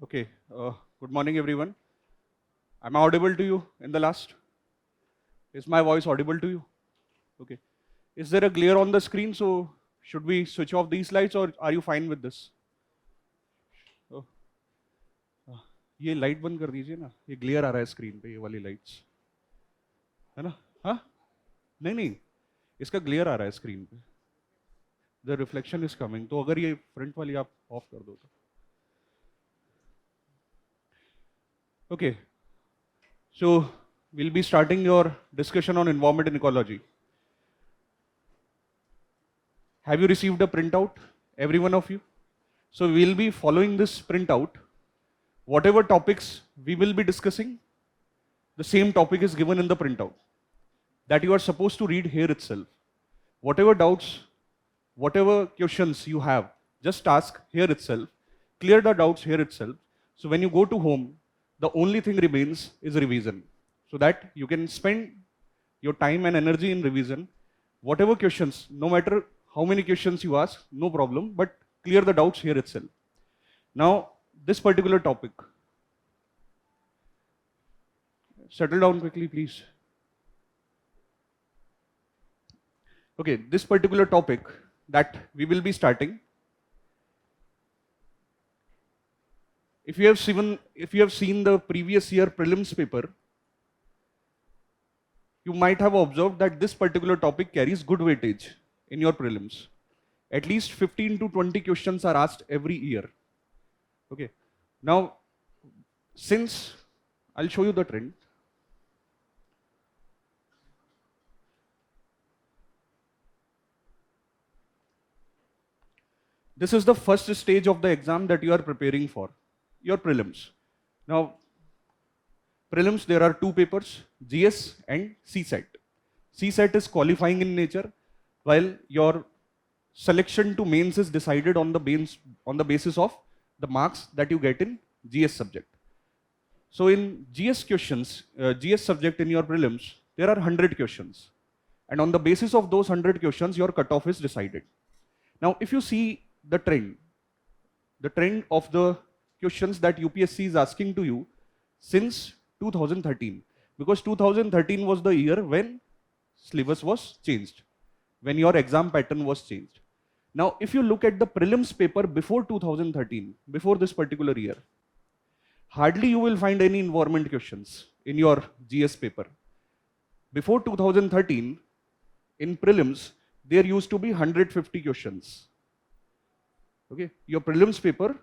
Okay, good morning everyone. Am I audible to you in the last? Is my voice audible to you? Okay. Is there a glare on the screen? So should we switch off these lights or are you fine with this? Oh, ये light बंद कर दीजिए ना, ये glare आ रहा है screen पे, ये वाली लाइट्स, है ना? हाँ, नहीं नहीं, इसका ग्लेयर आ रहा है स्क्रीन पे, द रिफ्लेक्शन इज कमिंग. तो अगर ये फ्रंट वाली आप ऑफ कर दो तो. Okay, so we'll be starting your discussion on environment and ecology. Have you received a printout, every one of you? So we'll be following this printout. Whatever topics we will be discussing, the same topic is given in the printout that you are supposed to read here itself. Whatever doubts, whatever questions you have, just ask here itself, clear the doubts here itself. So when you go to home, the only thing remains is revision, so that you can spend your time and energy in revision. Whatever questions, no matter how many questions you ask, no problem, but clear the doubts here itself. Now, this particular topic, settle down quickly, please. Okay, this particular topic that we will be starting, if you have seen the previous year prelims paper, you might have observed that this particular topic carries good weightage in your prelims. At least 15 to 20 questions are asked every year. Okay. Now, since I'll show you the trend. This is the first stage of the exam that you are preparing for, your prelims. Now, prelims, there are two papers, GS and CSET. CSET is qualifying in nature, while your selection to mains is decided on the basis of the marks that you get in GS subject. So in GS questions, GS subject in your prelims, there are 100 questions. And on the basis of those 100 questions, your cutoff is decided. Now, if you see the trend of the questions that UPSC is asking to you since 2013, because 2013 was the year when syllabus was changed, when your exam pattern was changed. Now, if you look at the prelims paper before 2013, before this particular year, hardly you will find any environment questions in your GS paper. Before 2013, in prelims, there used to be 150 questions. Okay, your prelims paper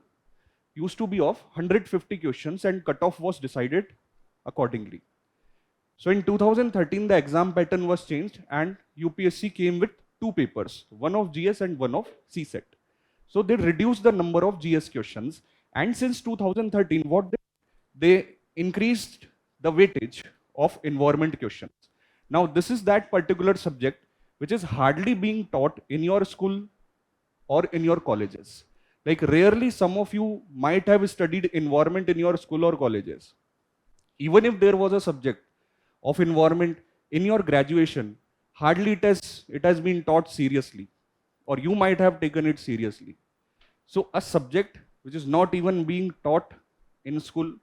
used to be of 150 questions and cutoff was decided accordingly. So in 2013, the exam pattern was changed and UPSC came with two papers, one of GS and one of CSET. So they reduced the number of GS questions, and since 2013, what they increased the weightage of environment questions. Now this is that particular subject which is hardly being taught in your school or in your colleges. Like rarely some of you might have studied environment in your school or colleges. Even if there was a subject of environment in your graduation, hardly it has been taught seriously, or you might have taken it seriously. So a subject which is not even being taught in school,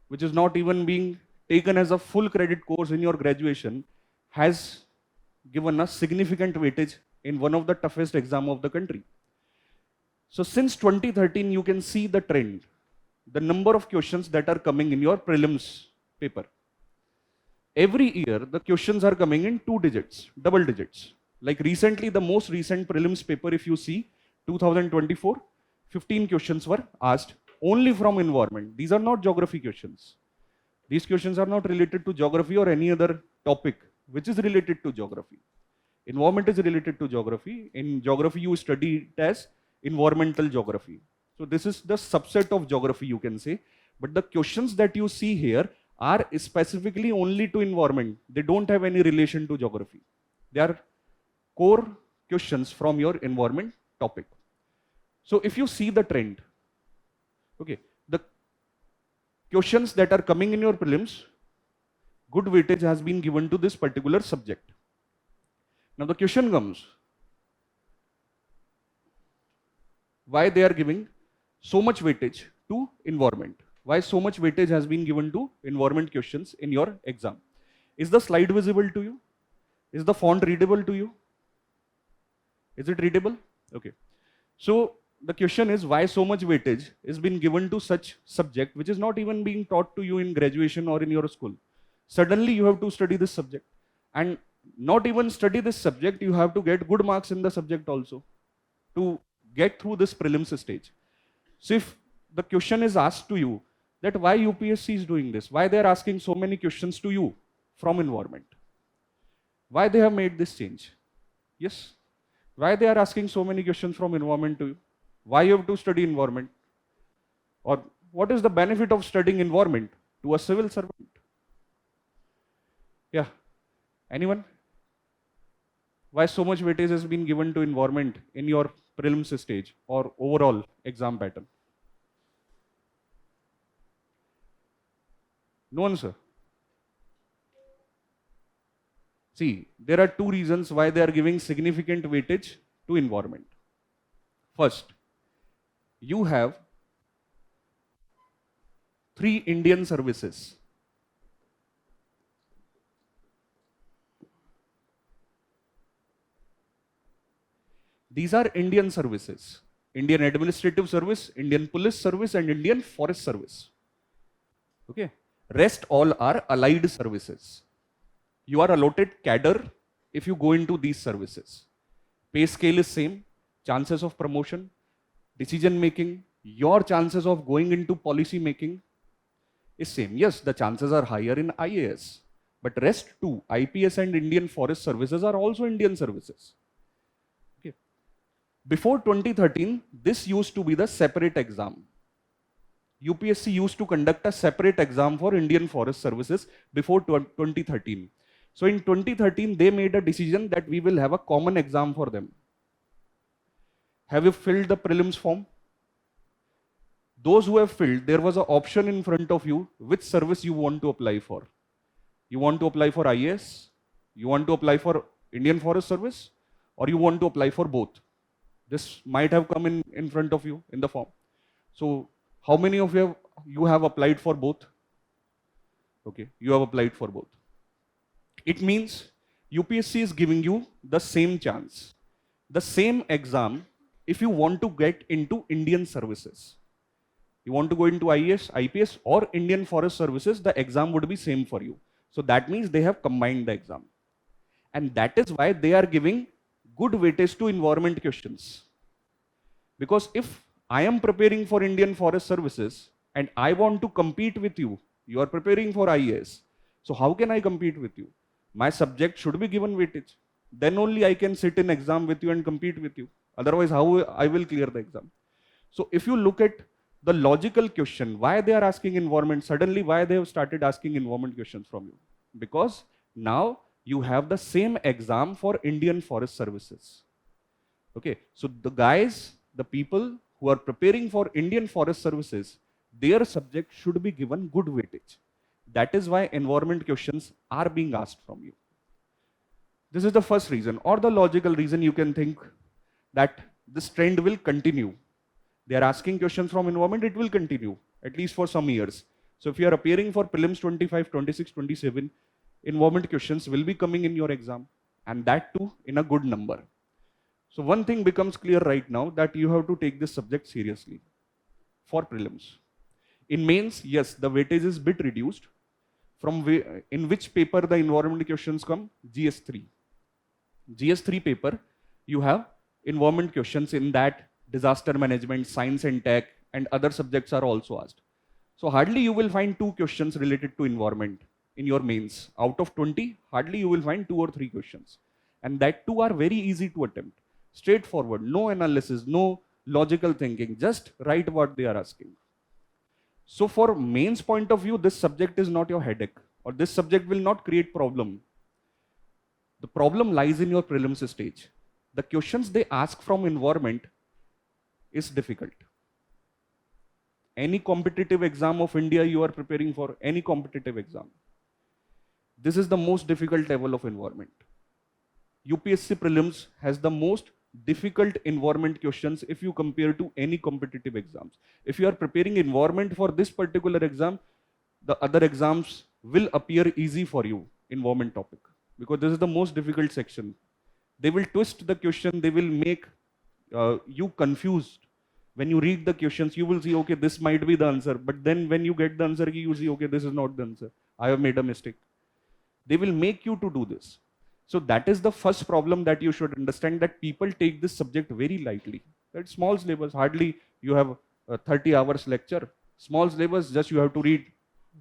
which is not even being taken as a full credit course in your graduation, has given a significant weightage in one of the toughest exam of the country. So since 2013, you can see the trend, the number of questions that are coming in your prelims paper. Every year, the questions are coming in two digits, double digits. Like recently, the most recent prelims paper, if you see, 2024, 15 questions were asked only from environment. These are not geography questions. These questions are not related to geography or any other topic which is related to geography. Environment is related to geography. In geography, you study it as environmental geography. So this is the subset of geography, you can say. But the questions that you see here are specifically only to environment. They don't have any relation to geography. They are core questions from your environment topic. So if you see the trend, okay, the questions that are coming in your prelims, good weightage has been given to this particular subject. Now the question comes, why they are giving so much weightage to environment? Why so much weightage has been given to environment questions in your exam? Is the slide visible to you? Is the font readable to you? Is it readable? Okay. So the question is, why so much weightage is being given to such subject which is not even being taught to you in graduation or in your school? Suddenly you have to study this subject, and not even study this subject, you have to get good marks in the subject also to get through this prelims stage. So if the question is asked to you that why UPSC is doing this, why they are asking so many questions to you from environment, why they have made this change? Yes, why they are asking so many questions from environment to you? Why you have to study environment? Or what is the benefit of studying environment to a civil servant? Yeah, anyone? Why so much weightage has been given to environment in your prelims stage or overall exam pattern? No answer. See, there are two reasons why they are giving significant weightage to environment. First, you have 3 Indian services. These are Indian services: Indian Administrative Service, Indian Police Service, and Indian Forest Service. Okay. Rest all are allied services. You are allotted cadre if you go into these services. Pay scale is same, chances of promotion, decision making, your chances of going into policy making is same. Yes, the chances are higher in IAS, but rest too, IPS and Indian Forest Services are also Indian services. Okay. Before 2013, this used to be the separate exam. UPSC used to conduct a separate exam for Indian Forest Services before 2013. So in 2013, they made a decision that we will have a common exam for them. Have you filled the prelims form? Those who have filled, there was an option in front of you which service you want to apply for. You want to apply for IAS, you want to apply for Indian Forest Service, or you want to apply for both. This might have come in front of you in the form. So how many of you have applied for both? Okay, you have applied for both. It means UPSC is giving you the same chance, the same exam if you want to get into Indian services. You want to go into IAS, IPS or Indian Forest Services, the exam would be same for you. So that means they have combined the exam. And that is why they are giving good weightage to environment questions. Because if I am preparing for Indian Forest Services and I want to compete with you, you are preparing for IAS. So how can I compete with you? My subject should be given weightage. Then only I can sit in exam with you and compete with you. Otherwise, how I will clear the exam? So if you look at the logical question, why they are asking environment, suddenly why they have started asking environment questions from you? Because now you have the same exam for Indian Forest Services. Okay, so the guys, the people who are preparing for Indian Forest Services, their subject should be given good weightage. That is why environment questions are being asked from you. This is the first reason, or the logical reason you can think that this trend will continue. They are asking questions from environment, it will continue, at least for some years. So if you are appearing for prelims 25, 26, 27, environment questions will be coming in your exam, and that too in a good number. So one thing becomes clear right now, that you have to take this subject seriously for prelims. In mains, yes, the weightage is bit reduced. In which paper the environment questions come? GS3. GS3 paper, you have environment questions in that. Disaster management, science and tech, and other subjects are also asked. So hardly you will find 2 questions related to environment in your mains. Out of 20, hardly you will find 2 or 3 questions. And that too are very easy to attempt. Straightforward, no analysis, no logical thinking, just write what they are asking. So for mains point of view, this subject is not your headache, or this subject will not create problem. The problem lies in your prelims stage. The questions they ask from environment is difficult. Any competitive exam of India you are preparing for, any competitive exam, this is the most difficult level of environment. UPSC prelims has the most difficult environment questions if you compare to any competitive exams. If you are preparing environment for this particular exam, the other exams will appear easy for you, environment topic, because this is the most difficult section. They will twist the question, they will make you confused. When you read the questions, you will see, okay, this might be the answer, but then when you get the answer, you see, okay, this is not the answer. I have made a mistake. They will make you to do this. So that is the first problem that you should understand, that people take this subject very lightly. That small syllabus, hardly you have a 30 hours lecture. Small syllabus, just you have to read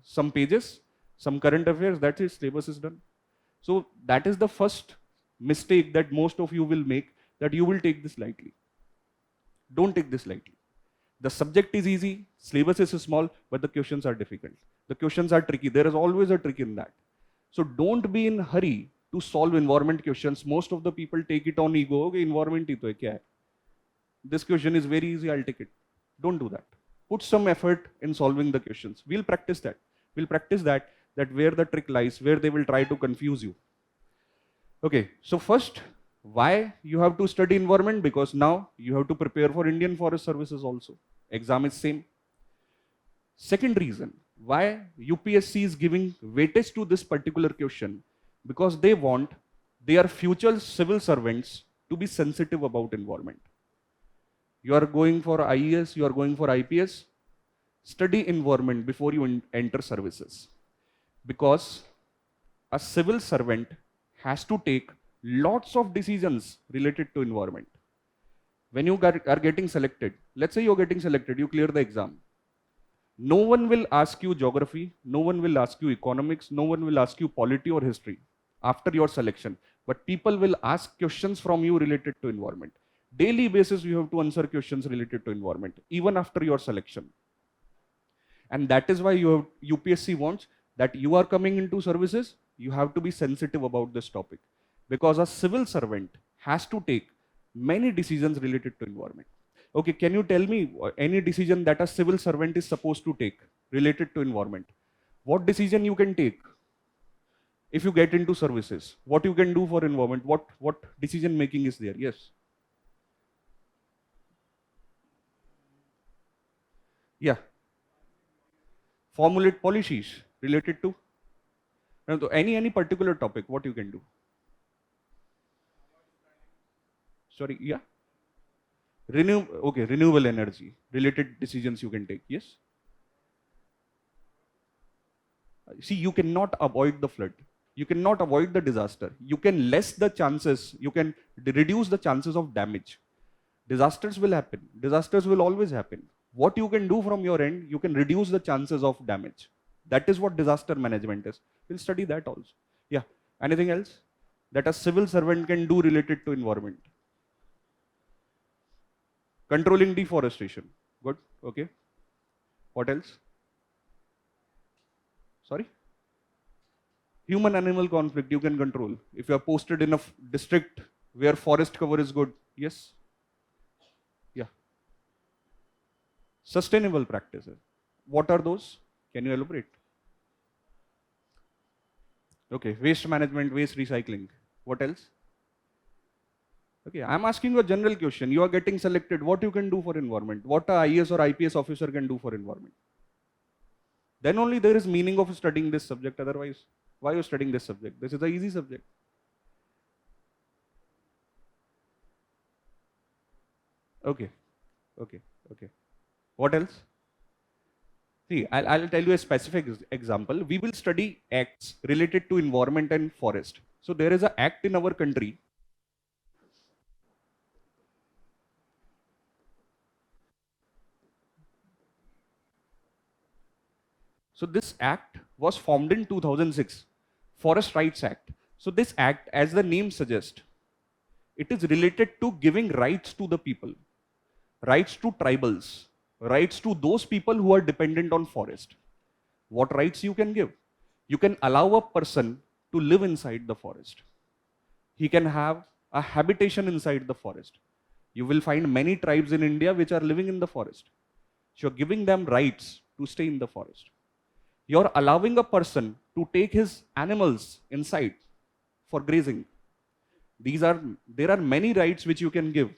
some pages, some current affairs, that's it, syllabus is done. So that is the first mistake that most of you will make, that you will take this lightly. Don't take this lightly. The subject is easy, syllabus is small, but the questions are difficult. The questions are tricky. There is always a trick in that. So don't be in a hurry to solve environment questions. Most of the people take it on ego. Okay, environment hi to hai, kya hai? This question is very easy, I'll take it. Don't do that. Put some effort in solving the questions. We'll practice that. We'll practice that where the trick lies, where they will try to confuse you. Okay, so first, why you have to study environment? Because now you have to prepare for Indian Forest Services also. Exam is same. Second reason, why UPSC is giving weightage to this particular question, because they want their future civil servants to be sensitive about environment. You are going for IAS, you are going for IPS, study environment before you enter services. Because a civil servant has to take lots of decisions related to environment. When you are getting selected, let's say you're getting selected, you clear the exam. No one will ask you geography, no one will ask you economics, no one will ask you polity or history after your selection. But people will ask questions from you related to environment. Daily basis, you have to answer questions related to environment, even after your selection. And that is why UPSC wants that you are coming into services, you have to be sensitive about this topic. Because a civil servant has to take many decisions related to environment. Okay, can you tell me any decision that a civil servant is supposed to take related to environment? What decision you can take if you get into services? What you can do for environment? What decision making is there? Yes. Yeah. Formulate policies related to any particular topic. What you can do? Sorry, yeah. Renewable energy related decisions you can take. Yes. See, you cannot avoid the flood. You cannot avoid the disaster. You can less the chances, you can reduce the chances of damage. Disasters will happen. Disasters will always happen. What you can do from your end, you can reduce the chances of damage. That is what disaster management is. We'll study that also. Yeah. Anything else that a civil servant can do related to environment? Controlling deforestation. Good. Okay. What else? Sorry? Human-animal conflict you can control. If you are posted in a district where forest cover is good. Yes. Yeah. Sustainable practices. What are those? Can you elaborate? Okay. Waste management, waste recycling. What else? Okay, I'm asking you a general question. You are getting selected. What you can do for environment? What a IAS or IPS officer can do for environment? Then only there is meaning of studying this subject. Otherwise, why are you studying this subject? This is an easy subject. Okay, okay, okay. What else? See, I'll tell you a specific example. We will study acts related to environment and forest. So there is an act in our country. So this act was formed in 2006, Forest Rights Act. So this act, as the name suggests, it is related to giving rights to the people, rights to tribals, rights to those people who are dependent on forest. What rights you can give? You can allow a person to live inside the forest. He can have a habitation inside the forest. You will find many tribes in India which are living in the forest. So you're giving them rights to stay in the forest. You're allowing a person to take his animals inside for grazing. There are many rights which you can give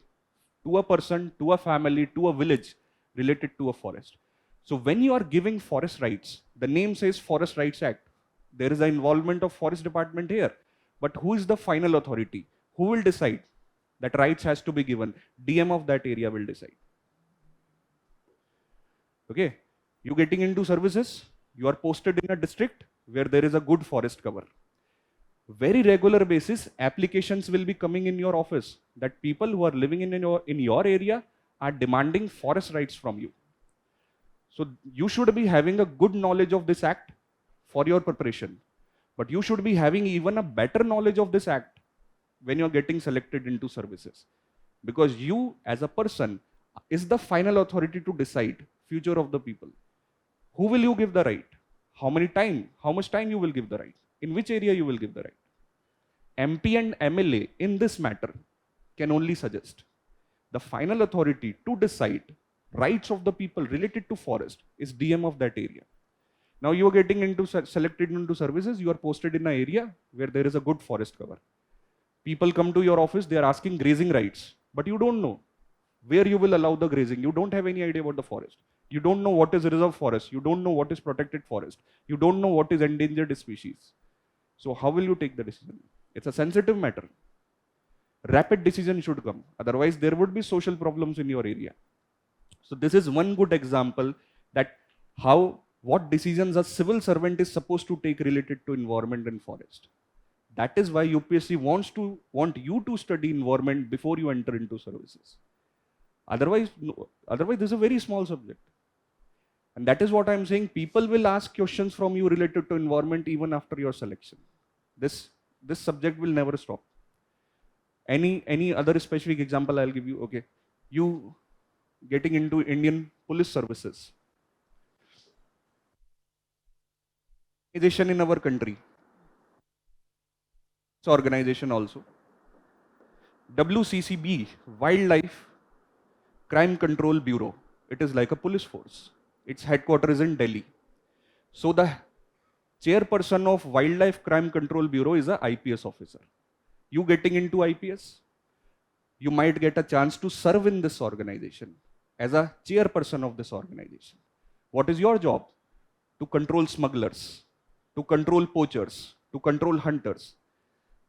to a person, to a family, to a village related to a forest. So when you are giving forest rights, the name says Forest Rights Act. There is an involvement of forest department here. But who is the final authority? Who will decide that rights has to be given? DM of that area will decide. Okay, you getting into services, you are posted in a district where there is a good forest cover. Very regular basis, applications will be coming in your office that people who are living in your area are demanding forest rights from you. So you should be having a good knowledge of this act for your preparation. But you should be having even a better knowledge of this act when you're getting selected into services. Because you as a person is the final authority to decide future of the people. Who will you give the right? How much time you will give the right? In which area you will give the right? MP and MLA in this matter can only suggest. The final authority to decide rights of the people related to forest is DM of that area. Now you are getting into selected into services, you are posted in an area where there is a good forest cover. People come to your office, they are asking grazing rights, but you don't know where you will allow the grazing. You don't have any idea about the forest. You don't know what is reserve forest. You don't know what is protected forest. You don't know what is endangered species. So how will you take the decision? It's a sensitive matter. Rapid decision should come. Otherwise, there would be social problems in your area. So this is one good example that what decisions a civil servant is supposed to take related to environment and forest. That is why UPSC want you to study environment before you enter into services. Otherwise, this is a very small subject. And that is what I'm saying. People will ask questions from you related to environment even after your selection. This subject will never stop. Any other specific example I'll give you? Okay, you getting into Indian police services. Organization in our country. It's organization also. WCCB, Wildlife Crime Control Bureau. It is like a police force. Its headquarters is in Delhi. So the chairperson of Wildlife Crime Control Bureau is a IPS officer. You getting into IPS, you might get a chance to serve in this organization as a chairperson of this organization. What is your job? To control smugglers, to control poachers, to control hunters,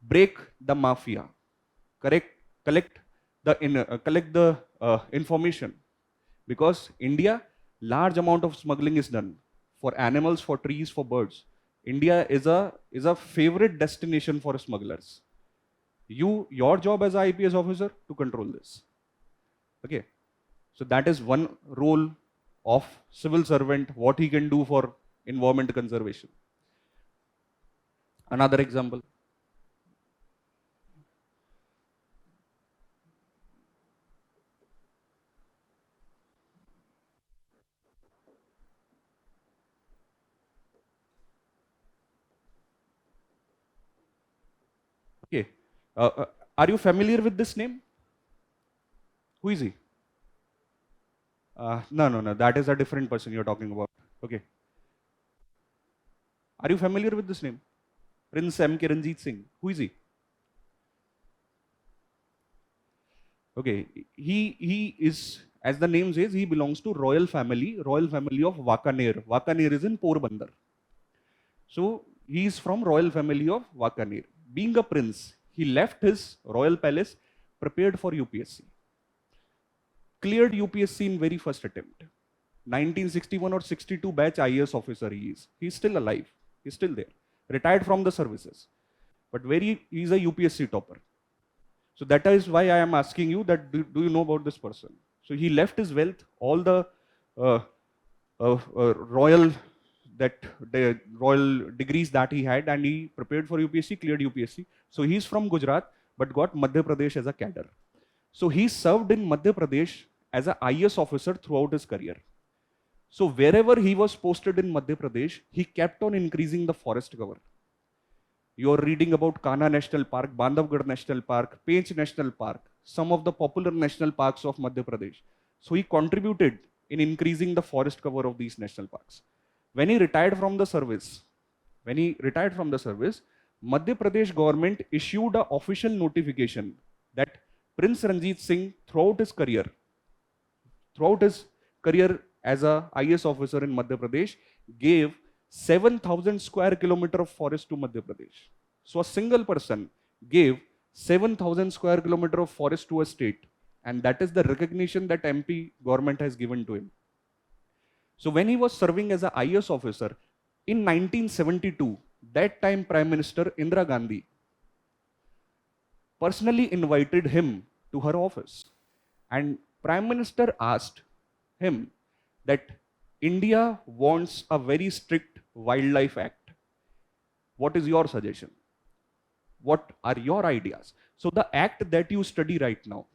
break the mafia, collect the information. Because India, large amount of smuggling is done for animals, for trees, for birds. India is a favorite destination for smugglers. Your job as an IPS officer to control this. Okay, so that is one role of civil servant, what he can do for environment conservation. Another example. Okay, are you familiar with this name? Who is he? No, that is a different person you're talking about. Okay. Are you familiar with this name? Prince M. Kiranjit Singh. Who is he? Okay, he is, as the name says, he belongs to royal family of Wakaner. Wakaner is in Porbandar. So he is from royal family of Wakaner. Being a prince, he left his royal palace, prepared for UPSC. Cleared UPSC in very first attempt. 1961 or 62 batch IAS officer he is. He's still alive. He's still there. Retired from the services. But he's a UPSC topper. So that is why I am asking you that do you know about this person? So he left his wealth, all the royal degrees that he had, and he prepared for UPSC, cleared UPSC. So he's from Gujarat, but got Madhya Pradesh as a cadre. So he served in Madhya Pradesh as an IAS officer throughout his career. So wherever he was posted in Madhya Pradesh, he kept on increasing the forest cover. You are reading about Kanha National Park, Bandhavgarh National Park, Pench National Park, some of the popular national parks of Madhya Pradesh. So he contributed in increasing the forest cover of these national parks. When he retired from the service, Madhya Pradesh government issued an official notification that Prince Ranjit Singh, throughout his career as a IAS officer in Madhya Pradesh, gave 7,000 square kilometer of forest to Madhya Pradesh. So a single person gave 7,000 square kilometer of forest to a state, and that is the recognition that MP government has given to him. So when he was serving as an IAS officer in 1972, that time Prime Minister Indira Gandhi personally invited him to her office, and Prime Minister asked him that India wants a very strict wildlife act. What is your suggestion? What are your ideas? So the act that you study right now,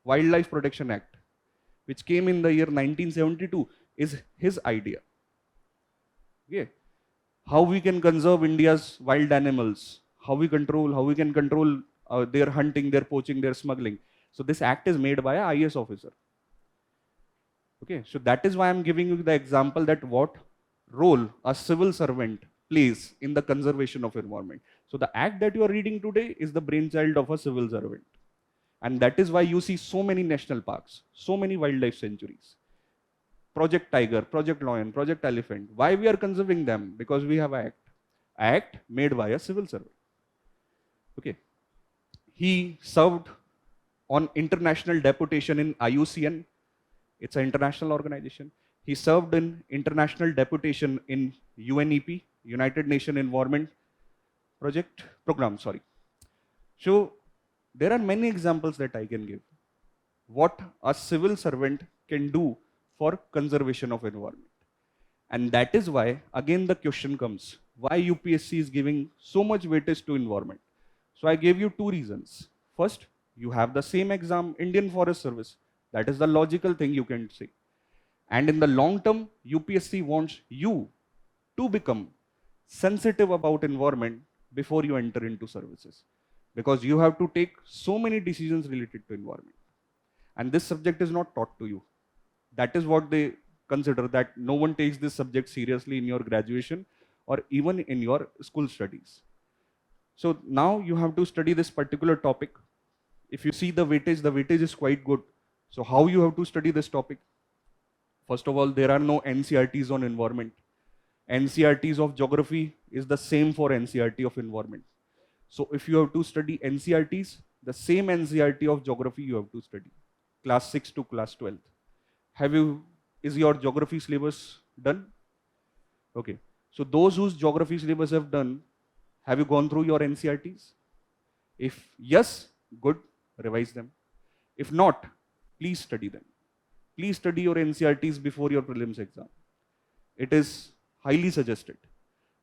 Wildlife Protection Act, which came in the year 1972, is his idea. Okay. How we can conserve India's wild animals, how we can control their hunting, their poaching, their smuggling. So this act is made by a IAS officer. Okay, so that is why I'm giving you the example that what role a civil servant plays in the conservation of environment. So the act that you are reading today is the brainchild of a civil servant. And that is why you see so many national parks, so many wildlife sanctuaries. Project Tiger, Project Lion, Project Elephant. Why we are conserving them? Because we have an act made by a civil servant. Okay. He served on international deputation in IUCN. It's an international organization. He served in international deputation in UNEP, United Nations Environment Program. So there are many examples that I can give. What a civil servant can do for conservation of environment. And that is why, again, the question comes, why UPSC is giving so much weightage to environment? So I gave you two reasons. First, you have the same exam, Indian Forest Service. That is the logical thing you can say. And in the long term, UPSC wants you to become sensitive about environment before you enter into services. Because you have to take so many decisions related to environment. And this subject is not taught to you. That is what they consider, that no one takes this subject seriously in your graduation or even in your school studies. So now you have to study this particular topic. If you see the weightage is quite good. So how you have to study this topic? First of all, there are no NCRTs on environment. NCRTs of geography is the same for NCRT of environment. So if you have to study NCRTs, the same NCRT of geography you have to study. Class 6 to class 12. Is your geography syllabus done? Okay. So those whose geography syllabus have done, have you gone through your NCRTs? If yes, good, revise them. If not, please study them. Please study your NCRTs before your prelims exam. It is highly suggested.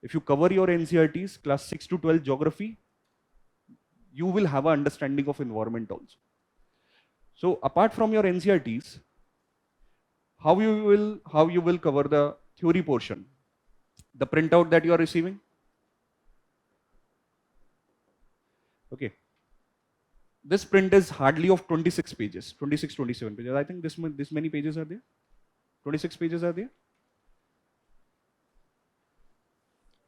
If you cover your NCRTs, class 6 to 12 geography, you will have an understanding of environment also. So apart from your NCRTs, how you will cover the theory portion? The printout that you are receiving? Okay. This print is hardly of 26 pages, 26, 27 pages. I think this many pages are there. 26 pages are there.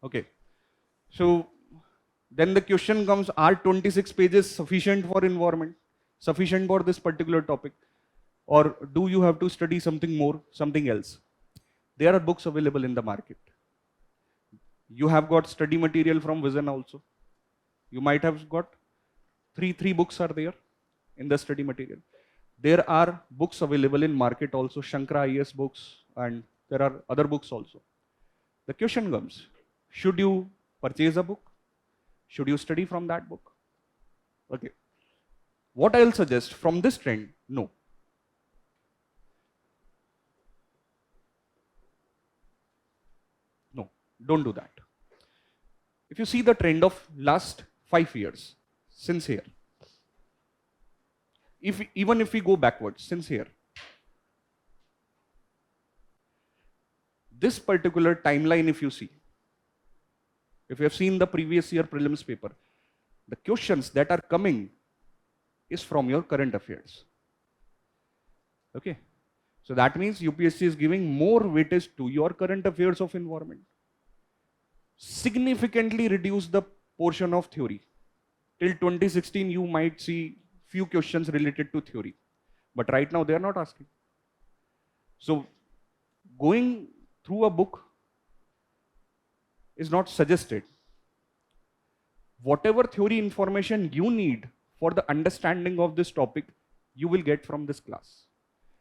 Okay. So then the question comes, are 26 pages sufficient for environment? Sufficient for this particular topic? Or do you have to study something more, something else? There are books available in the market. You have got study material from Vision also. You might have got three books are there in the study material. There are books available in market also, Shankara IAS books, and there are other books also. The question comes, should you purchase a book? Should you study from that book? Okay. What I'll suggest from this trend, no. No, don't do that. If you see the trend of last 5 years, since here, even if we go backwards, since here, this particular timeline, if you see, if you have seen the previous year prelims paper, the questions that are coming is from your current affairs. Okay. So that means UPSC is giving more weightage to your current affairs of environment. Significantly reduce the portion of theory. Till 2016, you might see few questions related to theory. But right now, they are not asking. So going through a book is not suggested. Whatever theory information you need for the understanding of this topic, you will get from this class.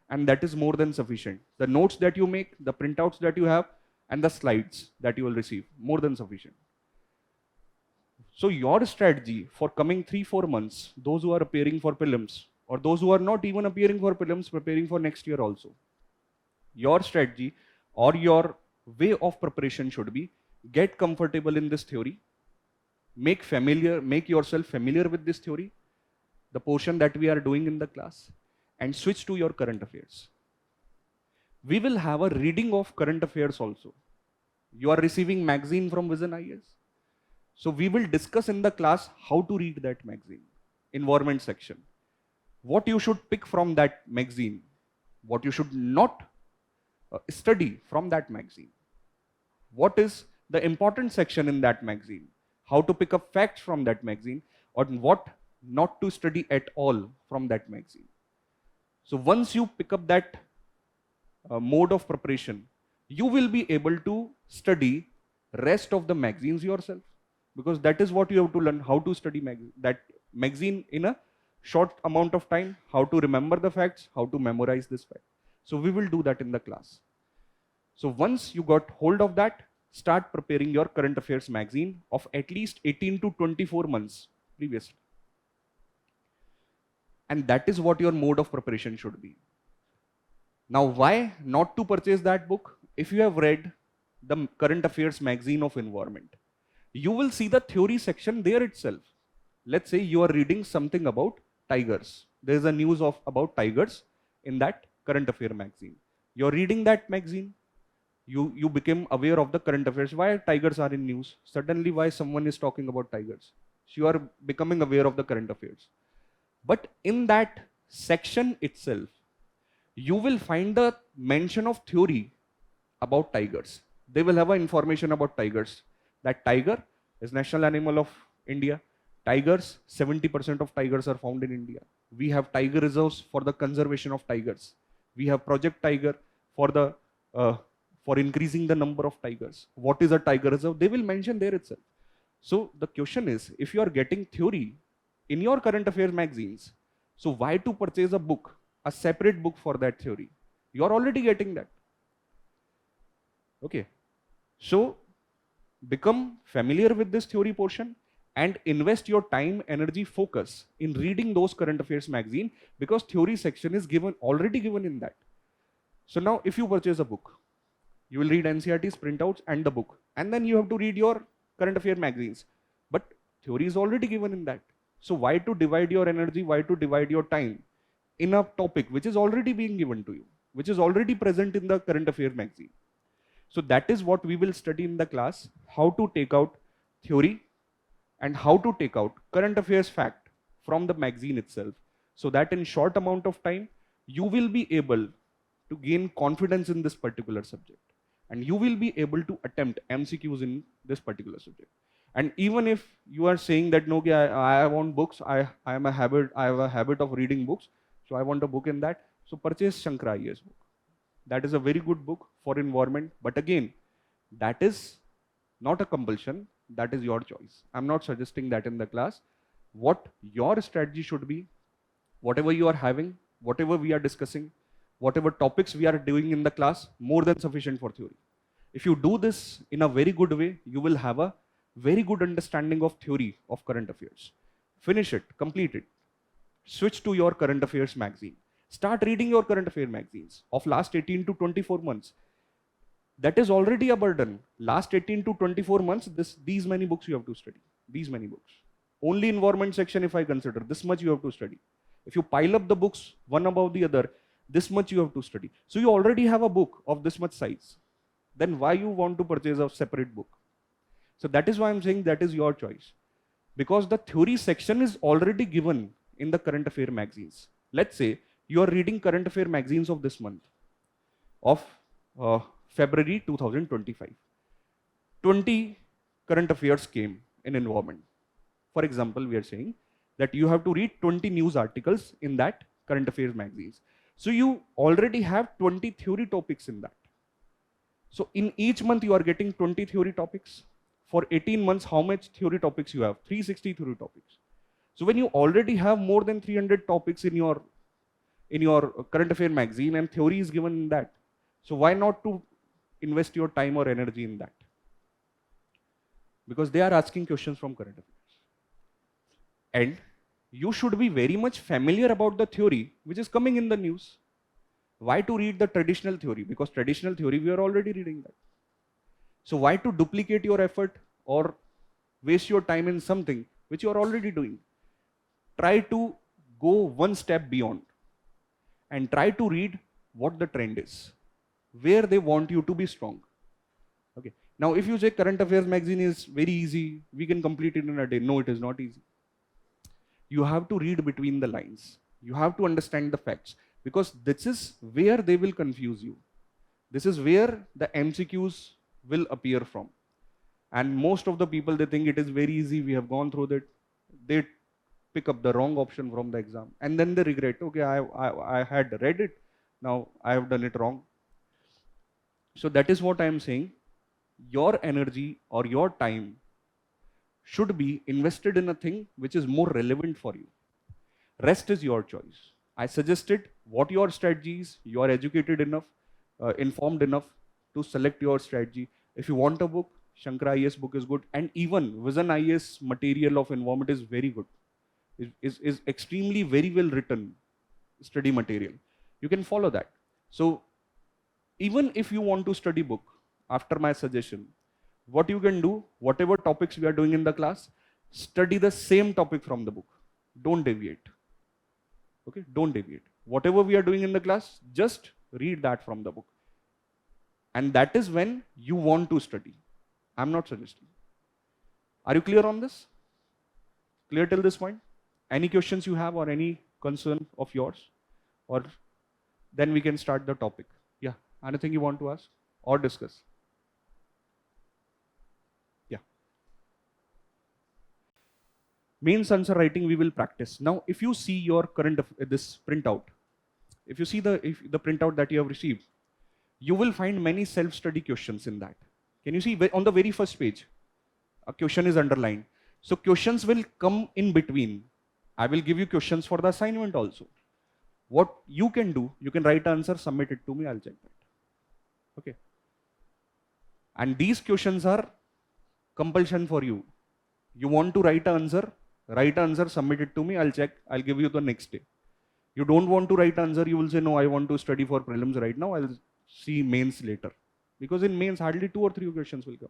And that is more than sufficient. The notes that you make, the printouts that you have, and the slides that you will receive, more than sufficient. So your strategy for coming 3-4 months, those who are appearing for prelims, or those who are not even appearing for prelims, preparing for next year also, your strategy or your way of preparation should be get comfortable in this theory, make yourself familiar with this theory, the portion that we are doing in the class, and switch to your current affairs. We will have a reading of current affairs also. You are receiving magazine from Vision IAS. So we will discuss in the class how to read that magazine, environment section. What you should pick from that magazine, what you should not study from that magazine. What is the important section in that magazine? How to pick up facts from that magazine, or what not to study at all from that magazine. So once you pick up that mode of preparation, you will be able to study rest of the magazines yourself, because that is what you have to learn, how to study that magazine in a short amount of time, how to remember the facts, how to memorize this fact. So we will do that in the class. So once you got hold of that, start preparing your current affairs magazine of at least 18 to 24 months previously. And that is what your mode of preparation should be. Now, why not to purchase that book? If you have read the current affairs magazine of environment, you will see the theory section there itself. Let's say you are reading something about tigers. There is a news about tigers in that current affair magazine. You're reading that magazine. You become aware of the current affairs. Why tigers are in news? Suddenly, why someone is talking about tigers? So you are becoming aware of the current affairs. But in that section itself, you will find the mention of theory about tigers. They will have information about tigers. That tiger is national animal of India. Tigers, 70% of tigers are found in India. We have tiger reserves for the conservation of tigers. We have Project Tiger for increasing the number of tigers. What is a tiger reserve? They will mention there itself. So the question is, if you are getting theory in your current affairs magazines, so why to purchase a book, a separate book for that theory? You are already getting that. Okay. So become familiar with this theory portion and invest your time, energy, focus in reading those current affairs magazine, because theory section is already given in that. So now if you purchase a book, you will read NCERT's printouts and the book, and then you have to read your current affairs magazines. But theory is already given in that. So why to divide your energy, why to divide your time in a topic which is already being given to you, which is already present in the current affairs magazine? So that is what we will study in the class, how to take out theory and how to take out current affairs fact from the magazine itself, so that in short amount of time, you will be able to gain confidence in this particular subject. And you will be able to attempt MCQs in this particular subject. And even if you are saying that, no, I want books, I have a habit of reading books, so I want a book in that, so purchase Shankar IAS book. That is a very good book for environment. But again, that is not a compulsion, that is your choice. I'm not suggesting that in the class. What your strategy should be, whatever you are having, whatever we are discussing, whatever topics we are doing in the class, more than sufficient for theory. If you do this in a very good way, you will have a very good understanding of theory of current affairs. Finish it, complete it. Switch to your current affairs magazine. Start reading your current affairs magazines of last 18 to 24 months. That is already a burden. Last 18 to 24 months, these many books you have to study. These many books. Only environment section, if I consider, this much you have to study. If you pile up the books one above the other, this much you have to study. So you already have a book of this much size. Then why you want to purchase a separate book? So that is why I'm saying that is your choice. Because the theory section is already given in the current affair magazines. Let's say you are reading current affair magazines of this month, of February 2025. 20 current affairs came in environment. For example, we are saying that you have to read 20 news articles in that current affairs magazines. So you already have 20 theory topics in that. So in each month you are getting 20 theory topics. For 18 months, how much theory topics you have? 360 theory topics. So when you already have more than 300 topics in your current affair magazine and theory is given in that, so why not to invest your time or energy in that? Because they are asking questions from current affairs. And you should be very much familiar about the theory which is coming in the news. Why to read the traditional theory? Because traditional theory, we are already reading that. So why to duplicate your effort or waste your time in something which you are already doing? Try to go one step beyond and try to read what the trend is, where they want you to be strong. Okay. Now, if you say current affairs magazine is very easy, we can complete it in a day. No, it is not easy. You have to read between the lines. You have to understand the facts, because this is where they will confuse you. This is where the MCQs will appear from. And most of the people, they think it is very easy. We have gone through that. They pick up the wrong option from the exam. And then they regret, okay, I had read it. Now I have done it wrong. So that is what I am saying. Your energy or your time should be invested in a thing which is more relevant for you. Rest is your choice. I suggested what your strategy is. You are educated enough, informed enough to select your strategy. If you want a book, Shankar IAS book is good. And even Vision IAS material of environment is very good. Is extremely very well written study material. You can follow that. So even if you want to study book, after my suggestion, what you can do, whatever topics we are doing in the class, study the same topic from the book. Don't deviate. Okay, don't deviate. Whatever we are doing in the class, just read that from the book. And that is when you want to study. I'm not suggesting. Are you clear on this? Clear till this point? Any questions you have or any concern of yours? Or then we can start the topic. Yeah, anything you want to ask or discuss? Yeah. Mains answer writing we will practice. Now, if you see your current, this printout, if you see the printout that you have received, you will find many self-study questions in that. Can you see on the very first page, a question is underlined. So questions will come in between. I will give you questions for the assignment also. What you can do, you can write answer, submit it to me, I'll check that. Okay. And these questions are compulsion for you. You want to write answer, submit it to me, I'll check, I'll give you the next day. You don't want to write answer, you will say, no, I want to study for prelims right now, I'll see mains later. Because in mains, hardly 2 or 3 questions will come.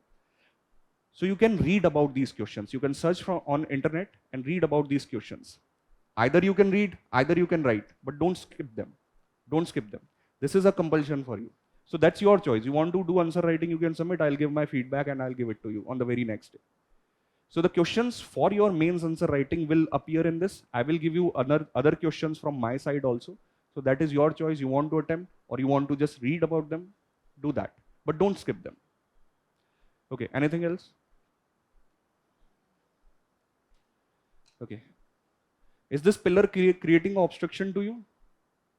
So you can read about these questions. You can search on internet and read about these questions. Either you can read, either you can write, but don't skip them. Don't skip them. This is a compulsion for you. So that's your choice. You want to do answer writing, you can submit, I'll give my feedback and I'll give it to you on the very next day. So the questions for your mains answer writing will appear in this. I will give you other questions from my side also. So that is your choice. You want to attempt or you want to just read about them, do that. But don't skip them. Okay, anything else? Okay. Is this pillar creating obstruction to you?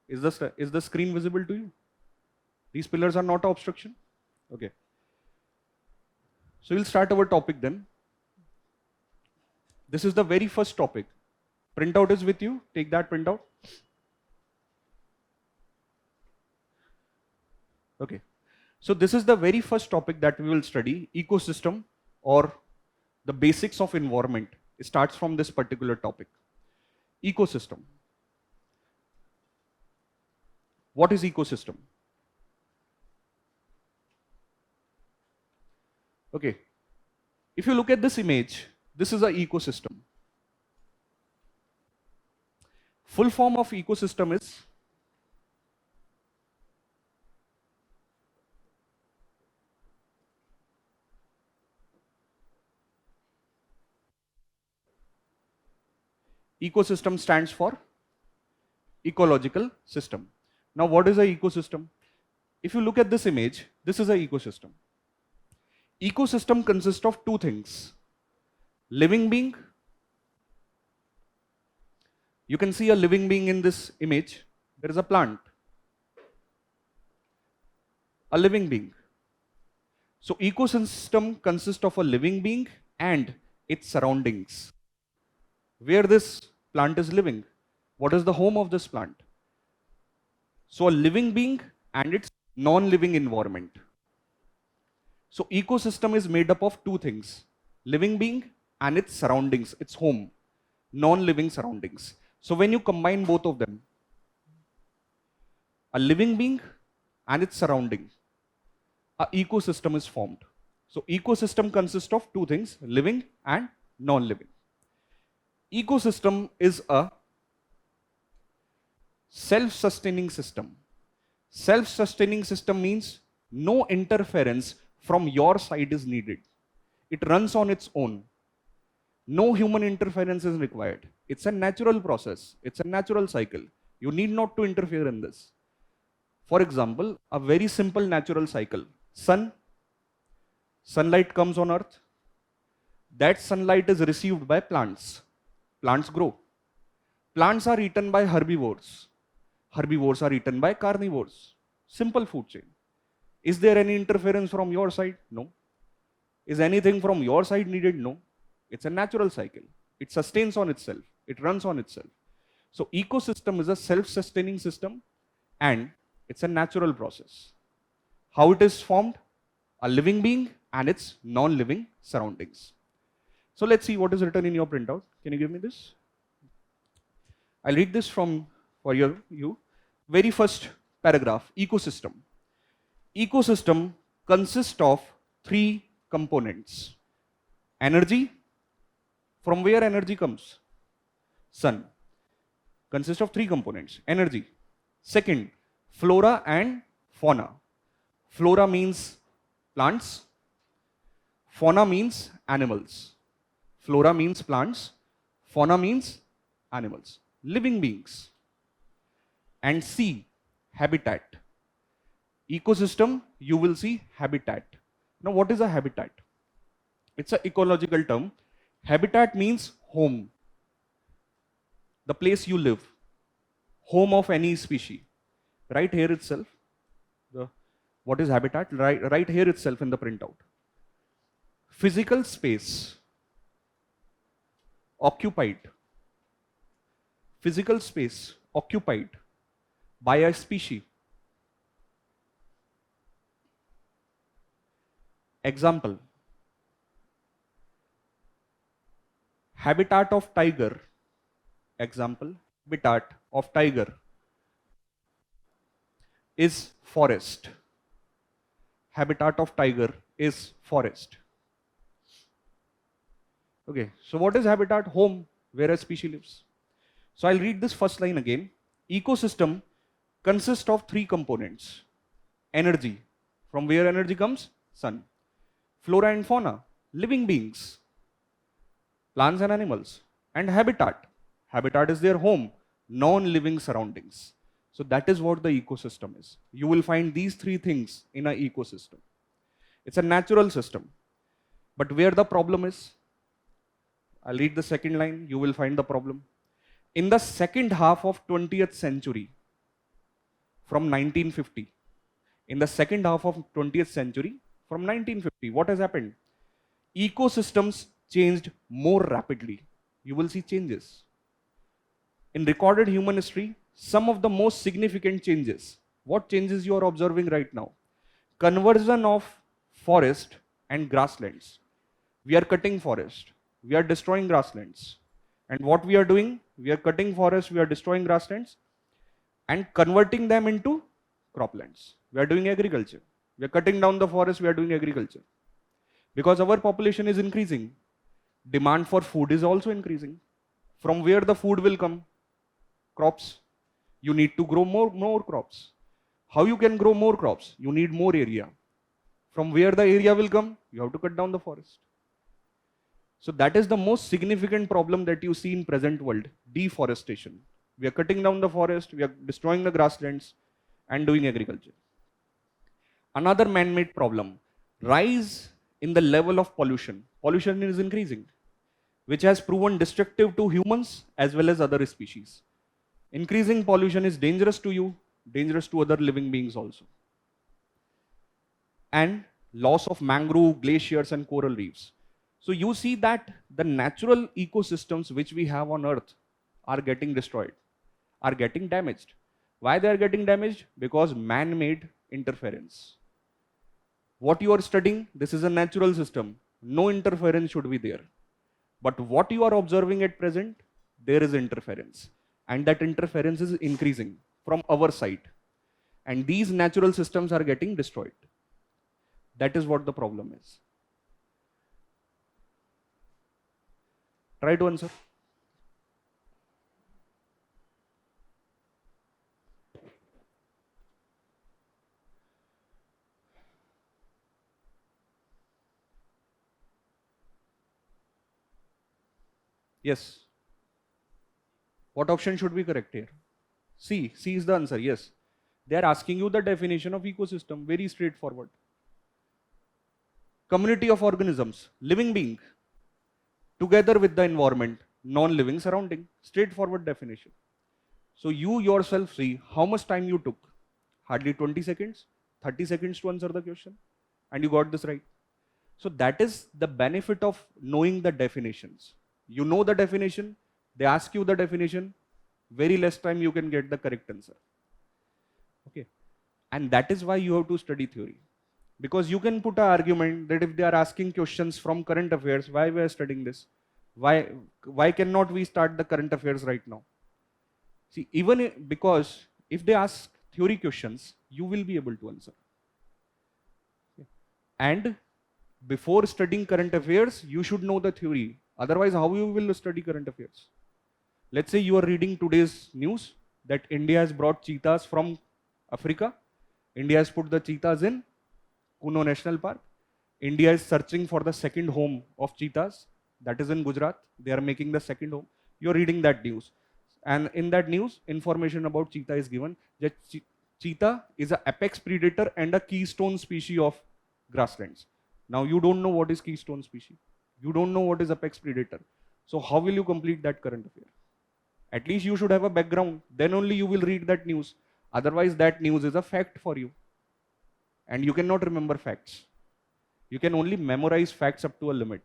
Is the screen visible to you? These pillars are not obstruction? Okay. So we'll start our topic then. This is the very first topic. Printout is with you. Take that printout. Okay. So this is the very first topic that we will study, ecosystem or the basics of environment. It starts from this particular topic. Ecosystem. What is ecosystem? Okay. If you look at this image, this is an ecosystem. Full form of ecosystem is ecosystem stands for ecological system. Now, what is an ecosystem? If you look at this image, this is an ecosystem. Ecosystem consists of 2 things. Living being, you can see a living being in this image. There is a plant, a living being. So ecosystem consists of a living being and its surroundings. Where this plant is living, what is the home of this plant? So a living being and its non-living environment. So ecosystem is made up of two things, living being and its surroundings, its home, non-living surroundings. So when you combine both of them, a living being and its surrounding, a ecosystem is formed. So ecosystem consists of two things, living and non-living. Ecosystem is a self-sustaining system. Self-sustaining system means no interference from your side is needed. It runs on its own. No human interference is required. It's a natural process. It's a natural cycle. You need not to interfere in this. For example, a very simple natural cycle. Sunlight comes on earth. That sunlight is received by plants. Plants grow. Plants are eaten by herbivores. Herbivores are eaten by carnivores. Simple food chain. Is there any interference from your side? No. Is anything from your side needed? No. It's a natural cycle. It sustains on itself. It runs on itself. So ecosystem is a self-sustaining system and it's a natural process. How it is formed? A living being and its non-living surroundings. So let's see what is written in your printout. Can you give me this? I'll read this for you. Very first paragraph, ecosystem. Ecosystem consists of three components. Energy, from where energy comes? Sun. Consists of three components. Energy. Second, flora and fauna. Flora means plants. Fauna means animals. Flora means plants. Fauna means animals. Living beings. And C, habitat. Ecosystem, you will see habitat. Now what is a habitat? It's an ecological term. Habitat means home. The place you live. Home of any species. Right here itself. What is habitat? Right here itself in the printout. Physical space. Occupied. Physical space occupied by a species. Example. Habitat of tiger. Example. Habitat of tiger is forest. Habitat of tiger is forest. Okay, so what is habitat? Home, where a species lives. So I'll read this first line again. Ecosystem consists of three components. Energy, from where energy comes? Sun. Flora and fauna, living beings, plants and animals. And habitat. Habitat is their home, non-living surroundings. So that is what the ecosystem is. You will find these three things in an ecosystem. It's a natural system. But where the problem is? I'll read the second line, you will find the problem. In the second half of 20th century, from 1950, in the second half of 20th century, from 1950, what has happened? Ecosystems changed more rapidly. You will see changes. In recorded human history, some of the most significant changes. What changes you are observing right now? Conversion of forest and grasslands. We are cutting forest. We are destroying grasslands. And what we are doing? We are cutting forests, we are destroying grasslands and converting them into croplands. We are doing agriculture. We are cutting down the forest, we are doing agriculture. Because our population is increasing, demand for food is also increasing. From where the food will come? Crops. You need to grow more crops. How you can grow more crops? You need more area. From where the area will come? You have to cut down the forest. So that is the most significant problem that you see in present world, deforestation. We are cutting down the forest, we are destroying the grasslands and doing agriculture. Another man-made problem, rise in the level of pollution. Pollution is increasing. which has proven destructive to humans as well as other species. Increasing pollution is dangerous to you, dangerous to other living beings also. And loss of mangrove, glaciers, and coral reefs. So you see that the natural ecosystems which we have on Earth are getting destroyed, are getting damaged. Why they are getting damaged? Because man-made interference. What you are studying, this is a natural system. No interference should be there. But what you are observing at present, there is interference. And that interference is increasing from our side. And these natural systems are getting destroyed. That is what the problem is. Try to answer. Yes. What option should be correct here? C. C is the answer. Yes. They are asking you the definition of ecosystem. Very straightforward. Community of organisms, living being, together with the environment, non-living surrounding. Straightforward definition. So you yourself see how much time you took. Hardly 20 seconds, 30 seconds to answer the question. And you got this right. So that is the benefit of knowing the definitions. You know the definition, they ask you the definition, very less time you can get the correct answer. Okay. And that is why you have to study theory. Because you can put an argument that if they are asking questions from current affairs, why we are studying this? Why cannot we start the current affairs right now? See, because if they ask theory questions, you will be able to answer. Okay. And before studying current affairs, you should know the theory. Otherwise, how you will study current affairs? Let's say you are reading today's news that India has brought cheetahs from Africa. India has put the cheetahs in Kuno National Park. India is searching for the second home of cheetahs. That is in Gujarat. They are making the second home. You are reading that news. And in that news, information about cheetah is given. That cheetah is an apex predator and a keystone species of grasslands. Now you don't know what is keystone species. You don't know what is apex predator. So how will you complete that current affair? At least you should have a background. Then only you will read that news. Otherwise, that news is a fact for you. And you cannot remember facts. You can only memorize facts up to a limit.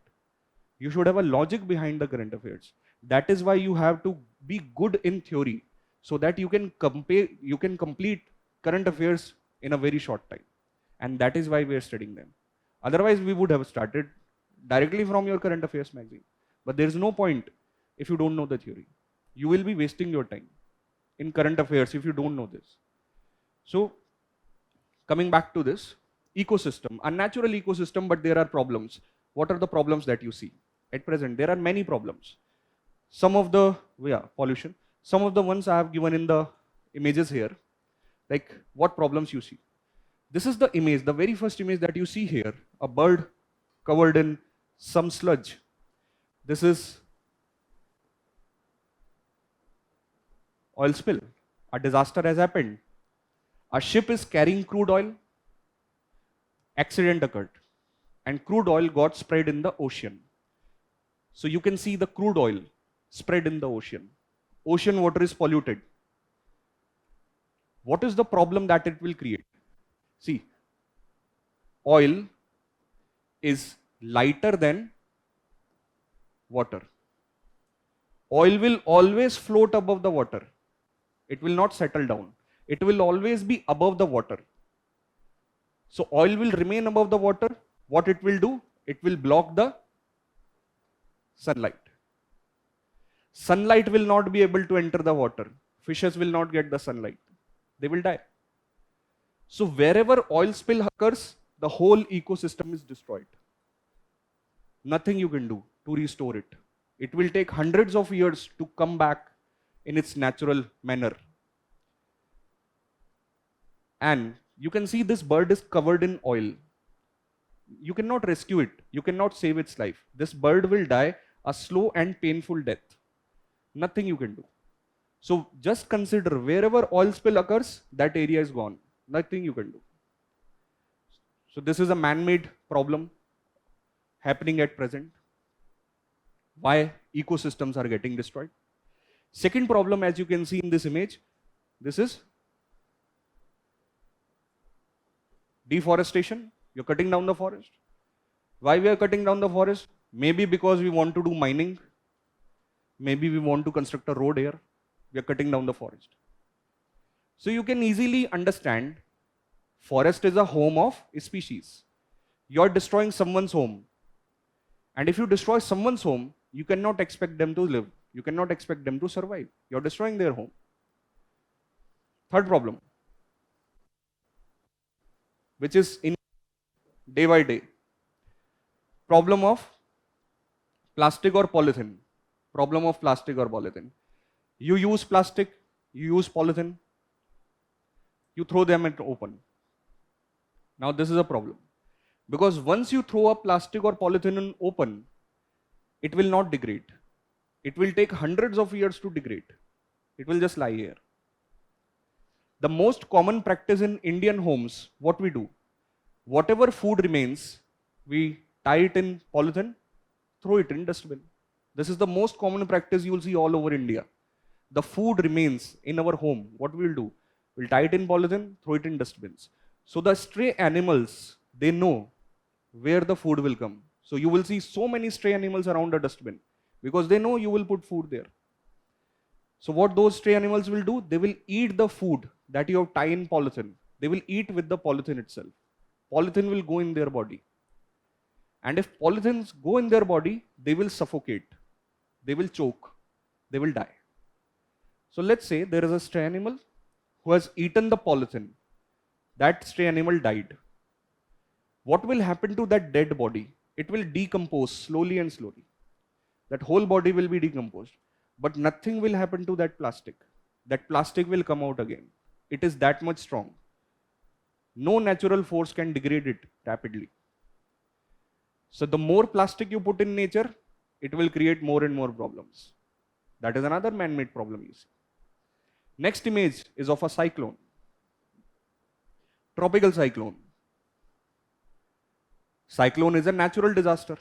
You should have a logic behind the current affairs. That is why you have to be good in theory, so that you can complete current affairs in a very short time. And that is why we are studying them. Otherwise, we would have started directly from your current affairs magazine. But there is no point if you don't know the theory. You will be wasting your time in current affairs if you don't know this. So, coming back to this, ecosystem, a natural ecosystem, but there are problems. What are the problems that you see? At present, there are many problems. Some of the, pollution. Some of the ones I have given in the images here. Like, what problems you see? This is the image, the very first image that you see here, a bird covered in some sludge. This is oil spill. A disaster has happened. A ship is carrying crude oil. Accident occurred. And crude oil got spread in the ocean. So you can see the crude oil spread in the ocean. Ocean water is polluted. What is the problem that it will create? See, oil is lighter than water. Oil will always float above the water. It will not settle down. It will always be above the water. So oil will remain above the water. What it will do? It will block the sunlight. Sunlight will not be able to enter the water. Fishes will not get the sunlight. They will die. So wherever oil spill occurs, the whole ecosystem is destroyed. Nothing you can do to restore it. It will take hundreds of years to come back in its natural manner. And you can see this bird is covered in oil. You cannot rescue it. You cannot save its life. This bird will die a slow and painful death. Nothing you can do. So just consider wherever oil spill occurs, that area is gone. Nothing you can do. So this is a man-made problem happening at present. why ecosystems are getting destroyed. Second problem, as you can see in this image, this is deforestation. You're cutting down the forest. Why we are cutting down the forest? Maybe because we want to do mining. Maybe we want to construct a road here. We are cutting down the forest. So you can easily understand, forest is a home of a species. You're destroying someone's home. And if you destroy someone's home, you cannot expect them to live. You cannot expect them to survive. You're destroying their home. Third problem, which is in day by day. Problem of plastic or polythene. Problem of plastic or polythene. You use plastic, you use polythene, you throw them at open. Now this is a problem. Because once you throw a plastic or polythene in open, it will not degrade. It will take hundreds of years to degrade. It will just lie here. The most common practice in Indian homes, what we do, whatever food remains, we tie it in polythene, throw it in dustbin. This is the most common practice you will see all over India. The food remains in our home. What we will do? We'll tie it in polythene, throw it in dustbins. So the stray animals, they know where the food will come. So you will see so many stray animals around a dustbin because they know you will put food there. So what those stray animals will do? They will eat the food that you have tied in polythene. They will eat with the polythene itself. Polythene will go in their body. And if polythenes go in their body, they will suffocate. They will choke. They will die. So let's say there is a stray animal who has eaten the polythene. That stray animal died. What will happen to that dead body? It will decompose slowly and slowly. That whole body will be decomposed. But nothing will happen to that plastic. That plastic will come out again. It is that much strong. No natural force can degrade it rapidly. So the more plastic you put in nature, it will create more and more problems. That is another man-made problem you see. Next image is of a cyclone. Tropical cyclone. Cyclone is a natural disaster.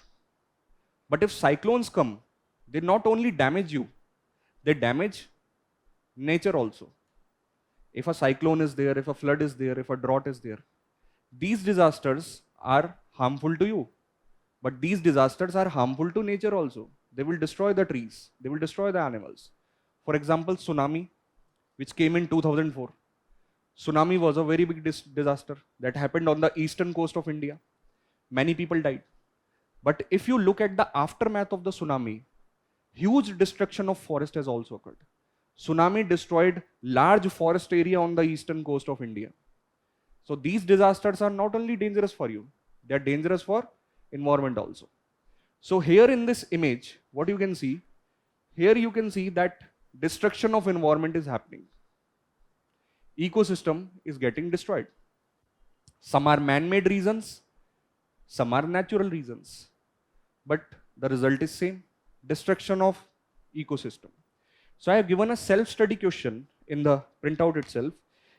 But if cyclones come, they not only damage you, they damage nature also. If a cyclone is there, if a flood is there, if a drought is there, these disasters are harmful to you. But these disasters are harmful to nature also. They will destroy the trees. They will destroy the animals. For example, tsunami, which came in 2004. Tsunami was a very big disaster that happened on the eastern coast of India. Many people died. But if you look at the aftermath of the tsunami, huge destruction of forest has also occurred. Tsunami destroyed large forest area on the eastern coast of India. So these disasters are not only dangerous for you, they are dangerous for environment also. So here in this image, what you can see, here you can see that destruction of environment is happening. Ecosystem is getting destroyed. Some are man-made reasons, some are natural reasons. But the result is same, destruction of ecosystem. So I have given a self-study question in the printout itself.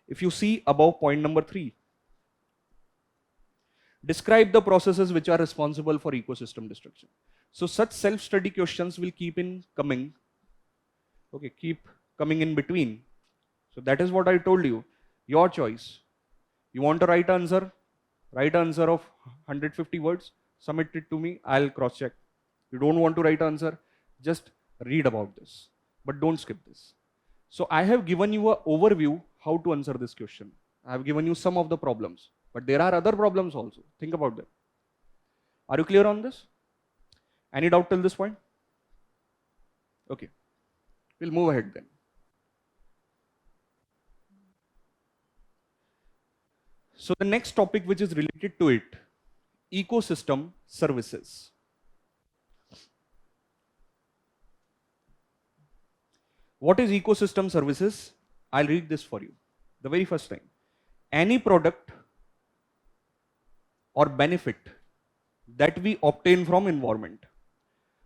If you see above point number 3, describe the processes which are responsible for ecosystem destruction. So such self-study questions will keep coming in between. So that is what I told you, your choice. You want to write answer of 150 words, submit it to me, I'll cross check. You don't want to write answer, just read about this, but don't skip this. So I have given you an overview how to answer this question. I have given you some of the problems, but there are other problems also. Think about them. Are you clear on this? Any doubt till this point? Okay, we'll move ahead then. So the next topic which is related to it, ecosystem services. What is ecosystem services? I'll read this for you. The very first time. Any product or benefit that we obtain from environment.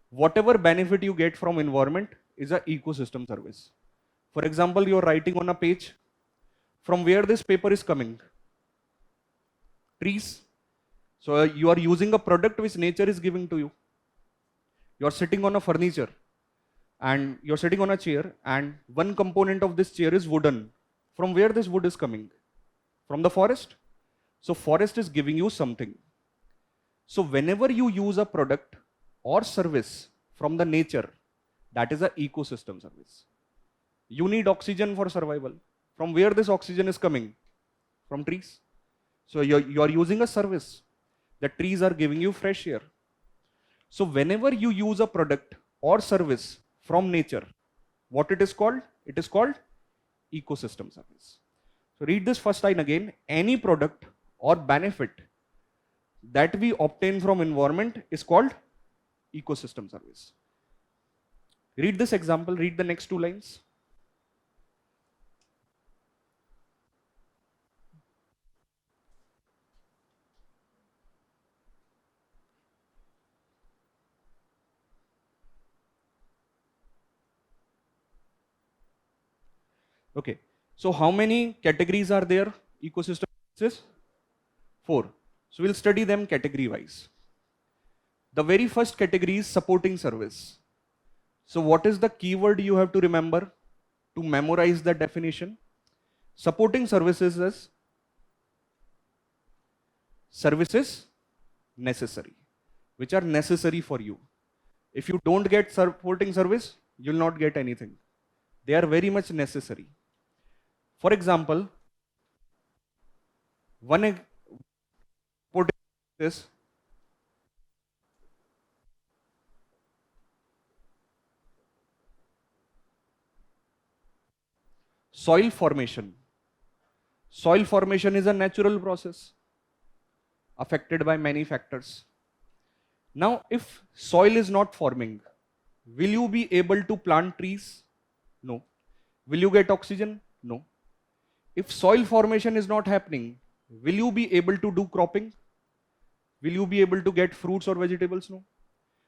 Whatever benefit you get from environment is an ecosystem service. For example, you're writing on a page. From where this paper is coming? Trees. So you are using a product which nature is giving to you. You're sitting on a furniture and you're sitting on a chair, and one component of this chair is wooden. From where this wood is coming? From the forest. So forest is giving you something. So whenever you use a product or service from the nature, that is an ecosystem service. You need oxygen for survival. From where this oxygen is coming? From trees. So you're using a service. The trees are giving you fresh air. So whenever you use a product or service from nature, what it is called? It is called ecosystem service. So read this first line again. Any product or benefit that we obtain from environment is called ecosystem service. Read this example, read the next two lines. Okay, so how many categories are there? Ecosystem services? 4. So we'll study them category wise. The very first category is supporting service. So what is the keyword you have to remember to memorize the definition? Supporting services is services necessary, which are necessary for you. If you don't get supporting service, you will not get anything. They are very much necessary. For example, one supporting is soil formation. Soil formation is a natural process affected by many factors. Now, if soil is not forming, will you be able to plant trees? No. Will you get oxygen? No. If soil formation is not happening, will you be able to do cropping? Will you be able to get fruits or vegetables? No.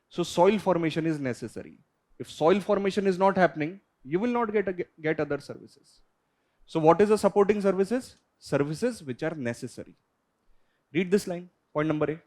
So soil formation is necessary. If soil formation is not happening, you will not get other services. So what is the supporting services? Services which are necessary. Read this line, point number A.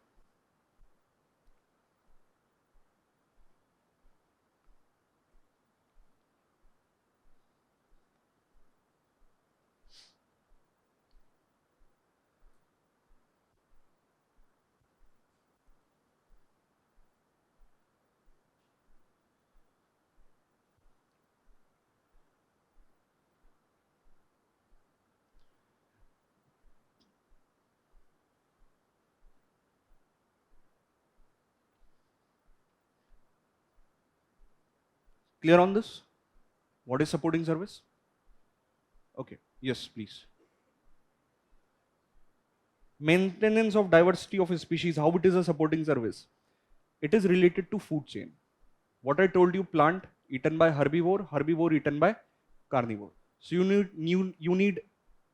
Clear on this? What is supporting service? Okay, yes, please. Maintenance of diversity of a species, how it is a supporting service? It is related to food chain. What I told you, plant eaten by herbivore, herbivore eaten by carnivore. So you need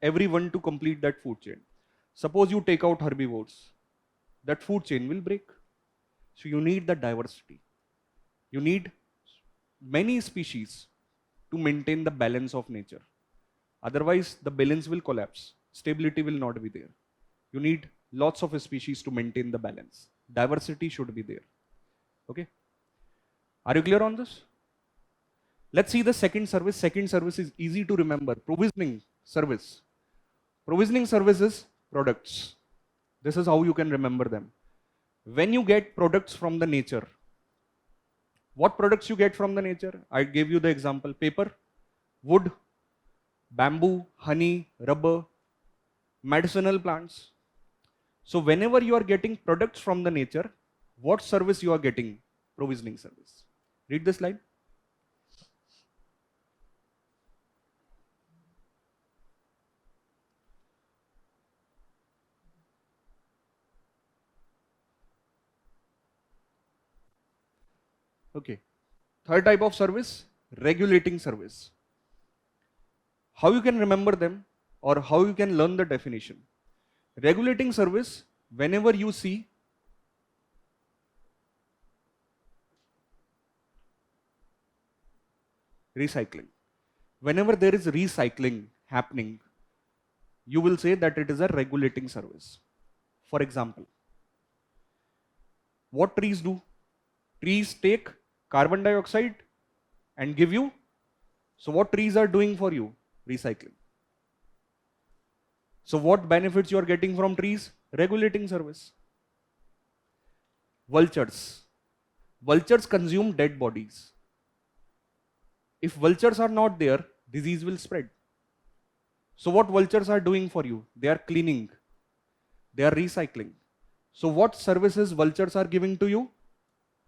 everyone to complete that food chain. Suppose you take out herbivores, that food chain will break. So you need the diversity. You need many species to maintain the balance of nature. Otherwise, the balance will collapse. Stability will not be there. You need lots of species to maintain the balance. Diversity should be there. Okay? Are you clear on this? Let's see the second service. Second service is easy to remember. Provisioning service. Provisioning service is products. This is how you can remember them. When you get products from the nature, what products you get from the nature? I gave you the example: paper, wood, bamboo, honey, rubber, medicinal plants. So whenever you are getting products from the nature, what service you are getting? Provisioning service. Read this slide. Okay. Third type of service, regulating service. How you can remember them or how you can learn the definition? Regulating service, whenever you see recycling, whenever there is recycling happening, you will say that it is a regulating service. For example, what trees do? Trees take carbon dioxide and give you. So what trees are doing for you? Recycling. So what benefits you are getting from trees? Regulating service. Vultures. Vultures consume dead bodies. If vultures are not there, disease will spread. So what vultures are doing for you? They are cleaning. They are recycling. So what services vultures are giving to you?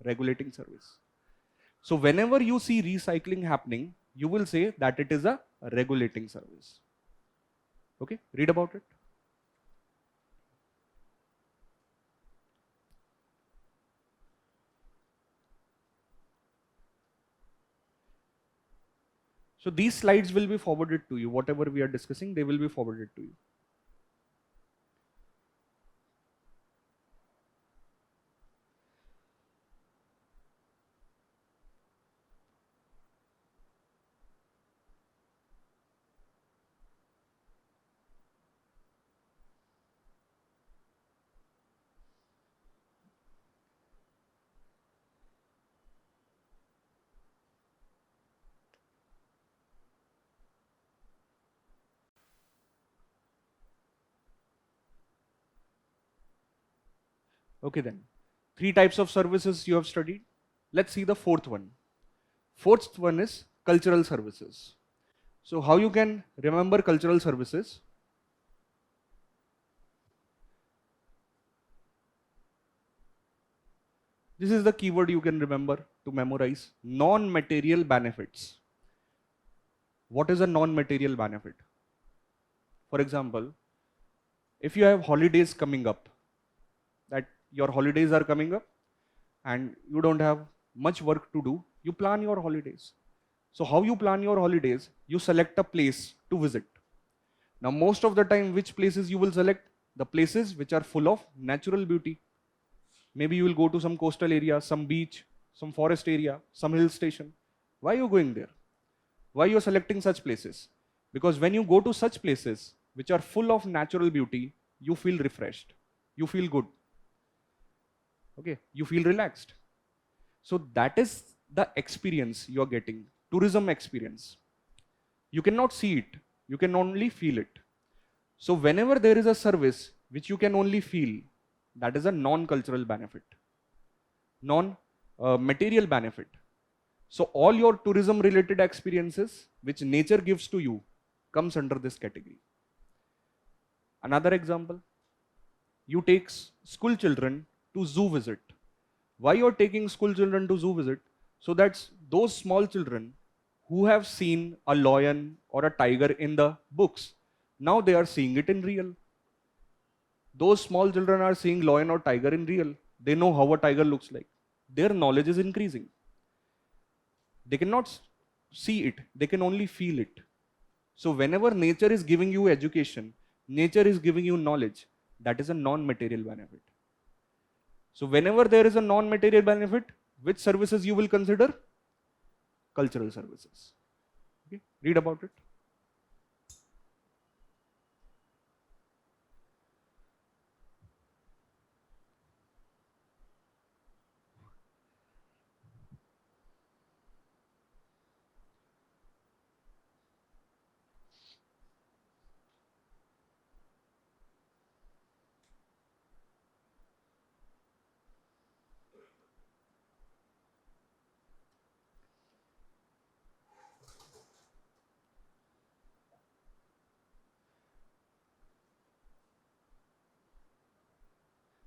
Regulating service. So whenever you see recycling happening, you will say that it is a regulating service. Okay, read about it. So these slides will be forwarded to you. Whatever we are discussing, they will be forwarded to you. Okay then. 3 types of services you have studied. Let's see the fourth one. Fourth one is cultural services. So how you can remember cultural services? This is the keyword you can remember to memorize. Non-material benefits. What is a non-material benefit? For example, if you have holidays coming up, that your holidays are coming up and you don't have much work to do, you plan your holidays. So how you plan your holidays? You select a place to visit. Now most of the time, which places you will select? The places which are full of natural beauty. Maybe you will go to some coastal area, some beach, some forest area, some hill station. Why are you going there? Why you are selecting such places? Because when you go to such places which are full of natural beauty, you feel refreshed. You feel good. Okay, you feel relaxed. So that is the experience you are getting, tourism experience. You cannot see it, you can only feel it. So whenever there is a service which you can only feel, that is a non-cultural benefit, non-material benefit. So all your tourism related experiences which nature gives to you comes under this category. Another example, you take school children to zoo visit. Why you are taking school children to zoo visit? So that those small children who have seen a lion or a tiger in the books, now they are seeing it in real. Those small children are seeing lion or tiger in real. They know how a tiger looks like. Their knowledge is increasing. They cannot see it, they can only feel it. So whenever nature is giving you education, nature is giving you knowledge, that is a non-material benefit. So whenever there is a non-material benefit, which services you will consider? Cultural services. Okay, read about it.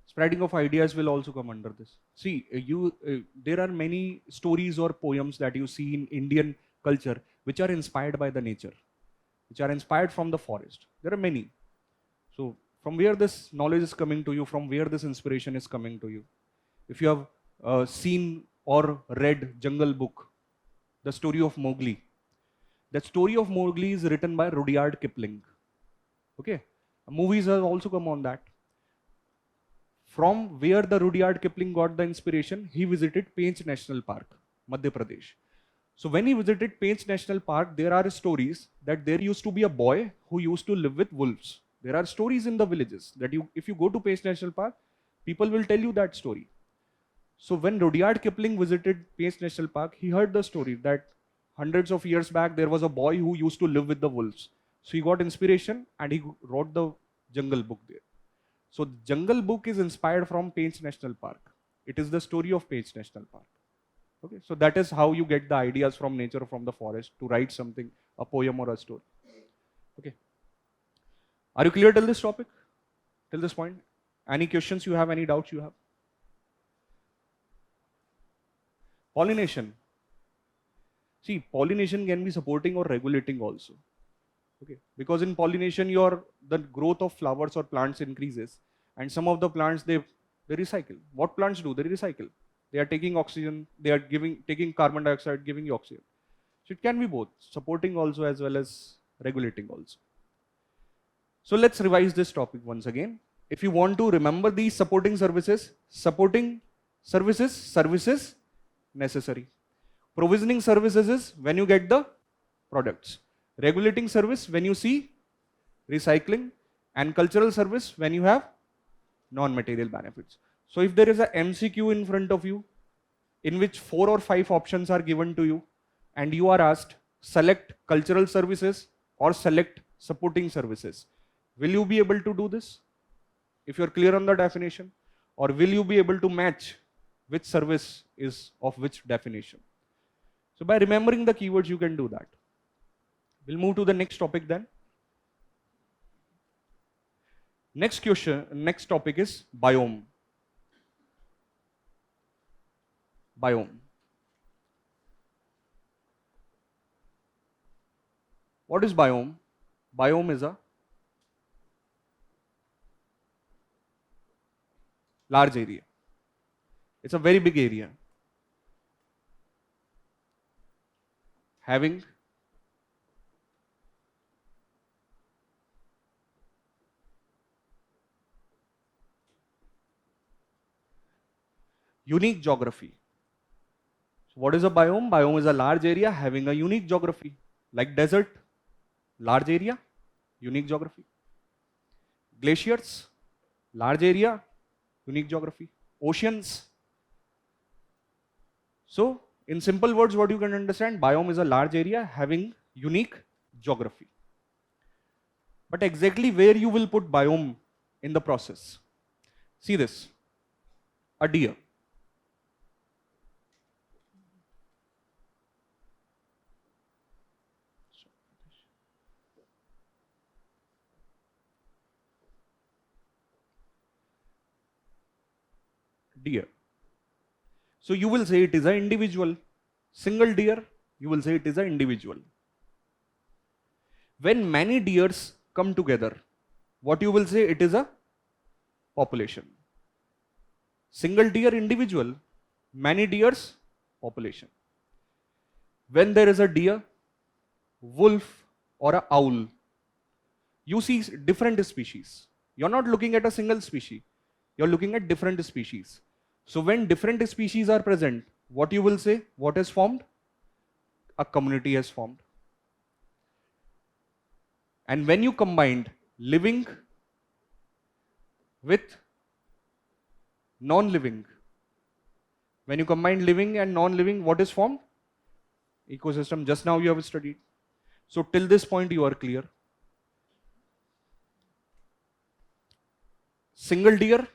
Spreading of ideas will also come under this. See, there are many stories or poems that you see in Indian culture which are inspired by the nature, which are inspired from the forest. There are many. So from where this knowledge is coming to you, from where this inspiration is coming to you. If you have seen or read Jungle Book, the story of Mowgli. That story of Mowgli is written by Rudyard Kipling. Okay, movies have also come on that. From where the Rudyard Kipling got the inspiration, he visited Pench National Park, Madhya Pradesh. So when he visited Pench National Park, there are stories that there used to be a boy who used to live with wolves. There are stories in the villages that if you go to Pench National Park, people will tell you that story. So when Rudyard Kipling visited Pace National Park, he heard the story that hundreds of years back there was a boy who used to live with the wolves. So he got inspiration and he wrote the Jungle Book there. So the Jungle Book is inspired from Pace National Park. It is the story of Pace National Park. Okay, so that is how you get the ideas from nature, from the forest, to write something, a poem or a story. Okay. Are you clear till this topic? Till this point? Any questions you have, any doubts you have? Pollination. See, pollination can be supporting or regulating also. Okay, because in pollination, the growth of flowers or plants increases, and some of the plants they recycle. What plants do? They recycle. They are taking oxygen. They are taking carbon dioxide, giving you oxygen. So it can be both, supporting also as well as regulating also. So let's revise this topic once again. If you want to remember these supporting services, services necessary. Provisioning services is when you get the products. Regulating service when you see recycling, and cultural service when you have non-material benefits. So if there is a MCQ in front of you in which 4 or 5 options are given to you and you are asked select cultural services or select supporting services, will you be able to do this if you are clear on the definition, or will you be able to match which service is of which definition? So by remembering the keywords you can do that. We'll move to the next topic then. Next topic is biome. Biome. What is biome? Biome is a large area. It's a very big area having unique geography. So what is a biome? Biome is a large area having a unique geography. Like desert, large area, unique geography. Glaciers, large area, unique geography. Oceans. So in simple words, what you can understand, biome is a large area having unique geography. But exactly where you will put biome in the process? See this, a deer. Deer. So you will say it is an individual. Single deer, you will say it is an individual. When many deers come together, what you will say? It is a population. Single deer, individual. Many deers, population. When there is a deer, wolf, or an owl, you see different species. You're not looking at a single species. You're looking at different species. So when different species are present, what you will say? What is formed? A community has formed. And when you combined living with non-living, when you combine living and non-living, what is formed? Ecosystem. Just now you have studied. So till this point you are clear. Single deer,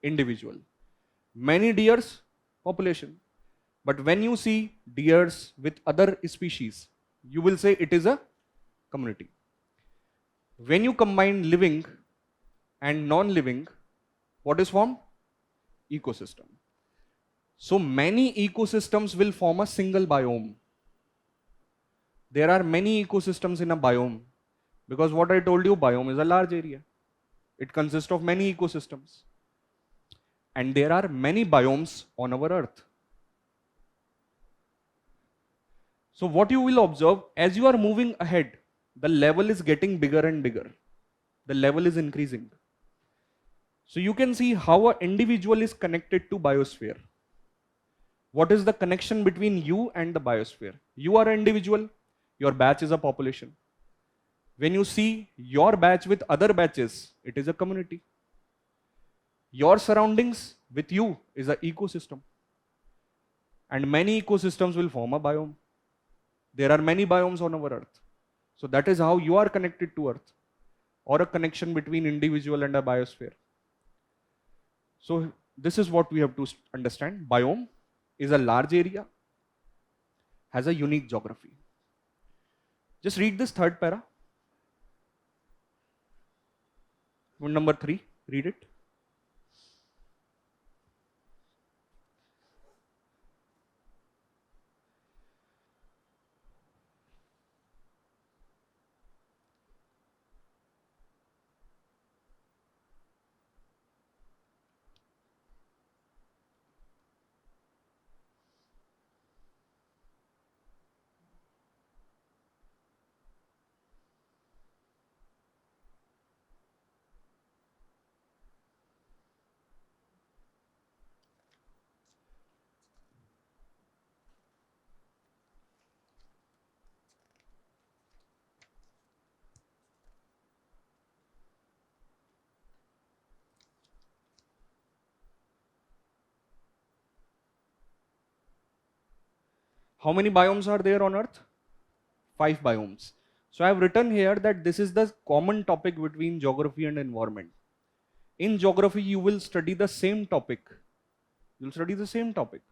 individual. Many deers, population. But when you see deers with other species, you will say it is a community. When you combine living and non-living, what is formed? Ecosystem. So many ecosystems will form a single biome. There are many ecosystems in a biome because what I told you, biome is a large area. It consists of many ecosystems. And there are many biomes on our earth. So what you will observe, as you are moving ahead, the level is getting bigger and bigger. The level is increasing. So you can see how an individual is connected to biosphere. What is the connection between you and the biosphere? You are an individual, your batch is a population. When you see your batch with other batches, it is a community. Your surroundings with you is an ecosystem. and many ecosystems will form a biome. There are many biomes on our Earth. So that is how you are connected to Earth, or a connection between individual and a biosphere. So this is what we have to understand. Biome is a large area, has a unique geography. Just read this third para. Number 3, read it. How many biomes are there on Earth? 5 biomes. So I have written here that this is the common topic between geography and environment. In geography, you will study the same topic. You will study the same topic.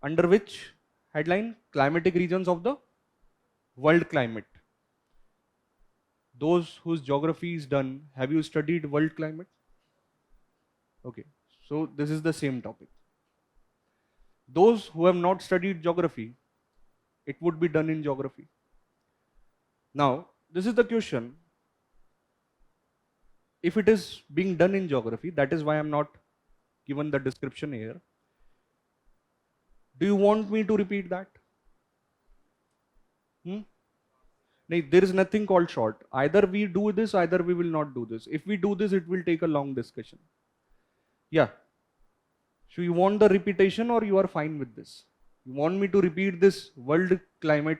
Under which headline? Climatic regions of the world climate. Those whose geography is done, have you studied world climate? Okay, so this is the same topic. Those who have not studied geography, it would be done in geography. Now, this is the question. If it is being done in geography, that is why I am not given the description here. Do you want me to repeat that? No, there is nothing called short. Either we do this, either we will not do this. If we do this, it will take a long discussion. Yeah. So you want the repetition, or you are fine with this? You want me to repeat this world climate?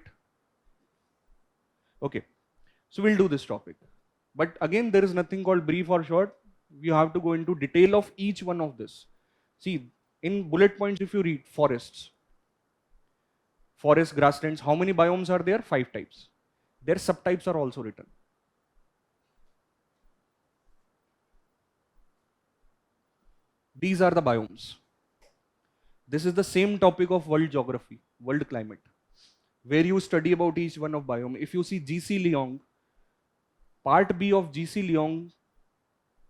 Okay. So we'll do this topic. But again, there is nothing called brief or short. You have to go into detail of each one of this. See, in bullet points, if you read forests, forest, grasslands, how many biomes are there? 5 types. Their subtypes are also written. These are the biomes. This is the same topic of world geography, world climate, where you study about each one of biome. If you see G.C. Leong, part B of G.C. Leong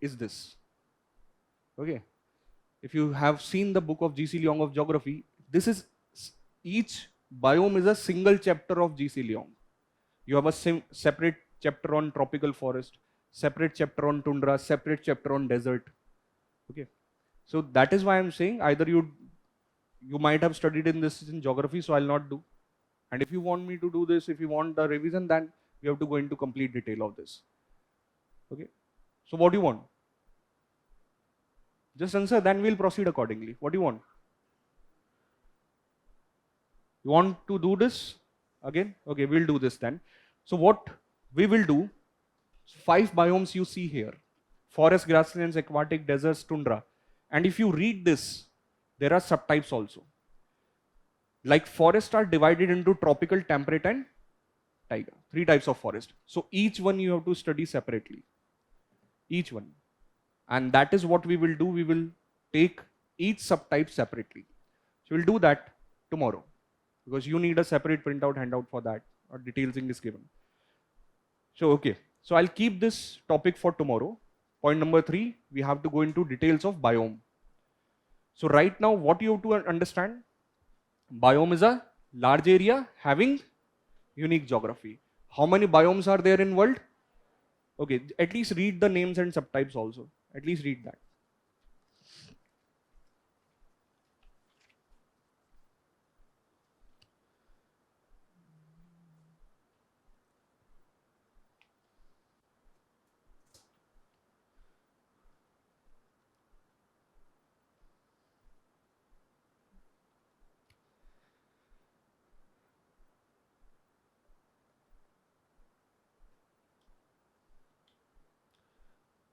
is this. Okay. If you have seen the book of G.C. Leong of geography, this is, each biome is a single chapter of G.C. Leong. You have a separate chapter on tropical forest, separate chapter on tundra, separate chapter on desert. Okay. So that is why I'm saying either you might have studied in this in geography, so I'll not do. And if you want me to do this, if you want a revision, then you have to go into complete detail of this. Okay. So what do you want? Just answer, then we'll proceed accordingly. What do you want? You want to do this again? Okay, we'll do this then. So what we will do, 5 biomes you see here: forest, grasslands, aquatic, deserts, tundra. And if you read this, there are subtypes also. Like forests are divided into tropical, temperate, and taiga. 3 types of forest. So each one you have to study separately. Each one. And that is what we will do. We will take each subtype separately. So we'll do that tomorrow, because you need a separate printout handout for that, or detailing is given. So okay. So I'll keep this topic for tomorrow. Point number 3, we have to go into details of biome. So right now, what you have to understand, biome is a large area having unique geography. How many biomes are there in world? Okay, at least read the names and subtypes also. At least read that.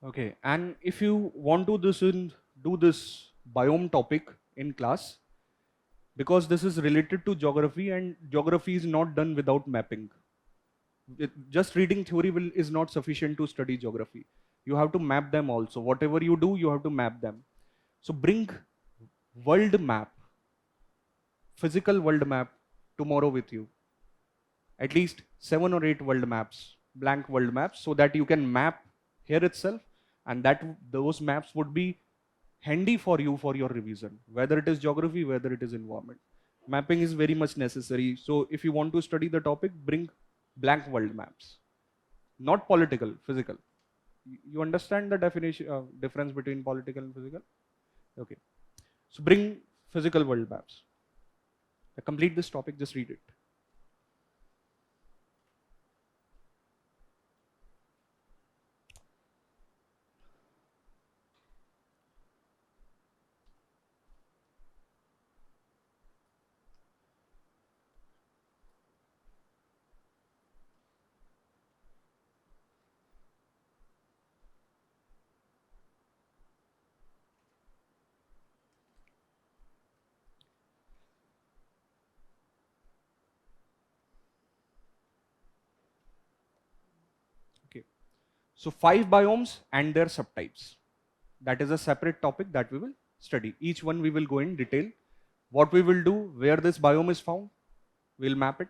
Okay, and if you want to do this biome topic in class, because this is related to geography, and geography is not done without mapping. Just reading theory is not sufficient to study geography. You have to map them also. Whatever you do, you have to map them. So bring world map, physical world map tomorrow with you. At least 7 or 8 world maps, blank world maps, so that you can map here itself, and that those maps would be handy for you for your revision, whether it is geography, whether it is environment. Mapping is very much necessary. So if you want to study the topic, bring blank world maps, not political, physical. You understand the definition, difference between political and physical? Okay. So bring physical world maps. To complete this topic, just read it. Okay. So 5 biomes and their subtypes. That is a separate topic that we will study. Each one we will go in detail. What we will do, where this biome is found, we'll map it.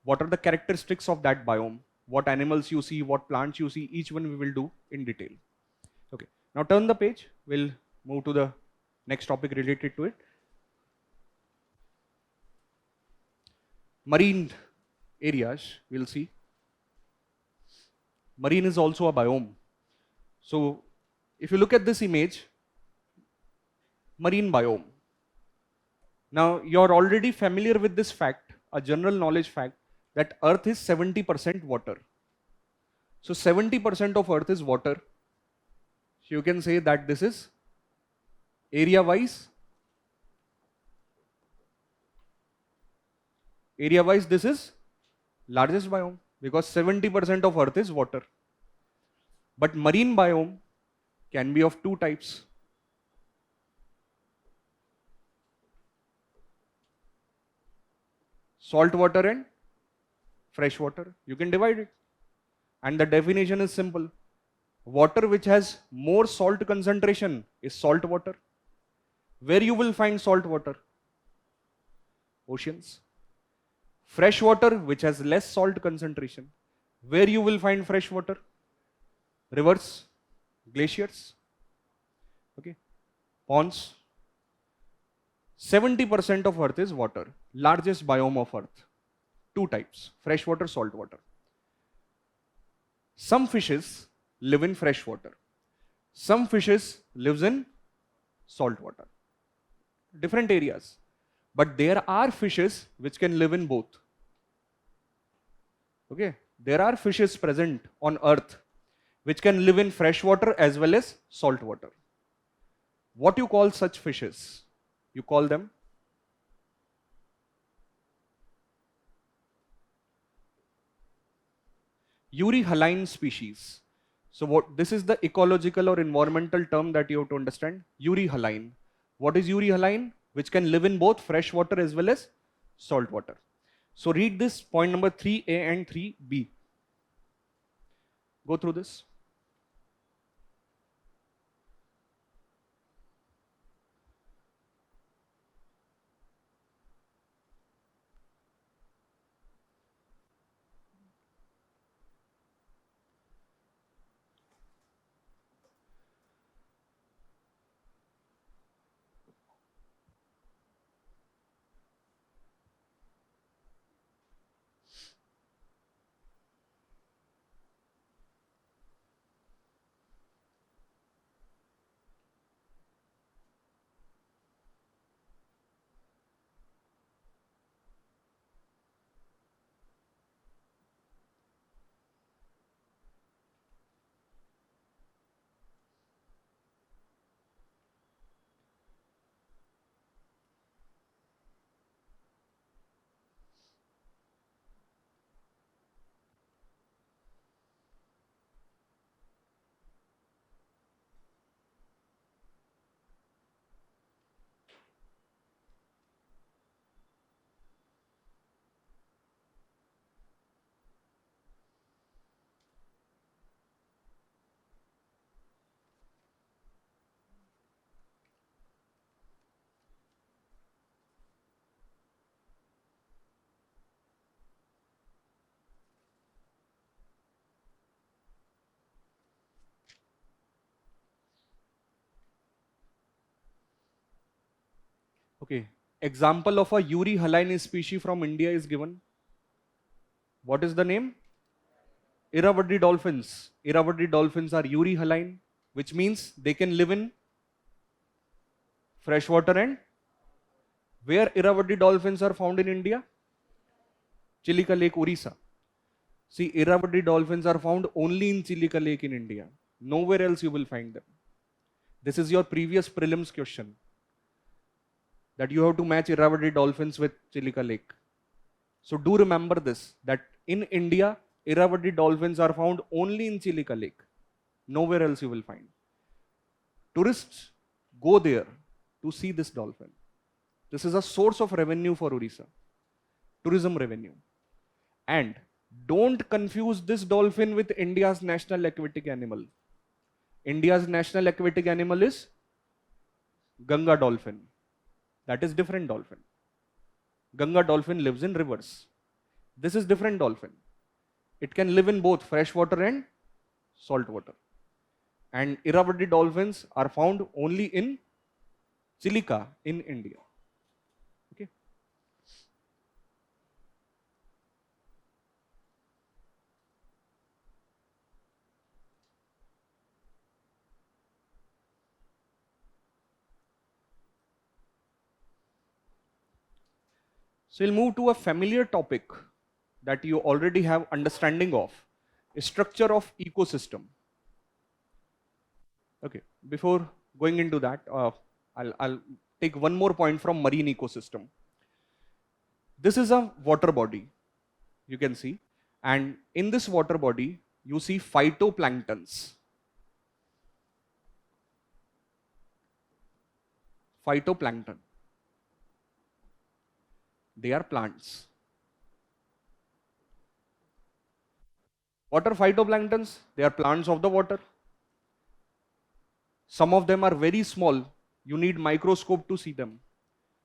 What are the characteristics of that biome? What animals you see, what plants you see, each one we will do in detail. Okay. Now turn the page. We'll move to the next topic related to it. Marine areas, we'll see. Marine is also a biome. So if you look at this image, marine biome. Now you're already familiar with this fact, a general knowledge fact, that Earth is 70% water. So 70% of Earth is water. So you can say that this is area wise, this is largest biome, because 70% of Earth is water. But marine biome can be of 2 types. Salt water and fresh water. You can divide it. And the definition is simple. Water which has more salt concentration is salt water. Where you will find salt water? Oceans. Fresh water which has less salt concentration. Where you will find fresh water? Rivers, glaciers, okay, ponds. 70% of Earth is water. Largest biome of Earth. 2 types, fresh water, salt water. Some fishes live in fresh water. Some fishes lives in salt water. Different areas. But there are fishes which can live in both. Okay, there are fishes present on Earth which can live in fresh water as well as salt water. What you call such fishes? You call them euryhaline species. So what this is the ecological or environmental term that you have to understand. Euryhaline. What is euryhaline? Which can live in both fresh water as well as salt water. So read this point number 3A and 3B. Go through this. Okay. Example of a euryhaline species from India is given. What is the name? Irrawaddy dolphins. Irrawaddy dolphins are euryhaline, which means they can live in freshwater. And where Irrawaddy dolphins are found in India? Chilika Lake, Orissa. See, Irrawaddy dolphins are found only in Chilika Lake in India. Nowhere else you will find them. This is your previous prelims question, that you have to match Irrawaddy dolphins with Chilika Lake. So do remember this, that in India, Irrawaddy dolphins are found only in Chilika Lake. Nowhere else you will find. Tourists go there to see this dolphin. This is a source of revenue for Orissa, tourism revenue. And don't confuse this dolphin with India's national aquatic animal. India's national aquatic animal is Ganga dolphin. That is different dolphin. Ganga dolphin lives in rivers. This is different dolphin. It can live in both freshwater and salt water. And Irrawaddy dolphins are found only in Chilika in India. Okay. So we'll move to a familiar topic that you already have understanding of, structure of ecosystem. Okay, before going into that, I'll take one more point from marine ecosystem. This is a water body, you can see, and in this water body, you see phytoplanktons. Phytoplankton. They are plants. What are phytoplanktons? They are plants of the water. Some of them are very small. You need microscope to see them.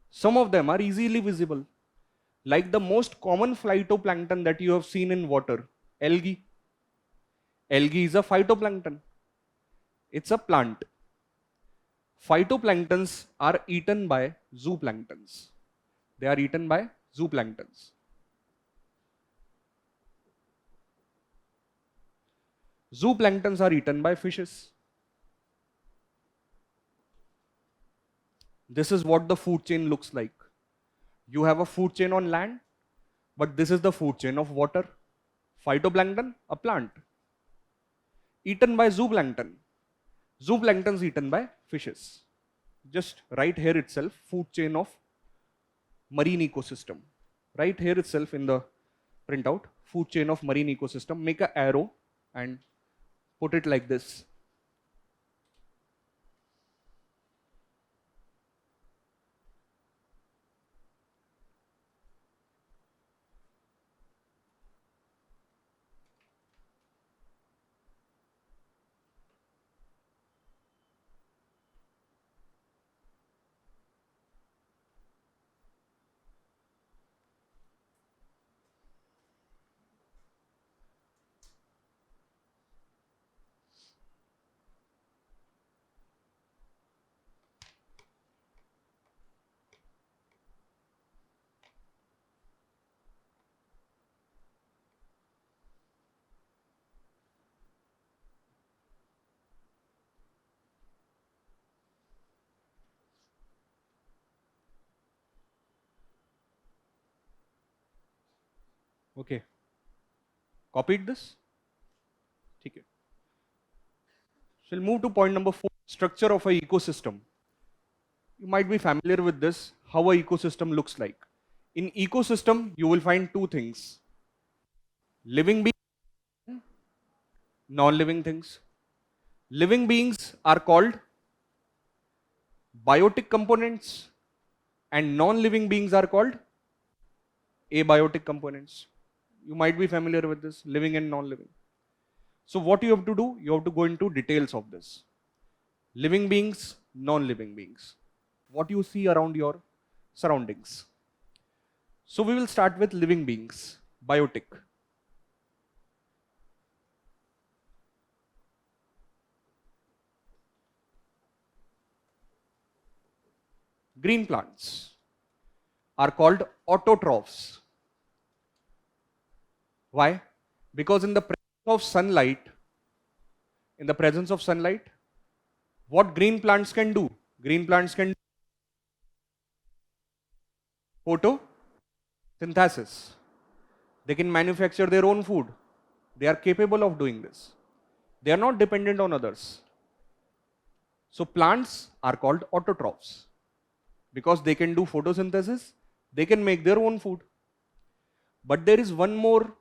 Some of them are easily visible. Like the most common phytoplankton that you have seen in water, algae. Algae is a phytoplankton. It's a plant. Phytoplanktons are eaten by zooplanktons. They are eaten by zooplanktons. Zooplanktons are eaten by fishes. This is what the food chain looks like. You have a food chain on land, but this is the food chain of water. Phytoplankton, a plant. Eaten by zooplankton. Zooplankton is eaten by fishes. Just right here itself, food chain of marine ecosystem. Right here itself in the printout, food chain of marine ecosystem. Make an arrow and put it like this. Okay. Copied this? Okay. So we'll move to point number 4, structure of an ecosystem. You might be familiar with this, how an ecosystem looks like. In ecosystem, you will find two things. Living beings, non-living things. Living beings are called biotic components and non-living beings are called abiotic components. You might be familiar with this, living and non-living. So what you have to do, you have to go into details of this. Living beings, non-living beings. What you see around your surroundings. So we will start with living beings, biotic. Green plants. are called autotrophs. Why? Because in the presence of sunlight, what green plants can do? Green plants can do photosynthesis. They can manufacture their own food. They are capable of doing this. They are not dependent on others. So plants are called autotrophs because they can do photosynthesis, they can make their own food. But there is one more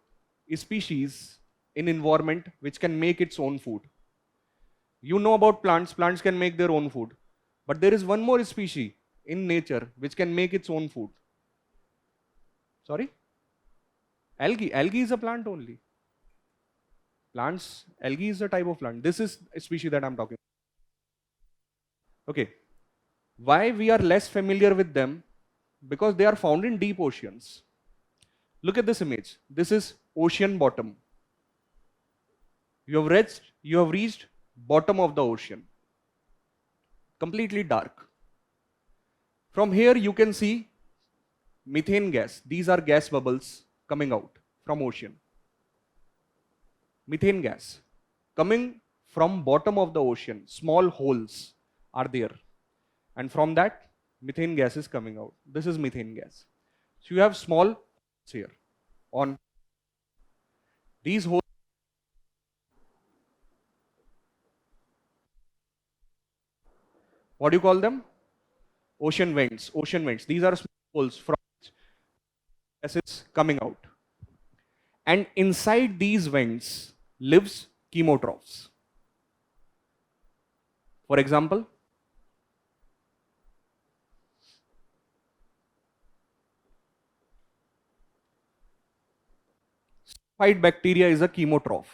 species in environment which can make its own food. You know about plants, plants can make their own food. But there is one more species in nature which can make its own food. Sorry? Algae. Algae is a plant only. Algae is a type of plant. This is a species that I'm talking about. Okay. Why we are less familiar with them? Because they are found in deep oceans. Look at this image. This is ocean bottom. You have reached bottom of the ocean. Completely dark. From here you can see methane gas. These are gas bubbles coming out from ocean. Methane gas coming from bottom of the ocean. Small holes are there. And from that methane gas is coming out. This is methane gas. So you have small holes here on these holes. What do you call them? Ocean vents. Ocean vents. These are small holes from which gas is coming out. And inside these vents lives chemotrophs. For example, sulfide bacteria is a chemotroph.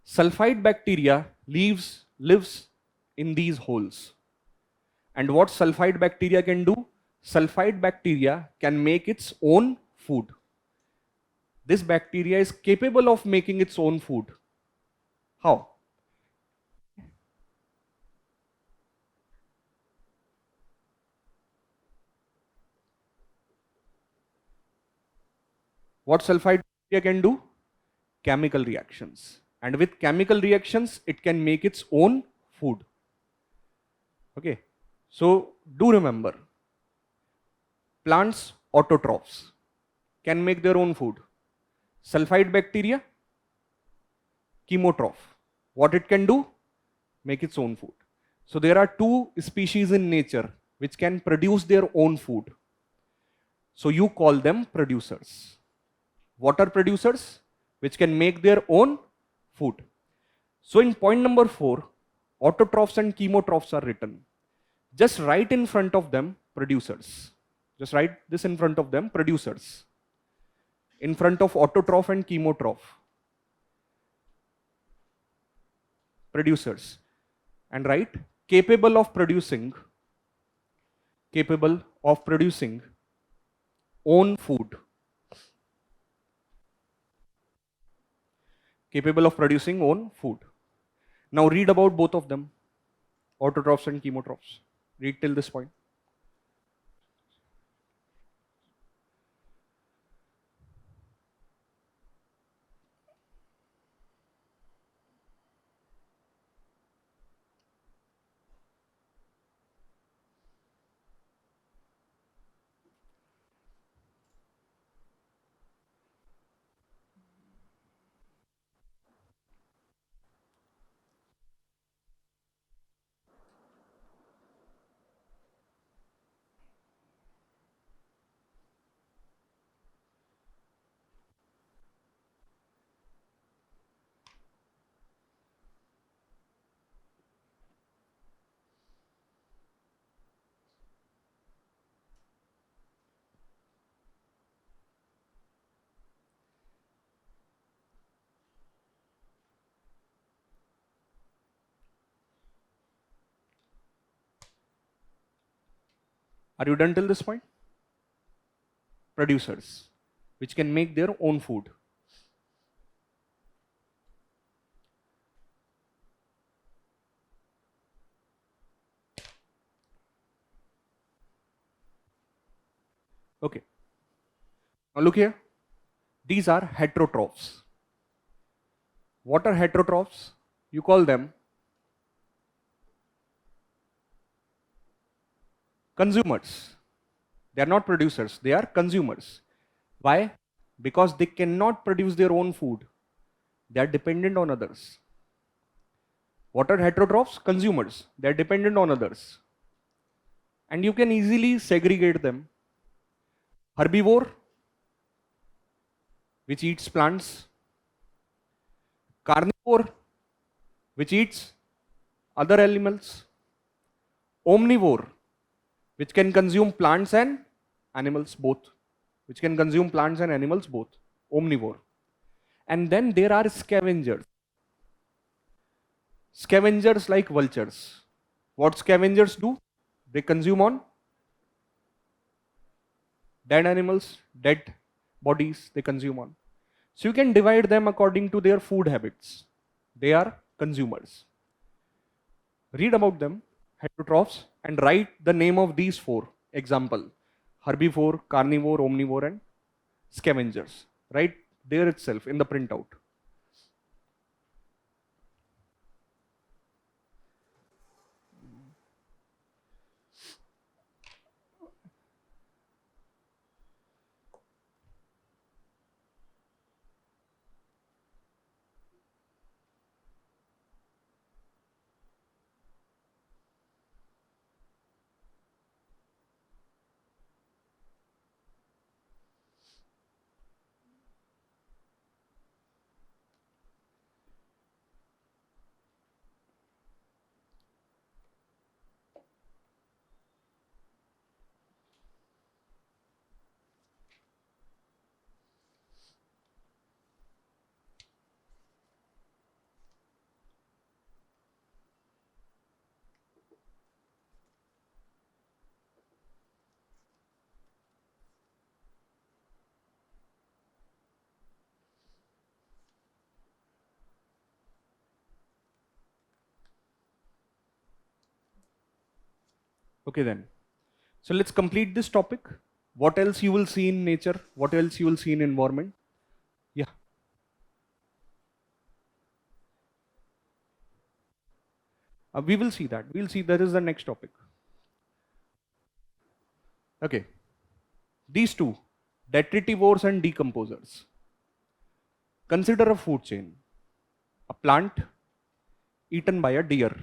Sulfide bacteria lives in these holes. And what sulfide bacteria can do? Sulfide bacteria can make its own food. This bacteria is capable of making its own food. How? What sulfide bacteria can do? Chemical reactions. And with chemical reactions, it can make its own food. Okay. So do remember, plants autotrophs can make their own food. Sulfide bacteria, chemotroph. What it can do? Make its own food. So there are two species in nature which can produce their own food. So you call them producers. What are producers? Which can make their own food. So in point number 4, autotrophs and chemotrophs are written. Just write in front of them producers. Just write this in front of them, producers. In front of autotroph and chemotroph, producers. And write capable of producing own food. Capable of producing own food. Now read about both of them, autotrophs and chemotrophs. Read till this point. Are you done till this point? Producers, which can make their own food. Okay. Now look here. These are heterotrophs. What are heterotrophs? You call them consumers. They are not producers, they are consumers. Why? Because they cannot produce their own food. They are dependent on others. What are heterotrophs? Consumers. They are dependent on others. And you can easily segregate them. Herbivore, which eats plants. Carnivore, which eats other animals. Omnivore, which can consume plants and animals both. Which can consume plants and animals both. Omnivore. And then there are scavengers. Scavengers like vultures. What scavengers do? They consume on dead animals, dead bodies they consume on. So you can divide them according to their food habits. They are consumers. Read about them, heterotrophs, and write the name of these four. Example, herbivore, carnivore, omnivore, and scavengers. Right there itself in the printout. Okay then. So let's complete this topic. What else you will see in nature? What else you will see in environment? Yeah. We will see that. We'll see that is the next topic. Okay. These two, detritivores and decomposers. Consider a food chain. A plant eaten by a deer.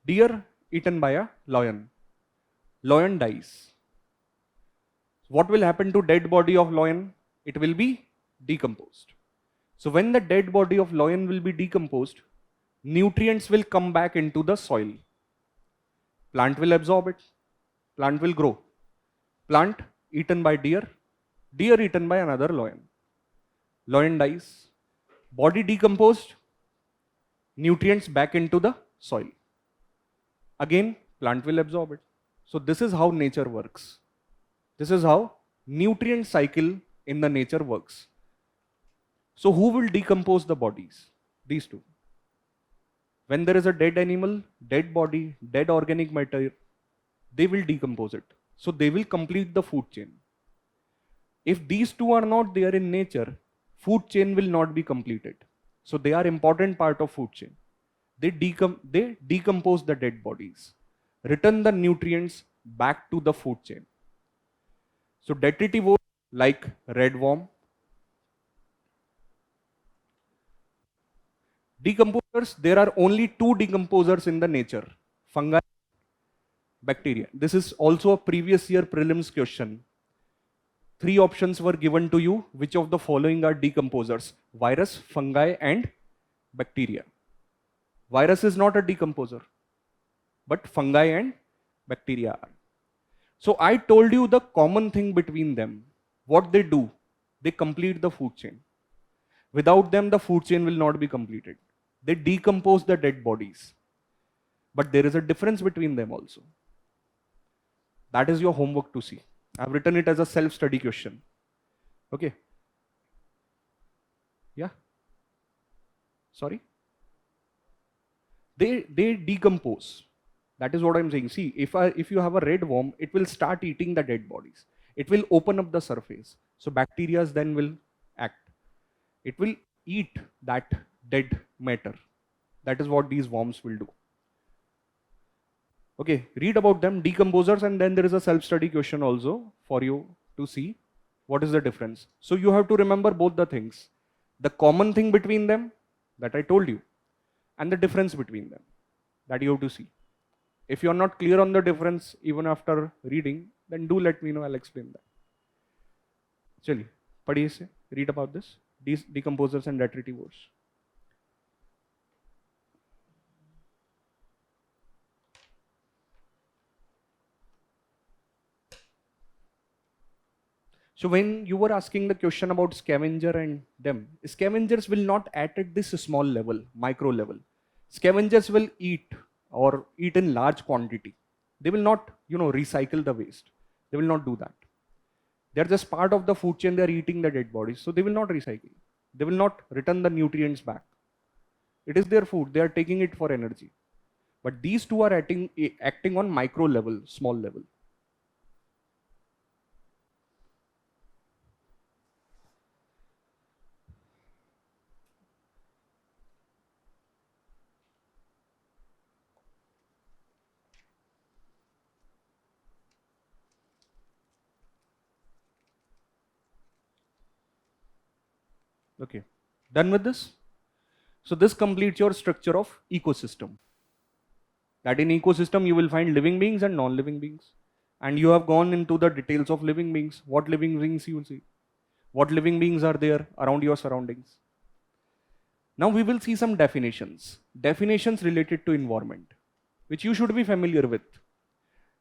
Deer eaten by a lion. Lion dies. What will happen to dead body of lion? It will be decomposed. So when the dead body of lion will be decomposed, nutrients will come back into the soil. Plant will absorb it. Plant will grow. Plant eaten by deer. Deer eaten by another lion. Lion dies. Body decomposed. Nutrients back into the soil. Again, plant will absorb it. So this is how nature works. This is how nutrient cycle in the nature works. So who will decompose the bodies? These two. When there is a dead animal, dead body, dead organic matter, they will decompose it. So they will complete the food chain. If these two are not there in nature, food chain will not be completed. So they are important part of food chain. They decompose the dead bodies, return the nutrients back to the food chain. So detritivores like red worm. Decomposers, there are only two decomposers in the nature, fungi, bacteria. This is also a previous year prelims question. 3 options were given to you. Which of the following are decomposers? Virus, fungi, and bacteria. Virus is not a decomposer, but fungi and bacteria are. So I told you the common thing between them. What they do, they complete the food chain. Without them, the food chain will not be completed. They decompose the dead bodies. But there is a difference between them also. That is your homework to see. I've written it as a self-study question. Okay. Yeah. Sorry. They decompose. That is what I'm saying. See, if you have a red worm, it will start eating the dead bodies. it will open up the surface. So bacteria then will act. It will eat that dead matter. That is what these worms will do. Okay, read about them, decomposers, and then there is a self-study question also for you to see what is the difference. So you have to remember both the things. The common thing between them that I told you, and the difference between them that you have to see. If you are not clear on the difference even after reading, then do let me know, I'll explain that. Chaliye, padhiye se, read about this, decomposers and detritivores. So when you were asking the question about scavenger and them, scavengers will not act at this small level, micro level. Scavengers will eat or eat in large quantity. They will not, recycle the waste. They will not do that. They're just part of the food chain. They're eating the dead bodies. So they will not recycle. They will not return the nutrients back. It is their food. They are taking it for energy. But these two are acting on micro level, small level. Okay, done with this? So this completes your structure of ecosystem. That in ecosystem you will find living beings and non-living beings. And you have gone into the details of living beings. What living beings you will see? What living beings are there around your surroundings? Now we will see some definitions. Definitions related to environment, which you should be familiar with.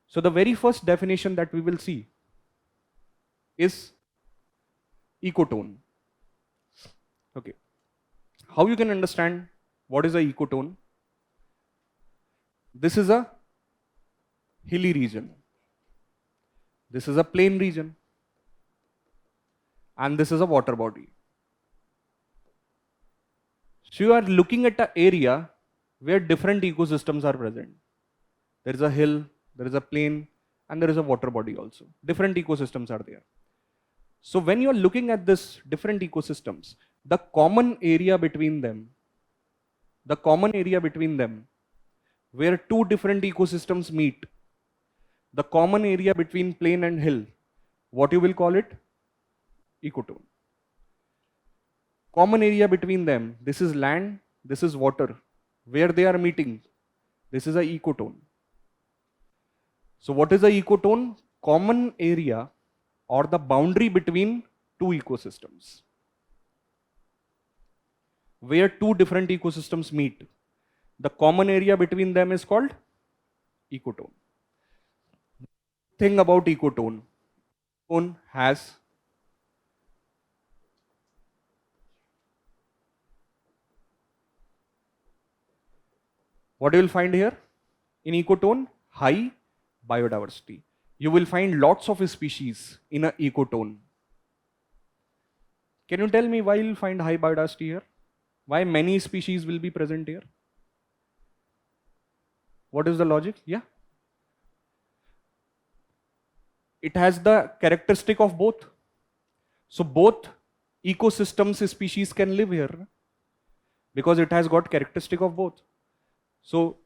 So the very first definition that we will see is ecotone. Okay. How you can understand what is a ecotone? This is a hilly region. This is a plain region. And this is a water body. So you are looking at an area where different ecosystems are present. There is a hill, there is a plain, and there is a water body also. Different ecosystems are there. So when you are looking at this different ecosystems, the common area between them, where two different ecosystems meet, the common area between plain and hill, what you will call it? Ecotone. Common area between them, this is land, this is water. Where they are meeting, this is a ecotone. So what is a ecotone? Common area or the boundary between two ecosystems, where two different ecosystems meet. The common area between them is called ecotone. Thing about ecotone, ecotone has what you will find here in ecotone? High biodiversity. You will find lots of species in an ecotone. Can you tell me why you will find high biodiversity here? Why many species will be present here? What is the logic? Yeah. It has the characteristic of both. So both ecosystems species can live here because it has got characteristic of both. So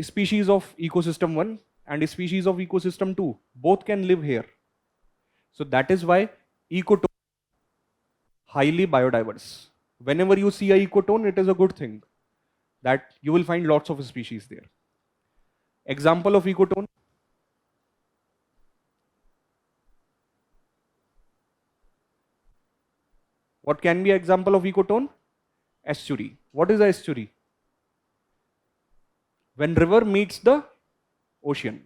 species of ecosystem 1 and species of ecosystem 2 both can live here. So that is why ecotone highly biodiverse. Whenever you see a ecotone, it is a good thing that you will find lots of species there. Example of ecotone. What can be an example of ecotone? Estuary. What is a estuary? When river meets the ocean.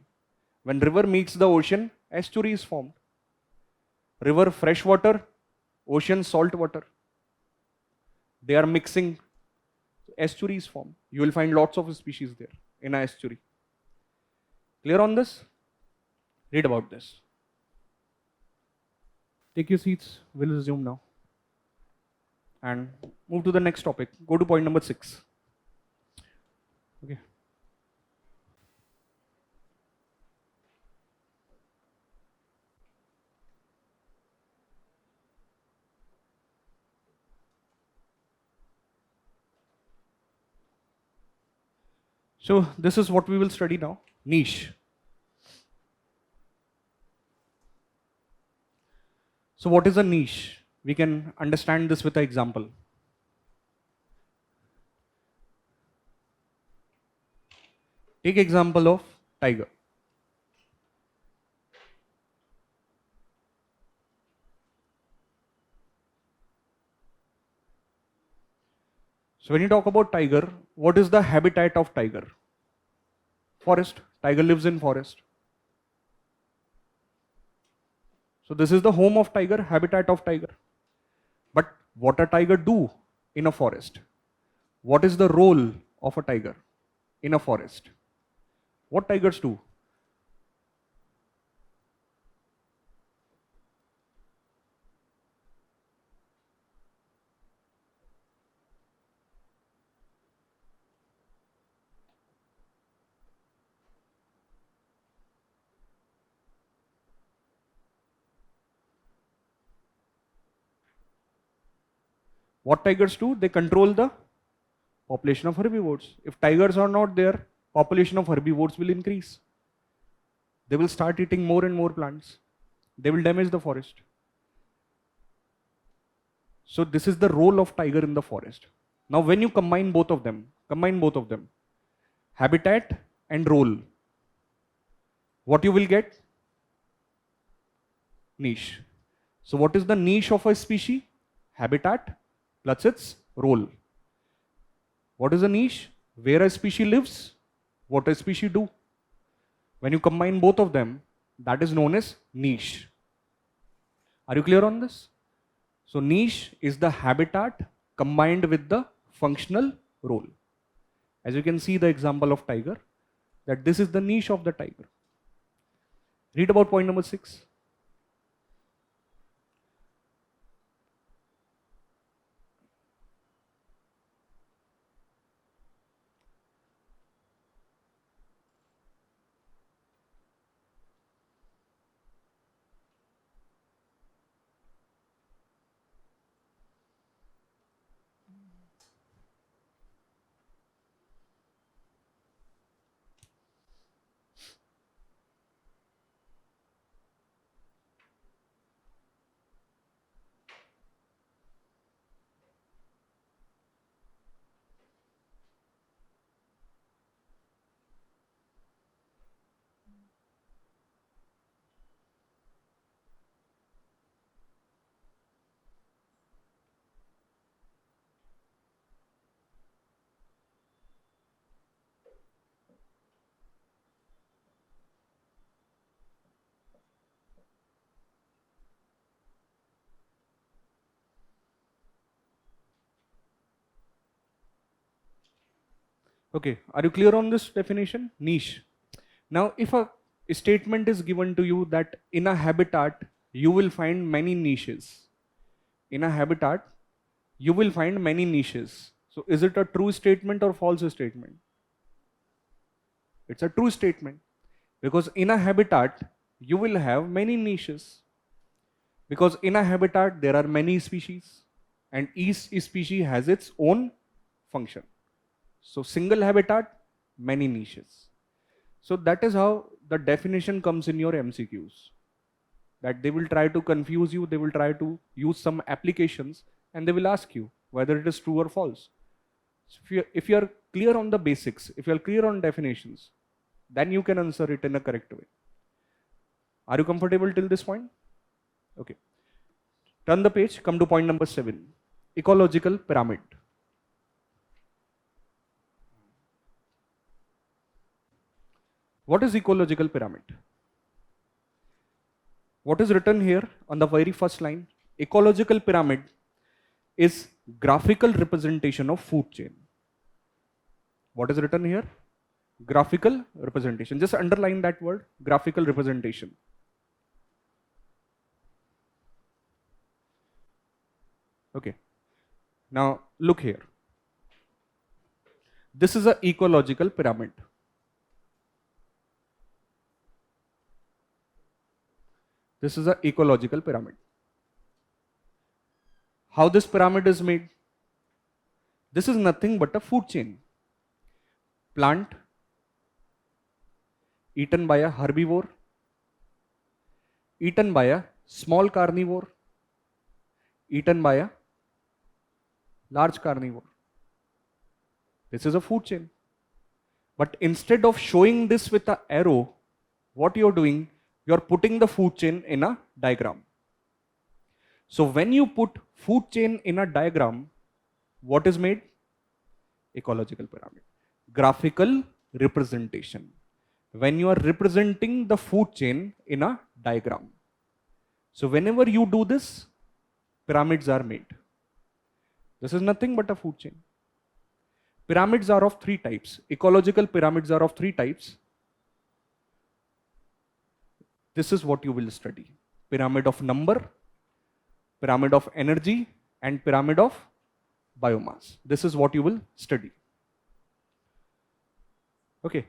When river meets the ocean, estuary is formed. River fresh water, ocean salt water. They are mixing. Estuary is formed. You will find lots of species there in an estuary. Clear on this? Read about this. Take your seats. We'll resume now. And move to the next topic. Go to point number 6. Okay. So this is what we will study now, niche. So what is a niche? We can understand this with an example. Take example of tiger. So when you talk about tiger, what is the habitat of tiger? Forest. Tiger lives in forest. So this is the home of tiger, habitat of tiger. But what a tiger do in a forest? What is the role of a tiger in a forest? What tigers do? What tigers do? They control the population of herbivores. If tigers are not there, population of herbivores will increase. They will start eating more and more plants. They will damage the forest. So this is the role of tiger in the forest. Now when you combine both of them, habitat and role, what you will get? Niche. So what is the niche of a species? Habitat plus its role. What is a niche? Where a species lives, what a species do. When you combine both of them, that is known as niche. Are you clear on this? So niche is the habitat combined with the functional role. As you can see the example of tiger, that this is the niche of the tiger. Read about point number 6. Okay, are you clear on this definition? Niche. Now, if a statement is given to you that in a habitat you will find many niches. In a habitat you will find many niches. So is it a true statement or false statement? It's a true statement, because in a habitat you will have many niches. Because in a habitat there are many species and each species has its own function. So single habitat, many niches. So that is how the definition comes in your MCQs. That they will try to confuse you, they will try to use some applications and they will ask you whether it is true or false. So if you are clear on the basics, if you are clear on definitions, then you can answer it in a correct way. Are you comfortable till this point? Okay. Turn the page, come to point number 7. Ecological pyramid. What is ecological pyramid? What is written here on the very first line? Ecological pyramid is graphical representation of food chain. What is written here? Graphical representation. Just underline that word, graphical representation. Okay. Now look here. This is an ecological pyramid. This is an ecological pyramid. How this pyramid is made? This is nothing but a food chain. Plant, eaten by a herbivore, eaten by a small carnivore, eaten by a large carnivore. This is a food chain. But instead of showing this with an arrow, what you're doing, you're putting the food chain in a diagram. So when you put food chain in a diagram, what is made? Ecological pyramid. Graphical representation. When you are representing the food chain in a diagram. So whenever you do this, pyramids are made. This is nothing but a food chain. Pyramids are of three types. Ecological pyramids are of three types. This is what you will study. Pyramid of number, pyramid of energy, and pyramid of biomass. This is what you will study. Okay.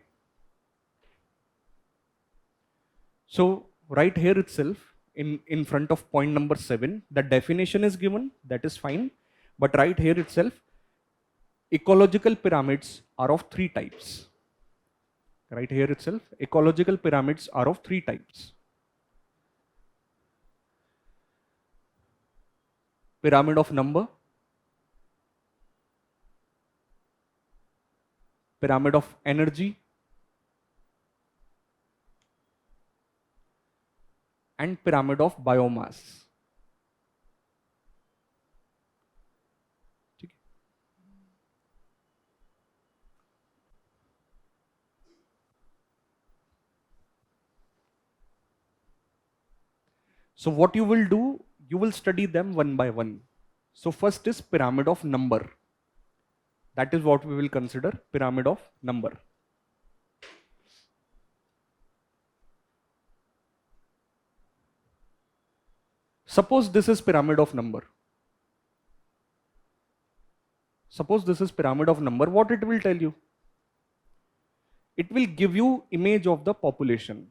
So right here itself, in front of point number 7, the definition is given, that is fine. But right here itself, ecological pyramids are of three types. Right here itself, ecological pyramids are of three types. Pyramid of number, pyramid of energy, and pyramid of biomass. So what you will do, you will study them one by one. So first is pyramid of number. That is what we will consider pyramid of number. Suppose this is pyramid of number. Suppose this is pyramid of number, what it will tell you? It will give you image of the population.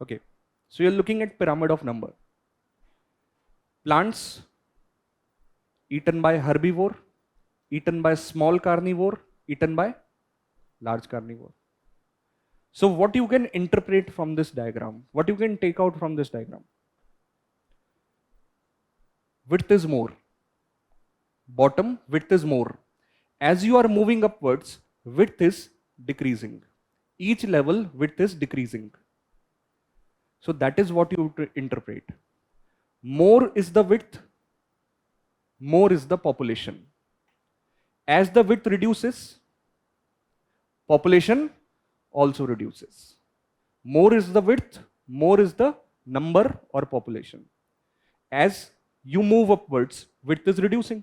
Okay, so you're looking at pyramid of number. Plants eaten by herbivore, eaten by small carnivore, eaten by large carnivore. So what you can interpret from this diagram, what you can take out from this diagram? Width is more. Bottom, width is more. As you are moving upwards, width is decreasing. Each level, width is decreasing. So that is what you interpret. More is the width, more is the population. As the width reduces, population also reduces. More is the width, more is the number or population. As you move upwards, width is reducing.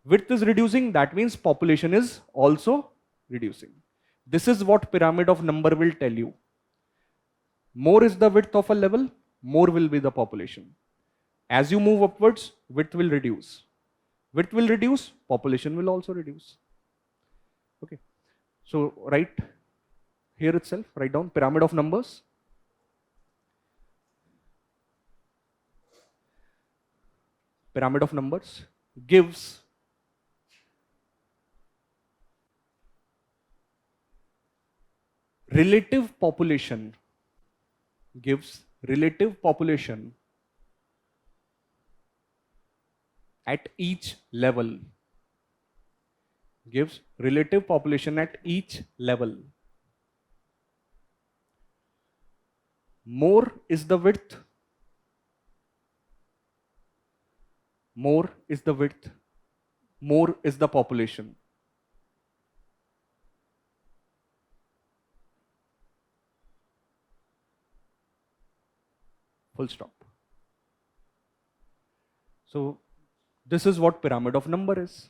Width is reducing, that means population is also reducing. This is what pyramid of number will tell you. More is the width of a level, more will be the population. As you move upwards, width will reduce. Width will reduce, population will also reduce. Okay. So write here itself, write down pyramid of numbers. Pyramid of numbers gives relative population, at each level. Gives relative population at each level. More is the width, more is the width, more is the population. Full stop. So this is what pyramid of number is.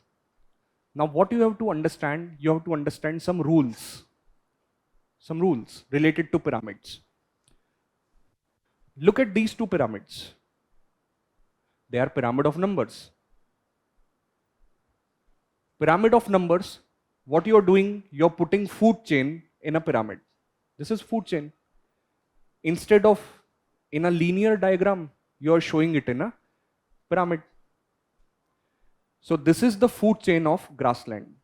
Now what you have to understand, you have to understand some rules related to pyramids. Look at these two pyramids. They are pyramid of numbers. Pyramid of numbers, what you are doing, you are putting food chain in a pyramid. This is food chain. Instead of in a linear diagram, you are showing it in a pyramid. So this is the food chain of grassland.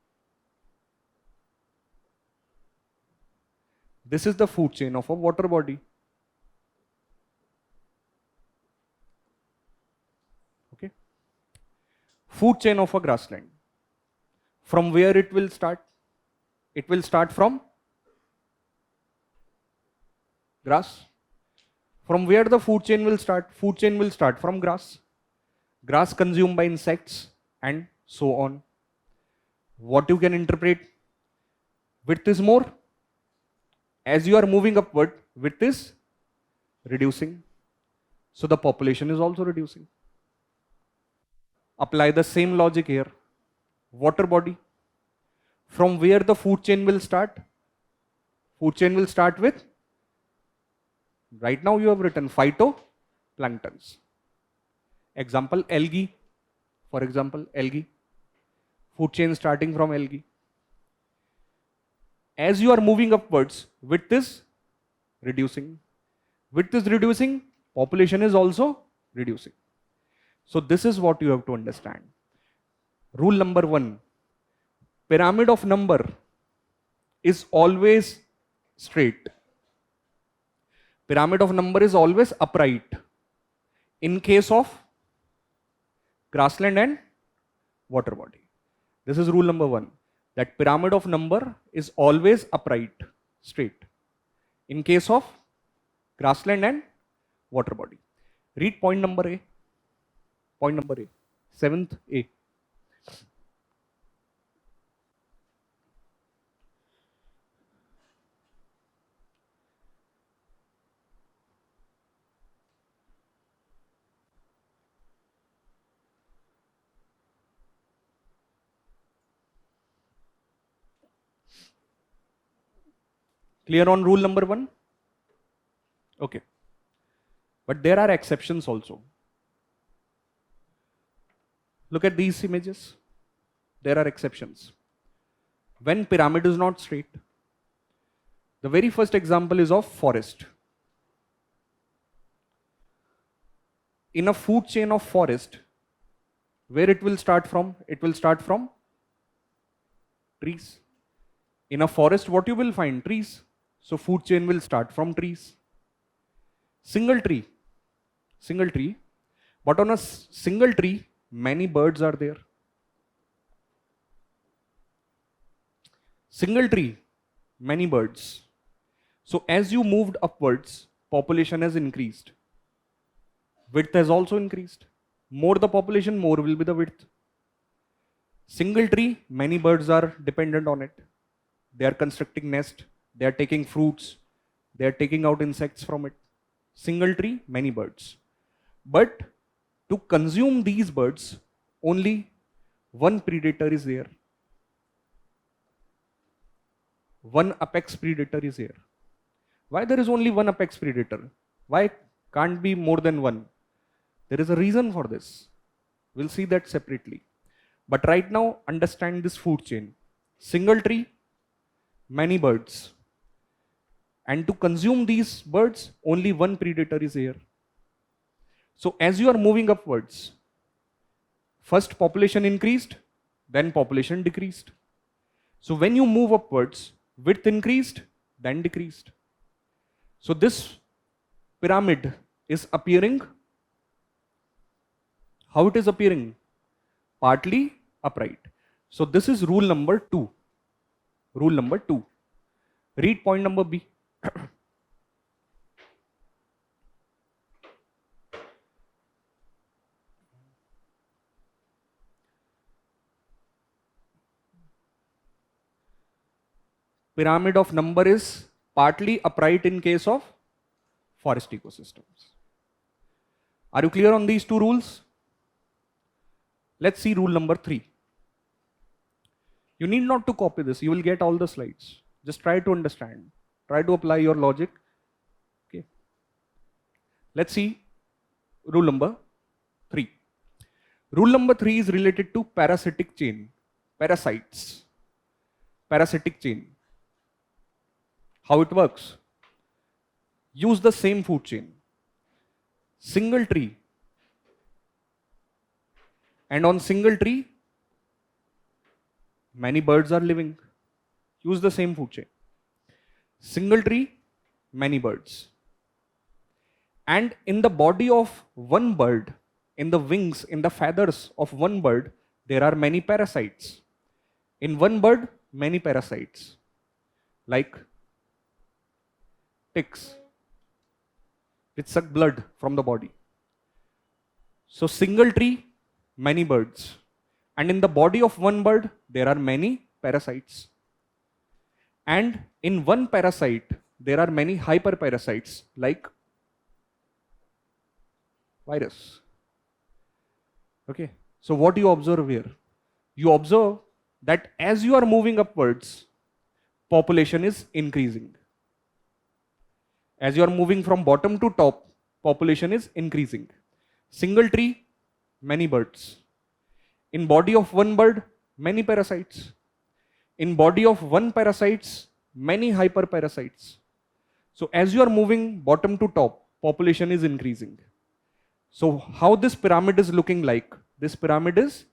This is the food chain of a water body. Okay. Food chain of a grassland. From where it will start? It will start from grass. From where the food chain will start? Food chain will start from grass. Grass consumed by insects and so on. What you can interpret? Width is more. As you are moving upward, width is reducing. So the population is also reducing. Apply the same logic here. Water body. From where the food chain will start? Food chain will start with, right now you have written phytoplanktons. Example, algae. For example, algae. Food chain starting from algae. As you are moving upwards, width is reducing. Width is reducing, population is also reducing. So this is what you have to understand. Rule number 1. Pyramid of number is always straight. Pyramid of number is always upright. In case of grassland and water body. This is rule number 1. That pyramid of number is always upright, straight. In case of grassland and water body. Read point number A. Point number A. 7th A. Clear on rule number 1? Okay. But there are exceptions also. Look at these images. There are exceptions. When pyramid is not straight. The very first example is of forest. In a food chain of forest, where it will start from? It will start from trees. In a forest, what you will find? Trees. So food chain will start from trees. Single tree. But on a single tree, many birds are there. Single tree, many birds. So as you moved upwards, population has increased. Width has also increased. More the population, more will be the width. Single tree, many birds are dependent on it. They are constructing nest. They are taking fruits. They are taking out insects from it. Single tree, many birds. But to consume these birds, only one predator is there. One apex predator is here. Why there is only one apex predator? Why can't be more than one? There is a reason for this. We'll see that separately. But right now, understand this food chain. Single tree, many birds. And to consume these birds, only one predator is here. So as you are moving upwards, first population increased, then population decreased. So when you move upwards, width increased, then decreased. So this pyramid is appearing. How it is appearing? Partly upright. So this is rule number 2. Rule number 2. Read point number B. Pyramid of number is partly upright in case of forest ecosystems. Are you clear on these two rules? Let's see rule number 3. You need not to copy this. You will get all the slides. Just try to understand. Try to apply your logic. Okay. Let's see rule number 3. Rule number 3 is related to parasitic chain. Parasites. Parasitic chain. How it works? Use the same food chain. Single tree. And on single tree, many birds are living. Use the same food chain. Single tree, many birds. And in the body of one bird, in the wings, in the feathers of one bird, there are many parasites. In one bird, many parasites, like ticks, which suck blood from the body. So single tree, many birds. And in the body of one bird, there are many parasites. And in one parasite, there are many hyperparasites, like virus. Okay. So what you observe here? You observe that as you are moving upwards, population is increasing. As you are moving from bottom to top, population is increasing. Single tree, many birds. In body of one bird, many parasites. In body of one parasites, many hyperparasites. So as you are moving bottom to top, population is increasing. So how this pyramid is looking like? This pyramid is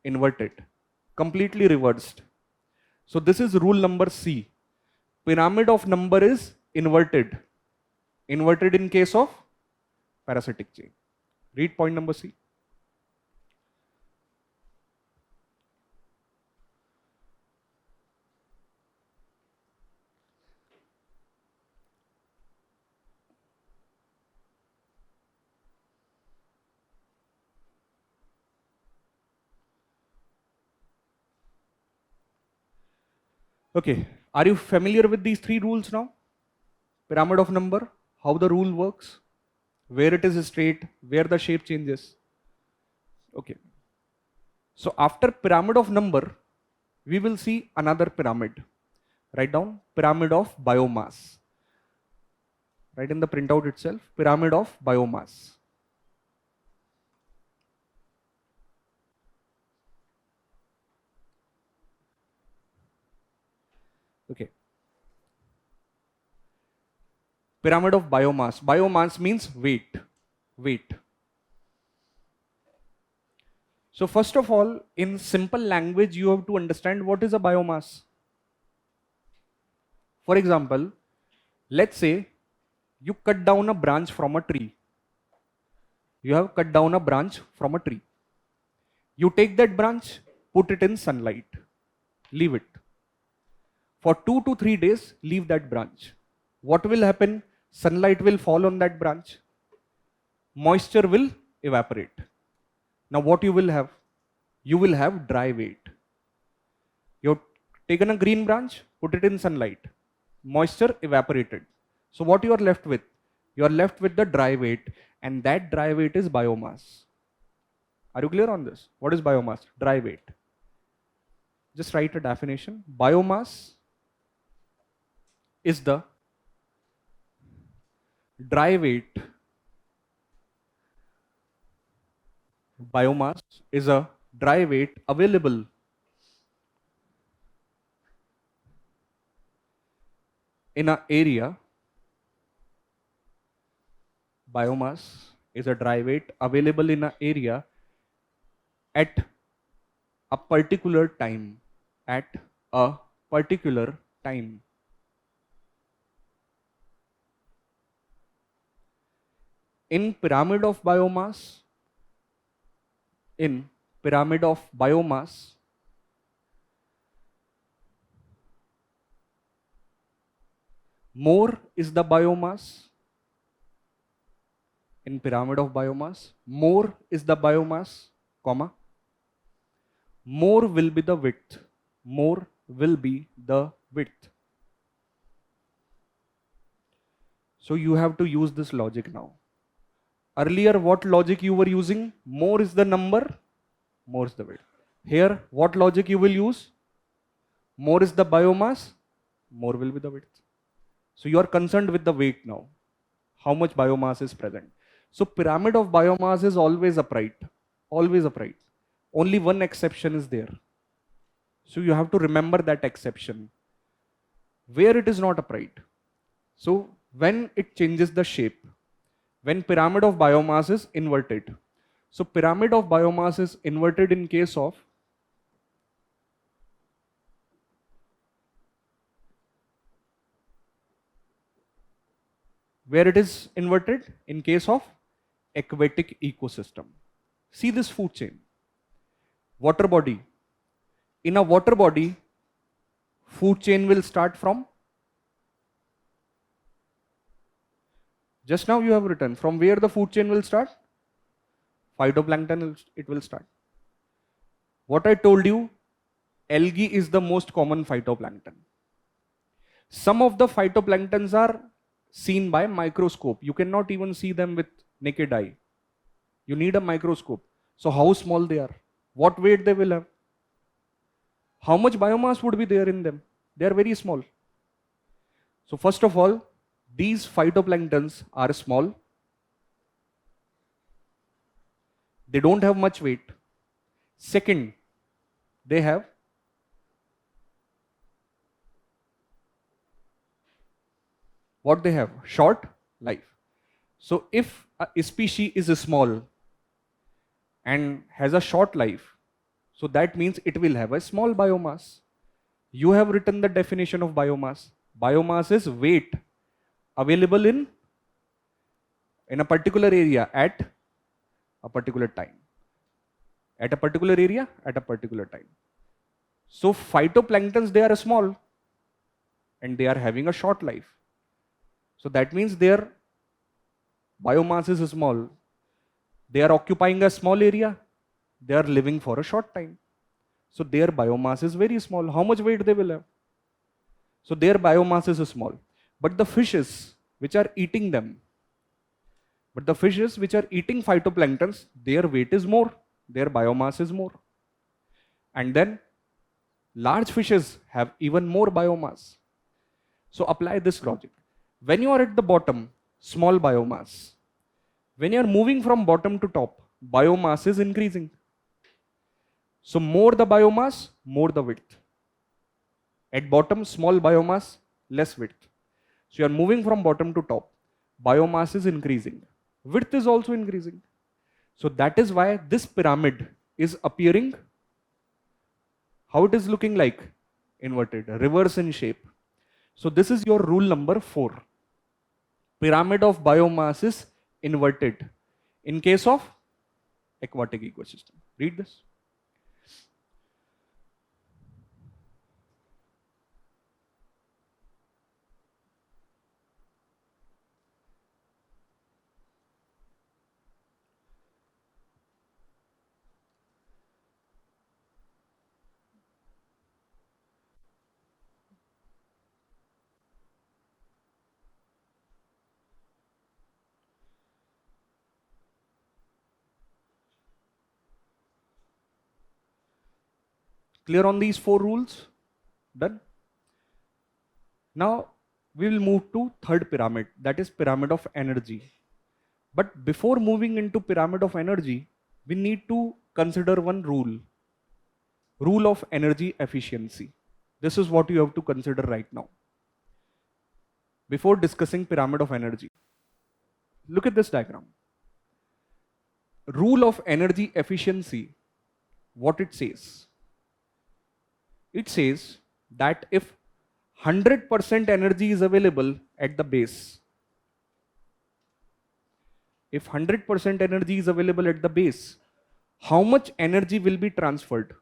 inverted, completely reversed. So this is rule number C. Pyramid of number is inverted. Inverted in case of parasitic chain. Read point number C. Okay, are you familiar with these three rules now? Pyramid of number, how the rule works, where it is straight, where the shape changes. Okay. So after pyramid of number, we will see another pyramid. Write down pyramid of biomass. Write in the printout itself, pyramid of biomass. Okay. Pyramid of biomass. Biomass means weight. Weight. So first of all, in simple language, you have to understand what is a biomass. For example, let's say you cut down a branch from a tree. You have cut down a branch from a tree. You take that branch, put it in sunlight, leave it. For 2 to 3 days, leave that branch. What will happen? Sunlight will fall on that branch. Moisture will evaporate. Now what you will have? You will have dry weight. You've taken a green branch, put it in sunlight. Moisture evaporated. So what you are left with? You are left with the dry weight, and that dry weight is biomass. Are you clear on this? What is biomass? Dry weight. Just write a definition. Biomass is the dry weight. Biomass is a dry weight available in an area. Biomass is a dry weight available in an area at a particular time. At a particular time. In pyramid of biomass, more is the biomass. In pyramid of biomass, more is the biomass, comma, more will be the width. More will be the width. So you have to use this logic now. Earlier, what logic you were using? More is the number, more is the width. Here, what logic you will use? More is the biomass, more will be the width. So you are concerned with the weight now. How much biomass is present? So pyramid of biomass is always upright. Always upright. Only one exception is there. So you have to remember that exception. Where it is not upright. So when it changes the shape, when pyramid of biomass is inverted. So pyramid of biomass is inverted in case of Where it is inverted? In case of aquatic ecosystem. See this food chain. Water body. In a water body, food chain will start from, just now you have written, from where the food chain will start? Phytoplankton, it will start. What I told you, algae is the most common phytoplankton. Some of the phytoplanktons are seen by microscope. You cannot even see them with naked eye. You need a microscope. So how small they are? What weight they will have? How much biomass would be there in them? They are very small. So first of all, these phytoplanktons are small. They don't have much weight. Second, they have what they have? Short life. So if a species is small and has a short life, so that means it will have a small biomass. You have written the definition of biomass. Biomass is weight available in a particular area at a particular time. At a particular area, at a particular time. So phytoplanktons, they are small and they are having a short life. So that means their biomass is small. They are occupying a small area. They are living for a short time. So their biomass is very small. How much weight they will have? So their biomass is small. But the fishes which are eating them, phytoplanktons, their weight is more. Their biomass is more. And then large fishes have even more biomass. So apply this logic. When you are at the bottom, small biomass. When you are moving from bottom to top, biomass is increasing. So more the biomass, more the width. At bottom, small biomass, less width. So you are moving from bottom to top. Biomass is increasing. Width is also increasing. So that is why this pyramid is appearing. How it is looking like? Inverted, reverse in shape. So this is your rule number 4. Pyramid of biomass is inverted in case of aquatic ecosystem. Read this. Clear on these 4 rules? Done? Now we will move to third pyramid, that is pyramid of energy. But before moving into pyramid of energy, we need to consider one rule. Rule of energy efficiency. This is what you have to consider right now. Before discussing pyramid of energy. Look at this diagram. Rule of energy efficiency, what it says? It says that if 100% energy is available at the base, if 100% energy is available at the base, how much energy will be transferred?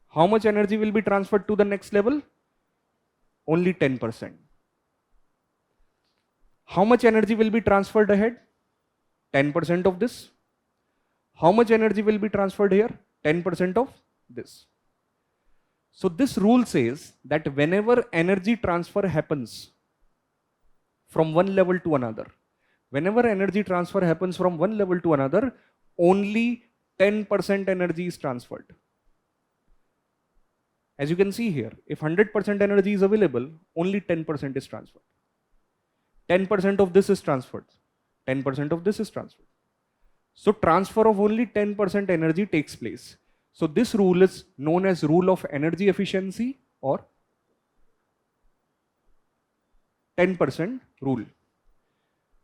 How much energy will be transferred to the next level? Only 10%. How much energy will be transferred ahead? 10% of this. How much energy will be transferred here? 10% of this. So this rule says that whenever energy transfer happens from one level to another, only 10% energy is transferred. As you can see here, if 100% energy is available, only 10% is transferred. 10% of this is transferred. 10% of this is transferred. So transfer of only 10% energy takes place. So this rule is known as rule of energy efficiency or 10% rule.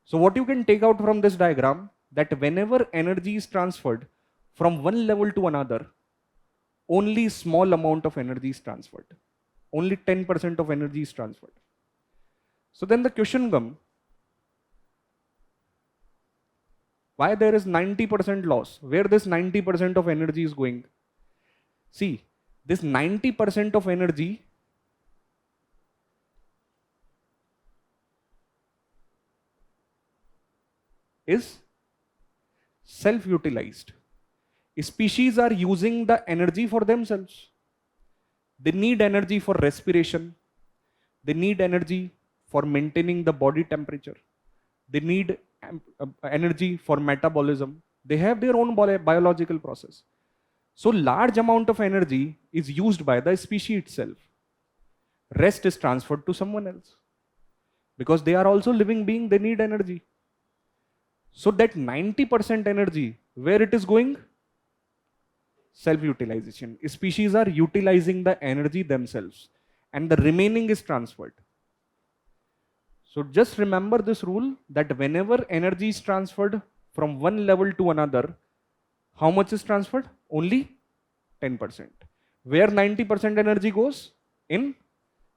So what you can take out from this diagram, that whenever energy is transferred from one level to another, only small amount of energy is transferred. Only 10% of energy is transferred. So then the question comes, Why there is 90% loss? Where this 90% of energy is going? See, this 90% of energy is self-utilized. Species are using the energy for themselves. They need energy for respiration. They need energy for maintaining the body temperature. They need energy for metabolism. They have their own biological process. So large amount of energy is used by the species itself. Rest is transferred to someone else. Because they are also living being, they need energy. So that 90% energy, where it is going? Self-utilization. Species are utilizing the energy themselves and the remaining is transferred. So just remember this rule that whenever energy is transferred from one level to another, how much is transferred? Only 10%. Where 90% energy goes? In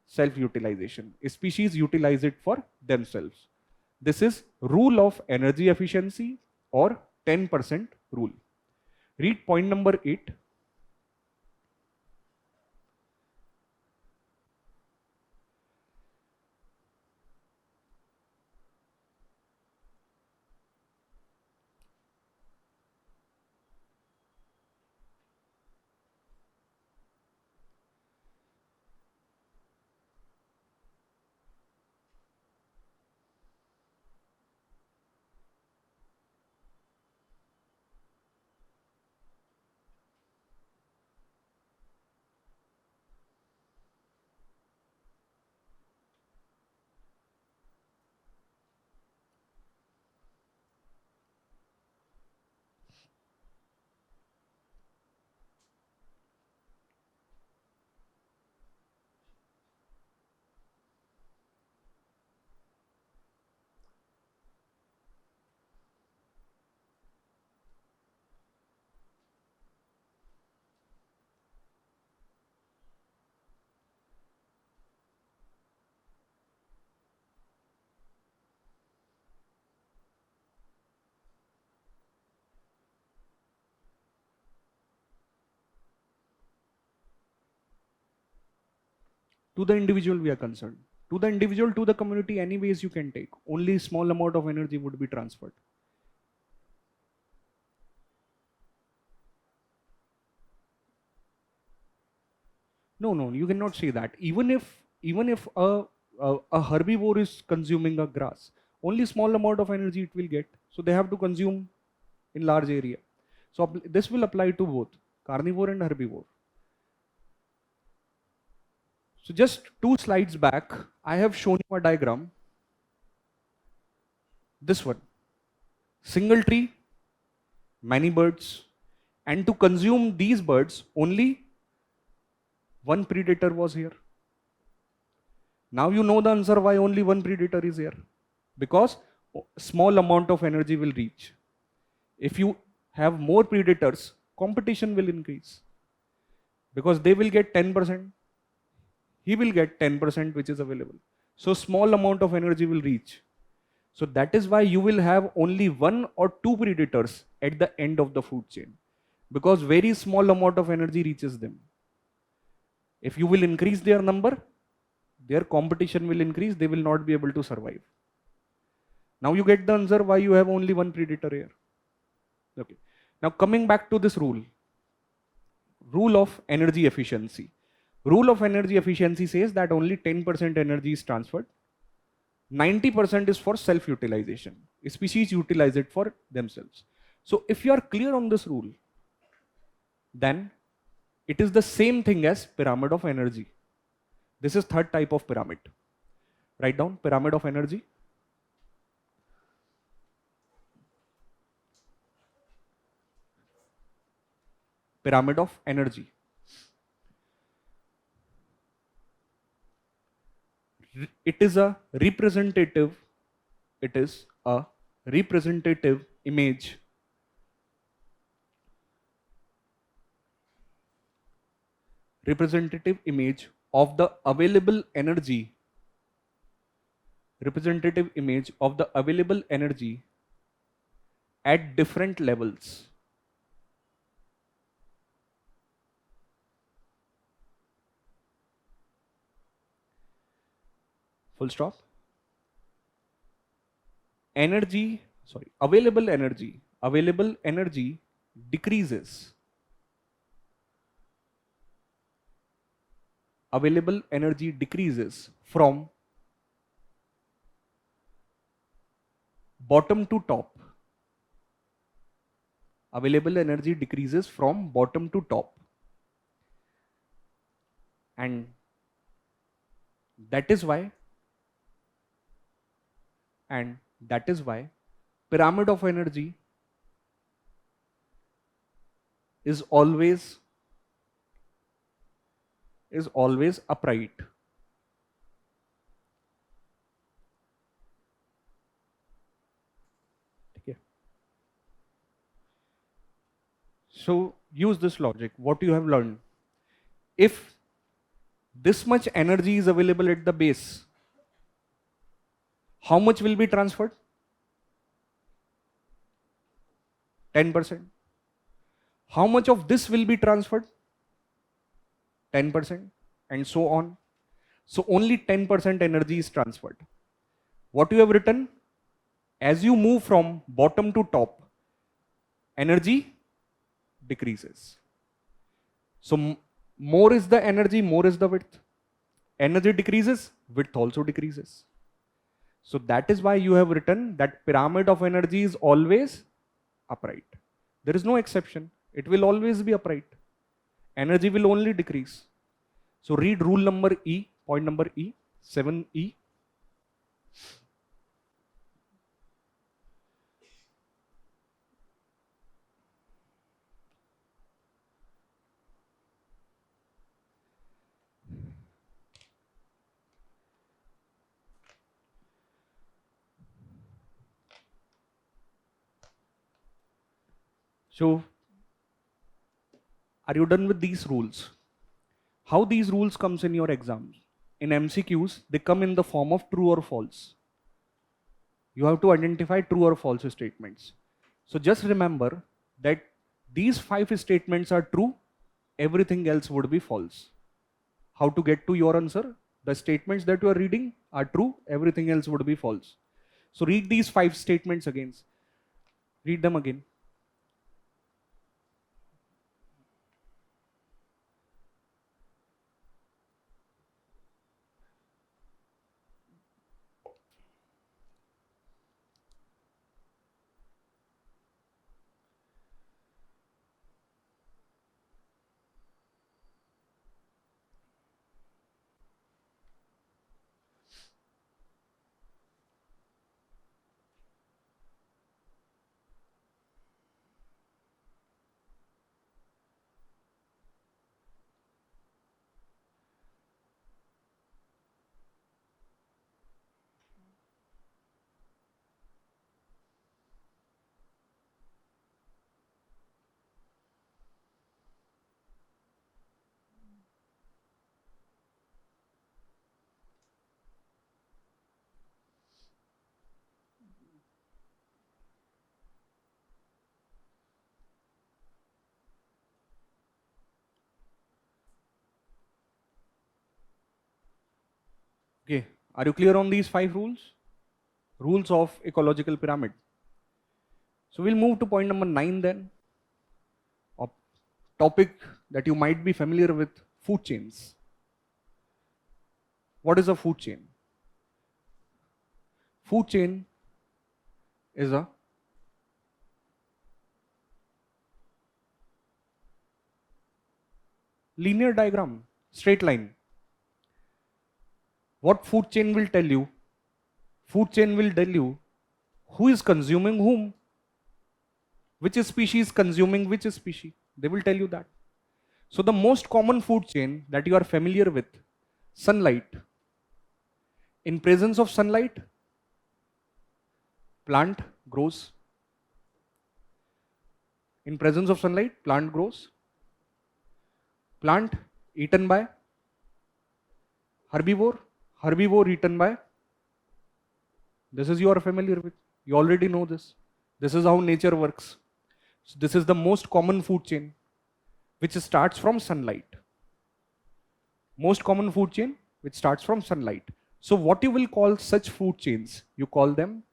self-utilization. Species utilize it for themselves. This is rule of energy efficiency or 10% rule. Read point number 8. To the individual we are concerned. To the individual, to the community, any ways you can take. Only small amount of energy would be transferred. No, you cannot say that. Even if a herbivore is consuming a grass, only small amount of energy it will get. So they have to consume in large area. So this will apply to both carnivore and herbivore. So just 2 slides back, I have shown you a diagram. This one. Single tree, many birds, and to consume these birds, only one predator was here. Now you know the answer why only one predator is here. Because small amount of energy will reach. If you have more predators, competition will increase. Because they will get 10%. He will get 10% which is available. So small amount of energy will reach. So that is why you will have only 1 or 2 predators at the end of the food chain. Because very small amount of energy reaches them. If you will increase their number, their competition will increase, they will not be able to survive. Now you get the answer why you have only one predator here. Okay. Now coming back to this rule. Rule of energy efficiency. Rule of energy efficiency says that only 10% energy is transferred. 90% is for self-utilization. Species utilize it for themselves. So if you are clear on this rule, then it is the same thing as pyramid of energy. This is third type of pyramid. Write down pyramid of energy. Pyramid of energy. It is a representative image of the available energy at different levels. Full stop. Available energy decreases. Available energy decreases from bottom to top. Available energy decreases from bottom to top. And that is why pyramid of energy is always upright. Okay. So use this logic. What you have learned, if this much energy is available at the base, how much will be transferred? 10%. How much of this will be transferred? 10%, and so on. So only 10% energy is transferred. What you have written, as you move from bottom to top, energy decreases. So more is the energy, more is the width. Energy decreases, width also decreases. So that is why you have written that pyramid of energy is always upright. There is no exception. It will always be upright. Energy will only decrease. So read rule number E, point number E, 7E. So are you done with these rules? How these rules comes in your exams? In MCQs, they come in the form of true or false. You have to identify true or false statements. So just remember that these 5 statements are true, everything else would be false. How to get to your answer? The statements that you are reading are true, everything else would be false. So read these 5 statements again. Read them again. Okay, are you clear on these 5 rules? Rules of ecological pyramid. So we'll move to point number 9 then. A topic that you might be familiar with, food chains. What is a food chain? Food chain is a linear diagram, straight line. What food chain will tell you? Food chain will tell you who is consuming whom, which species consuming which species. They will tell you that. So the most common food chain that you are familiar with, sunlight. In presence of sunlight, plant grows. In presence of sunlight, plant grows. Plant eaten by herbivore. Herbivore eaten by, this is you are familiar with. You already know this. This is how nature works. So this is the most common food chain, which starts from sunlight. Most common food chain, which starts from sunlight. So what you will call such food chains, you call them,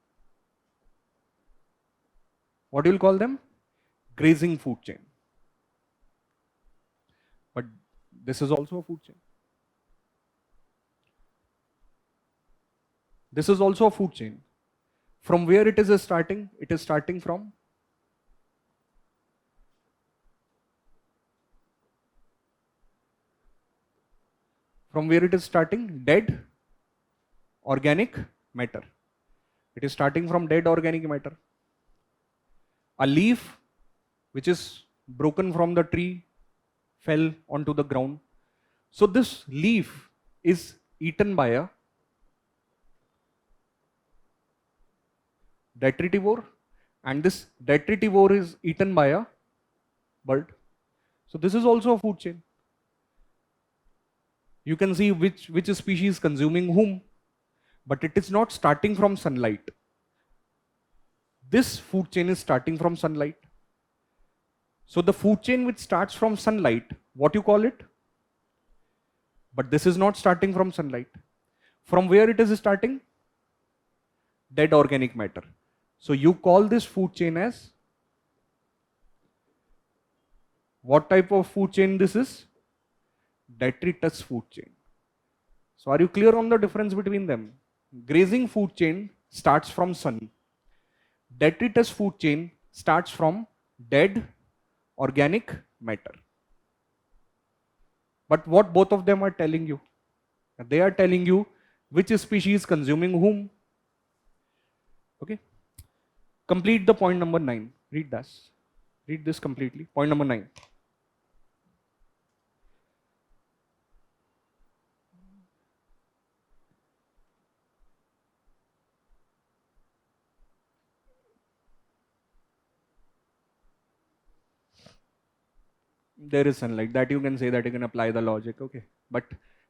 what you will call them? Grazing food chain. But this is also a food chain. This is also a food chain. From where it is starting? It is starting from where it is starting? Dead organic matter. It is starting from dead organic matter. A leaf which is broken from the tree fell onto the ground. So this leaf is eaten by a detritivore, and this detritivore is eaten by a bird. So this is also a food chain. You can see which species consuming whom, but it is not starting from sunlight. This food chain is starting from sunlight. So the food chain which starts from sunlight, what you call it? But this is not starting from sunlight. From where it is starting? Dead organic matter. So you call this food chain as, what type of food chain this is? Detritus food chain. So are you clear on the difference between them? Grazing food chain starts from sun. Detritus food chain starts from dead organic matter. But what both of them are telling you? They are telling you which species consuming whom. Okay. Complete the point number 9. Read this. Read this completely. Point number 9. There is sunlight. That you can say, that you can apply the logic. Okay. But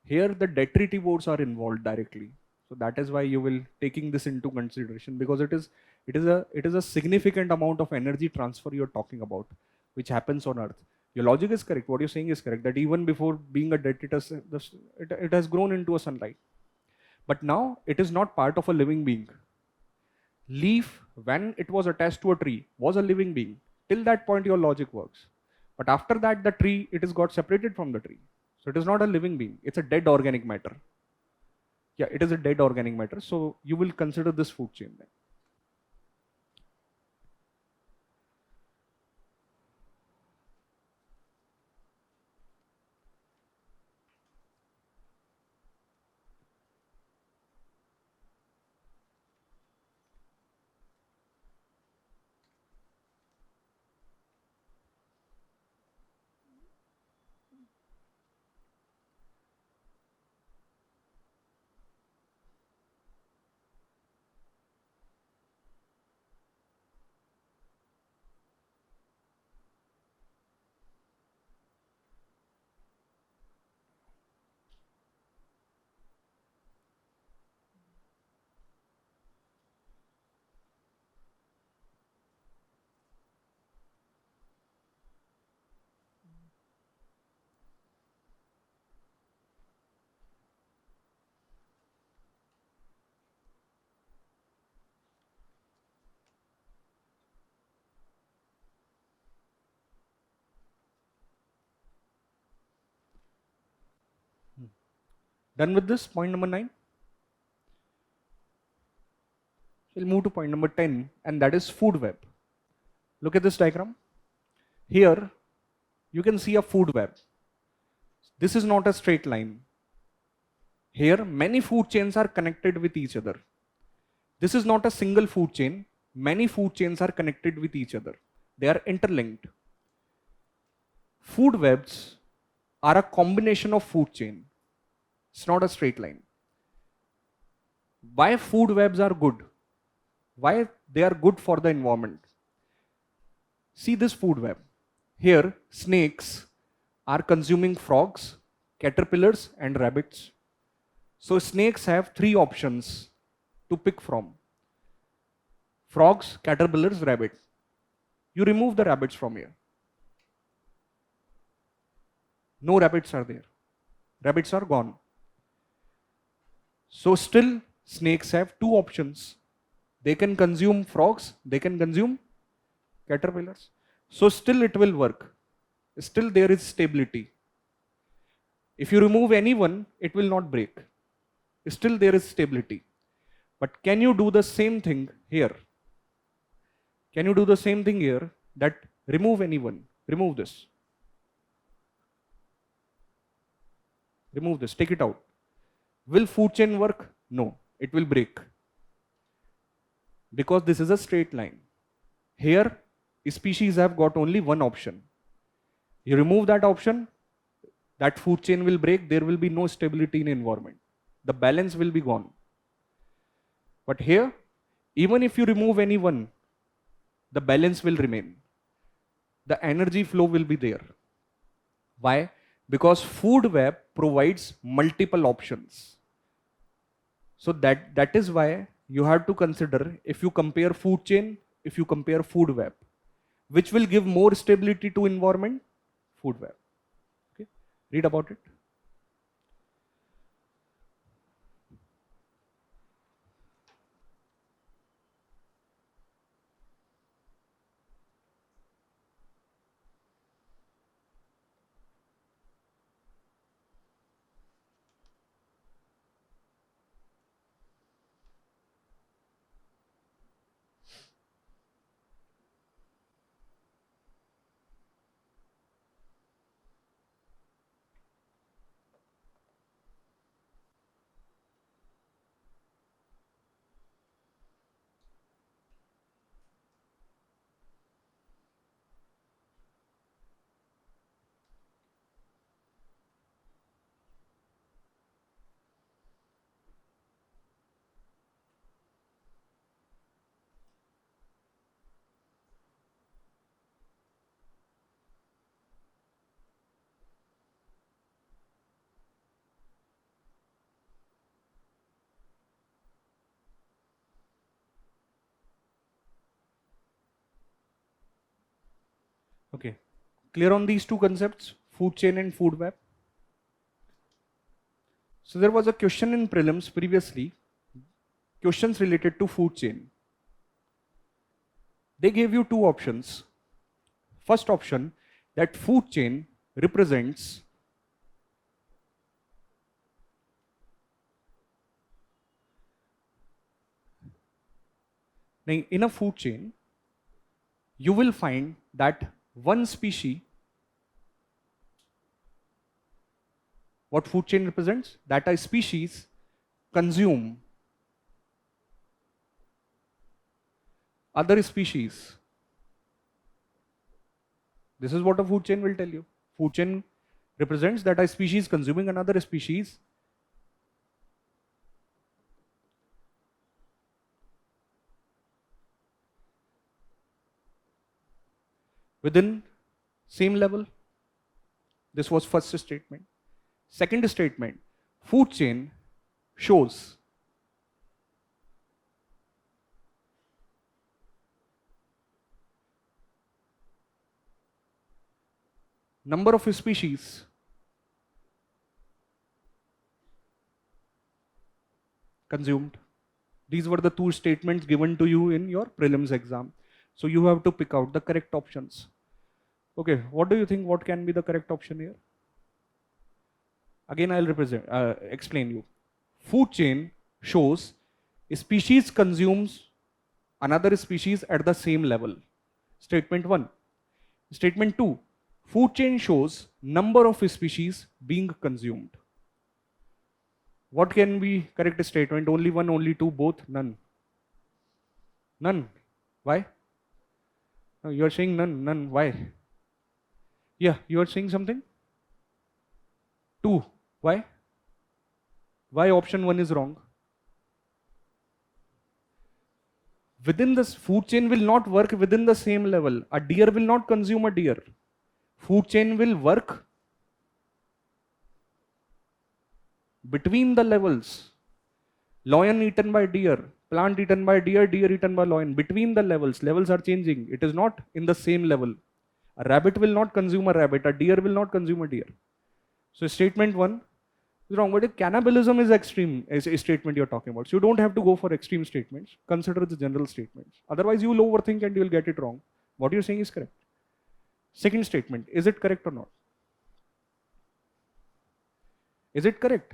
here the detritivores are involved directly. So that is why you will taking this into consideration, because it is a significant amount of energy transfer you're talking about, which happens on Earth. Your logic is correct. What you're saying is correct. That even before being a detritus, it has grown into a sunlight. But now it is not part of a living being. Leaf, when it was attached to a tree, was a living being. Till that point, your logic works. But after that, the tree, it is got separated from the tree. So it is not a living being. It's a dead organic matter. Yeah, it is a dead organic matter. So you will consider this food chain then. Done with this, point number 9? We'll move to point number 10, and that is food web. Look at this diagram. Here, you can see a food web. This is not a straight line. Here, many food chains are connected with each other. This is not a single food chain. Many food chains are connected with each other. They are interlinked. Food webs are a combination of food chain. It's not a straight line. Why food webs are good? Why they are good for the environment? See this food web. Here, snakes are consuming frogs, caterpillars, and rabbits. So snakes have 3 options to pick from. frogs, caterpillars, rabbits. You remove the rabbits from here. No rabbits are there. Rabbits are gone. So still snakes have two options. They can consume frogs, they can consume caterpillars. So still it will work. Still there is stability. If you remove anyone, it will not break. Still there is stability. But can you do the same thing here? Can you do the same thing here, that remove anyone, remove this. Remove this, take it out. Will food chain work? No, it will break. Because this is a straight line. Here, species have got only one option. You remove that option, that food chain will break, there will be no stability in environment. The balance will be gone. But here, even if you remove anyone, the balance will remain. The energy flow will be there. Why? Because food web provides multiple options. So that is why you have to consider, if you compare food chain, if you compare food web, which will give more stability to environment? Food web. Okay? Read about it. Okay. Clear on these two concepts, food chain and food web? So there was a question in prelims previously, questions related to food chain. They gave you two options. First option, that food chain represents in a food chain, you will find that one species, what food chain represents? That a species consume other species. This is what a food chain will tell you. Food chain represents that a species consuming another species within same level. This was first statement. Second statement, food chain shows number of species consumed. These were the two statements given to you in your prelims exam. So you have to pick out the correct options. Okay, what do you think? What can be the correct option here? Again, I'll explain you. Food chain shows a species consumes another species at the same level. Statement 1. Statement 2. Food chain shows number of species being consumed. What can be correct statement? Only one, only two, both, none. None. Why? No, you are saying none. None. Why? Yeah, you are saying something? 2. Why? Why option 1 is wrong? Within this food chain will not work within the same level. A deer will not consume a deer. Food chain will work between the levels. Lion eaten by deer, plant eaten by deer, deer eaten by lion. Between the levels are changing. It is not in the same level. A rabbit will not consume a rabbit, a deer will not consume a deer. So statement 1 is wrong. But if cannibalism is extreme, is a statement you're talking about. So you don't have to go for extreme statements. Consider the general statements. Otherwise you will overthink and you will get it wrong. What you're saying is correct. Second statement, is it correct or not? Is it correct?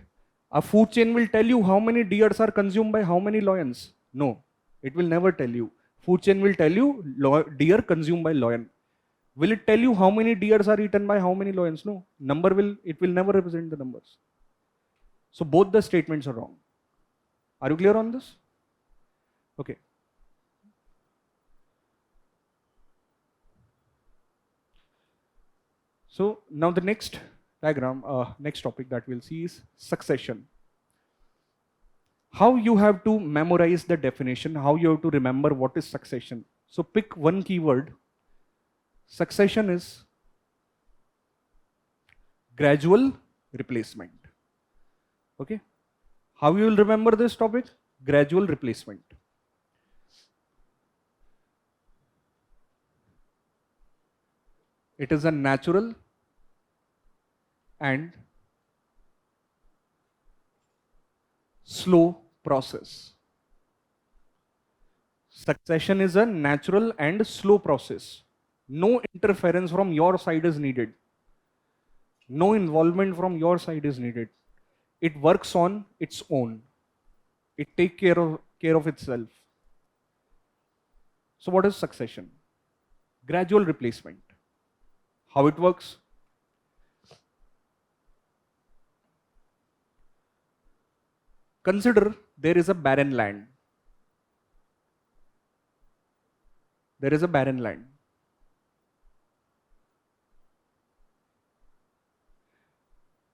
A food chain will tell you how many deers are consumed by how many lions. No, it will never tell you. Food chain will tell you deer consumed by lion. Will it tell you how many deers are eaten by how many lions? No. It will never represent the numbers. So both the statements are wrong. Are you clear on this? Okay. So now the next diagram, next topic that we'll see is succession. How you have to memorize the definition, how you have to remember what is succession. So pick one keyword. Succession is gradual replacement. Okay. How you will remember this topic? Gradual replacement. It is a natural and slow process. Succession is a natural and slow process. No interference from your side is needed. No involvement from your side is needed. It works on its own. It takes care of itself. So what is succession? Gradual replacement. How it works? Consider there is a barren land. There is a barren land.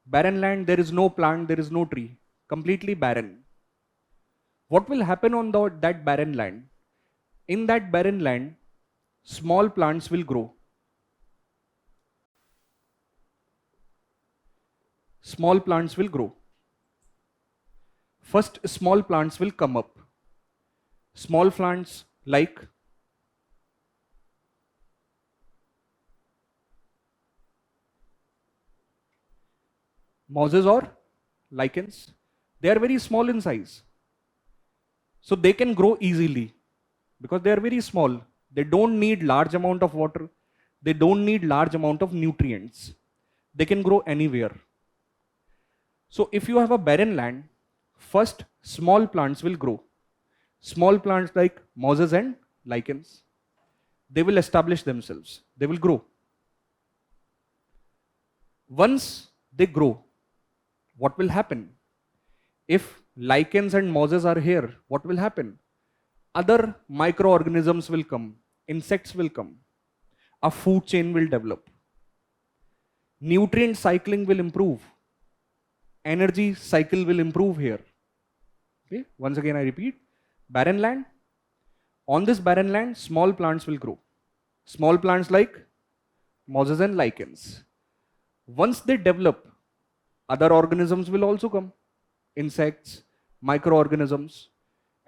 Barren land, there is no plant, there is no tree. Completely barren. What will happen on that barren land? In that barren land, small plants will grow. Small plants will grow. First, small plants will come up. Small plants like mosses or lichens. They are very small in size. So they can grow easily because they are very small. They don't need large amount of water. They don't need large amount of nutrients. They can grow anywhere. So if you have a barren land, first small plants will grow. Small plants like mosses and lichens. They will establish themselves. They will grow. Once they grow, what will happen? If lichens and mosses are here, what will happen? Other microorganisms will come. Insects will come. A food chain will develop. Nutrient cycling will improve. Energy cycle will improve here. Okay? Once again I repeat, barren land. On this barren land, small plants will grow. Small plants like mosses and lichens. Once they develop, other organisms will also come. Insects, microorganisms,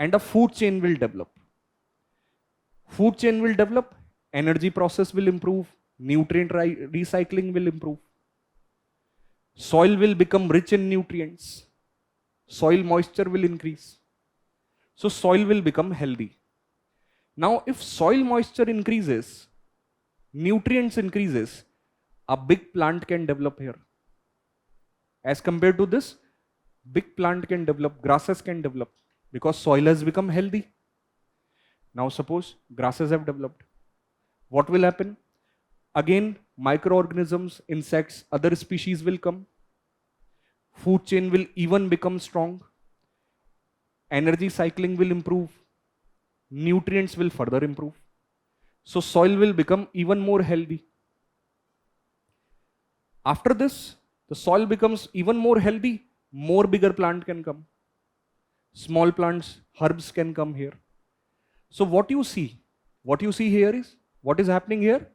and a food chain will develop. Food chain will develop, energy process will improve, nutrient recycling will improve. Soil will become rich in nutrients. Soil moisture will increase. So soil will become healthy. Now if soil moisture increases, nutrients increases, a big plant can develop here. As compared to this, big plant can develop, grasses can develop because soil has become healthy. Now suppose grasses have developed. What will happen? Again, microorganisms, insects, other species will come. Food chain will even become strong. Energy cycling will improve. Nutrients will further improve. So soil will become even more healthy. After this, the soil becomes even more healthy, more bigger plant can come. Small plants, herbs can come here. So what you see here is, what is happening here?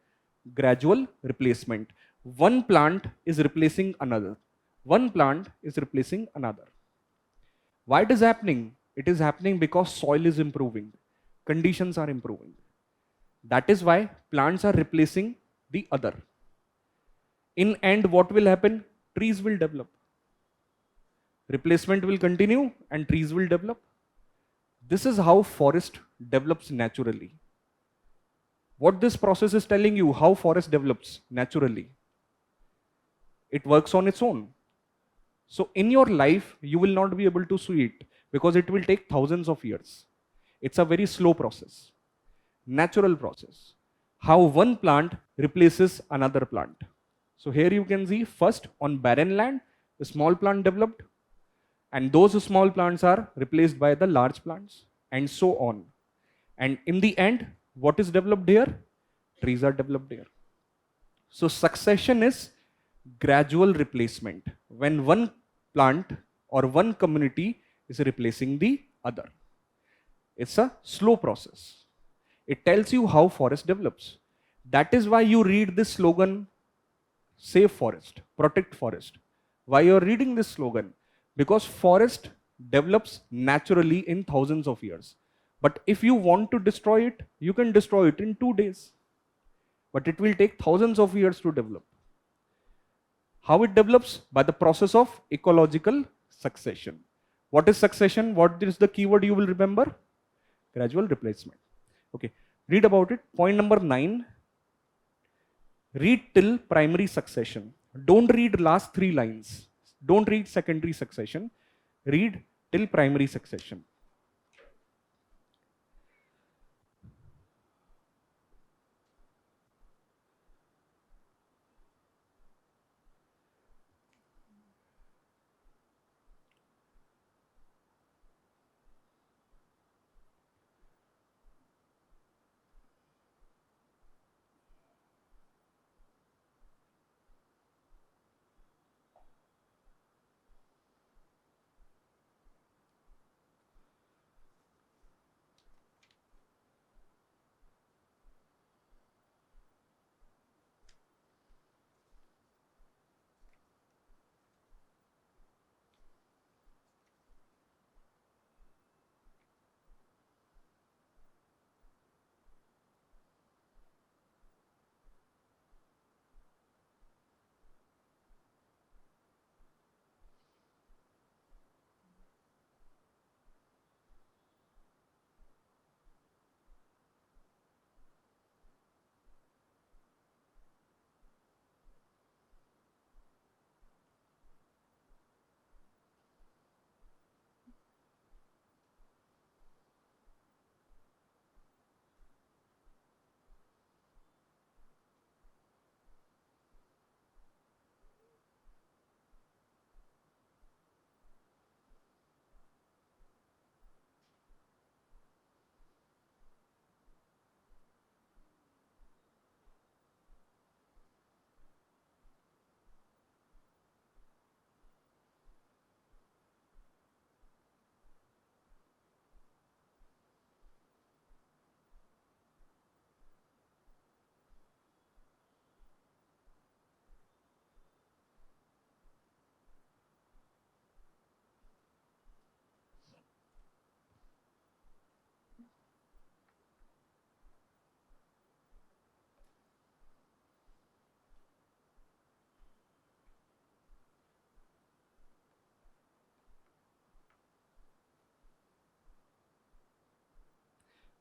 Gradual replacement. One plant is replacing another. One plant is replacing another. Why it is happening? It is happening because soil is improving, conditions are improving. That is why plants are replacing the other. In end, what will happen? Trees will develop. Replacement will continue and trees will develop. This is how forest develops naturally. What this process is telling you, how forest develops naturally. It works on its own. So in your life, you will not be able to see it because it will take thousands of years. It's a very slow process, natural process. How one plant replaces another plant. So here you can see first on barren land, the small plant developed, and those small plants are replaced by the large plants, and so on. And in the end, what is developed here? Trees are developed here. So succession is gradual replacement when one plant or one community is replacing the other. It's a slow process. It tells you how forest develops. That is why you read this slogan, save forest, protect forest. Why you're reading this slogan? Because forest develops naturally in thousands of years. But if you want to destroy it, you can destroy it in 2 days. But it will take thousands of years to develop. How it develops? By the process of ecological succession. What is succession? What is the keyword you will remember? Gradual replacement. Okay, read about it. Point number 9. Read till primary succession. Don't read last 3 lines. Don't read secondary succession. Read till primary succession.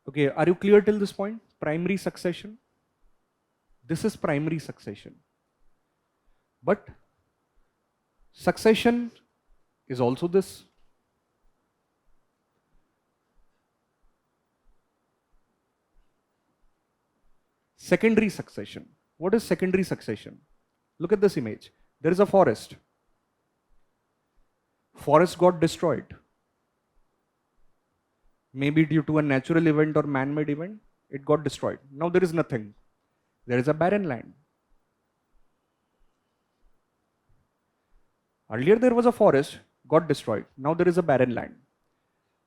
Okay, are you clear till this point? Primary succession. This is primary succession. But succession is also this. Secondary succession. What is secondary succession? Look at this image. There is a forest. Forest got destroyed. Maybe due to a natural event or man-made event, it got destroyed. Now there is nothing. There is a barren land. Earlier there was a forest, got destroyed. Now there is a barren land.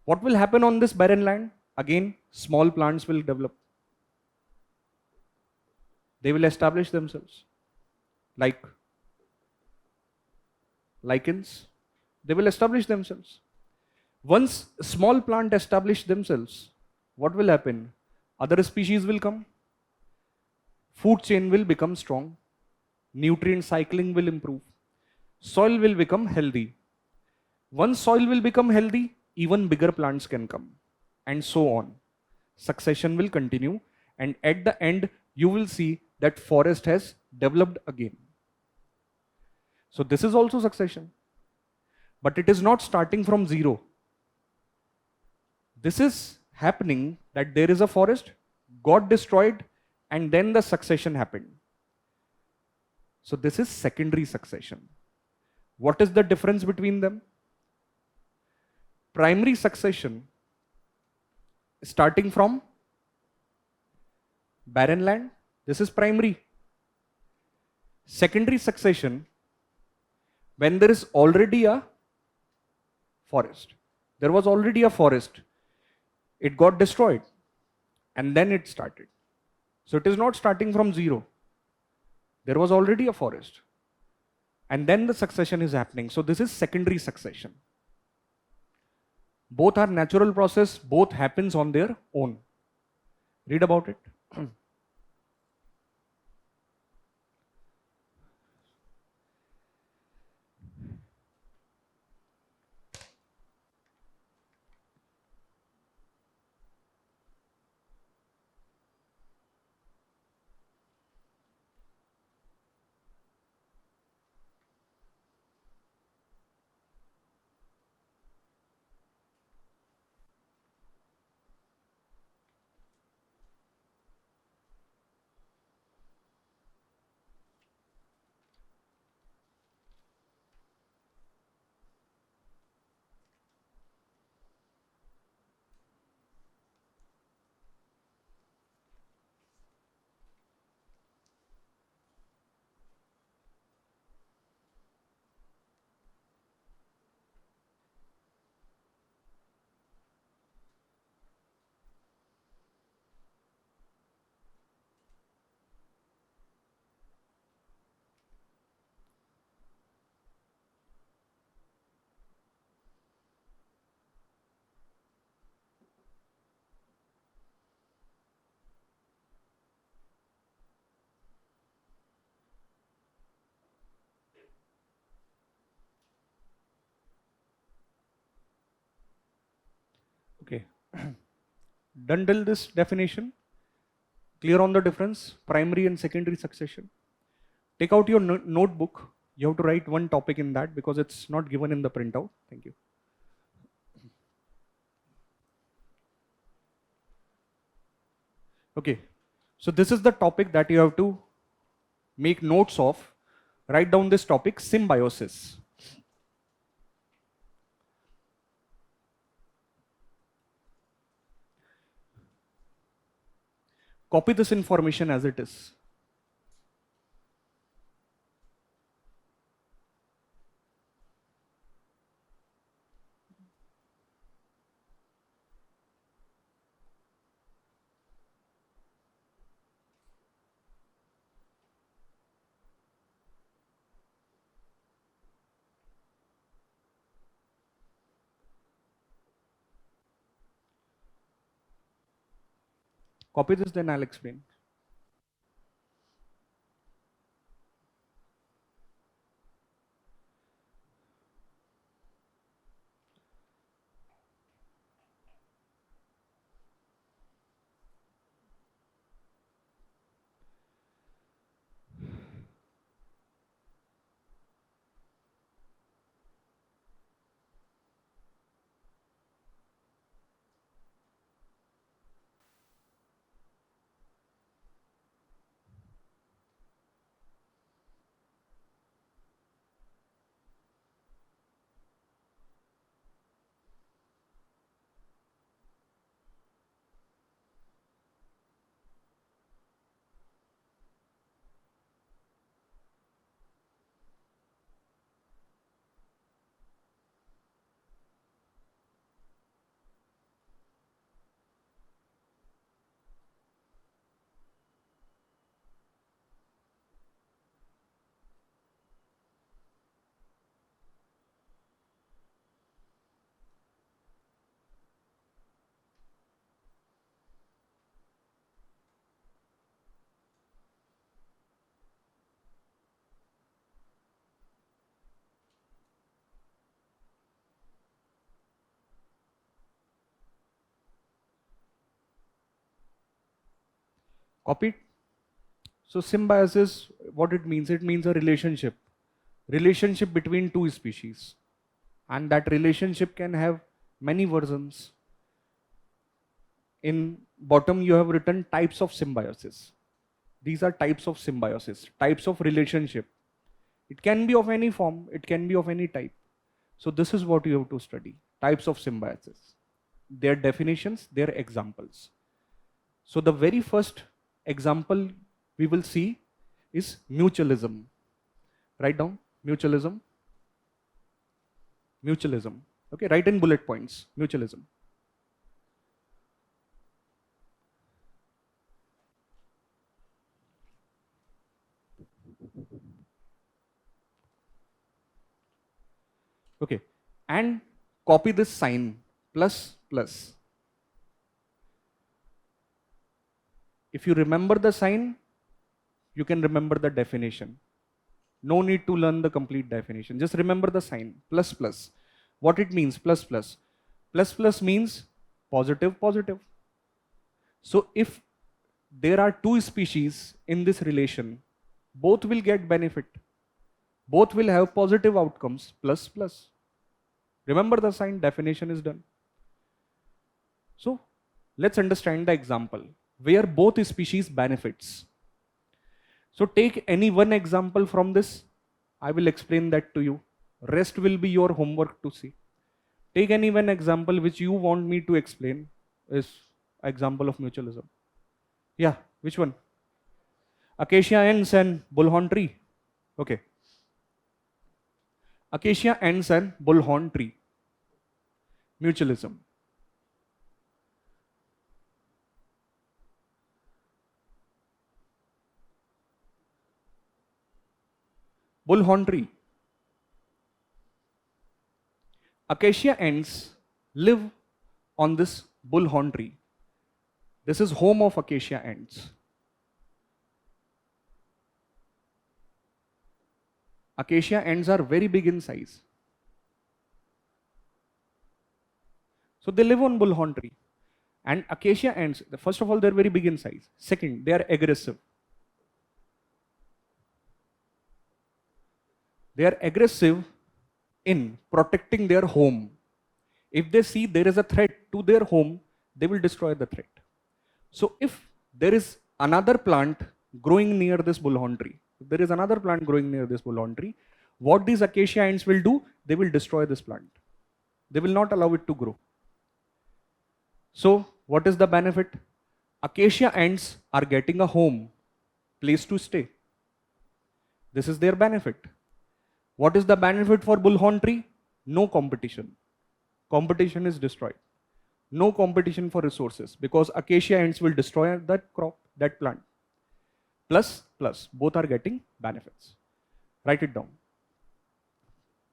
What will happen on this barren land? Again, small plants will develop. They will establish themselves. Like lichens, they will establish themselves. Once small plant establish themselves, what will happen? Other species will come, food chain will become strong, nutrient cycling will improve, soil will become healthy. Once soil will become healthy, even bigger plants can come, and so on. Succession will continue, and at the end you will see that forest has developed again. So this is also succession, but it is not starting from zero. This is happening that there is a forest, got destroyed, and then the succession happened. So this is secondary succession. What is the difference between them? Primary succession, starting from barren land, this is primary. Secondary succession, when there is already a forest. There was already a forest. It got destroyed, and then it started. So it is not starting from zero. There was already a forest, and then the succession is happening. So this is secondary succession. Both are natural process, both happens on their own. Read about it. Okay. Done till this definition? Clear on the difference, primary and secondary succession? Take out your notebook. You have to write one topic in that because it's not given in the printout. Thank you. Okay. So this is the topic that you have to make notes of. Write down this topic, symbiosis. Copy this information as it is. Copy this, then I'll explain. Copied. So symbiosis, what it means a relationship between two species, and that relationship can have many versions. In bottom you have written types of symbiosis. These are types of symbiosis, types of relationship. It can be of any form, it can be of any type. So this is what you have to study, types of symbiosis, their definitions, their examples. So the very first example we will see is mutualism. Write down mutualism. Mutualism. Okay, write in bullet points. Mutualism. Okay, and copy this sign plus plus. If you remember the sign, you can remember the definition. No need to learn the complete definition. Just remember the sign plus plus. What it means plus plus. Plus plus means positive positive. So if there are two species in this relation, both will get benefit. Both will have positive outcomes plus plus. Remember the sign, definition is done. So let's understand the example where both species benefits. So take any one example from this. I will explain that to you. Rest will be your homework to see. Take any one example which you want me to explain is example of mutualism. Yeah, which one? Acacia ants and bullhorn tree. Okay. Acacia ants and bullhorn tree. Mutualism. Bullhorn tree. Acacia ants live on this bullhorn tree. This is home of acacia ants. Acacia ants are very big in size. So they live on bullhorn tree. And acacia ants, first of all, they're very big in size. Second, they are aggressive. They are aggressive in protecting their home. If they see there is a threat to their home, they will destroy the threat. So if there is another plant growing near this bullhorn tree, what these acacia ants will do, they will destroy this plant. They will not allow it to grow. So what is the benefit? Acacia ants are getting a home, place to stay. This is their benefit. What is the benefit for bullhorn tree? No competition. Competition is destroyed. No competition for resources because acacia ants will destroy that crop, that plant. Plus, plus, both are getting benefits. Write it down.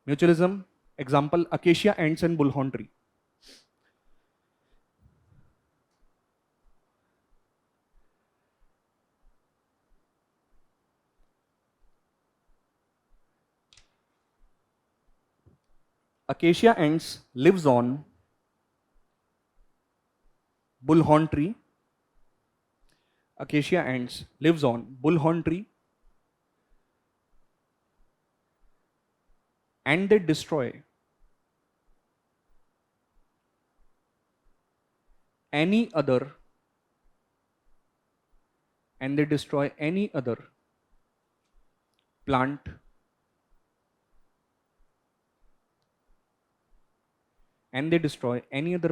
Mutualism, example, acacia ants and bullhorn tree. Acacia ants lives on bullhorn tree. Acacia ants lives on bullhorn tree and they destroy any other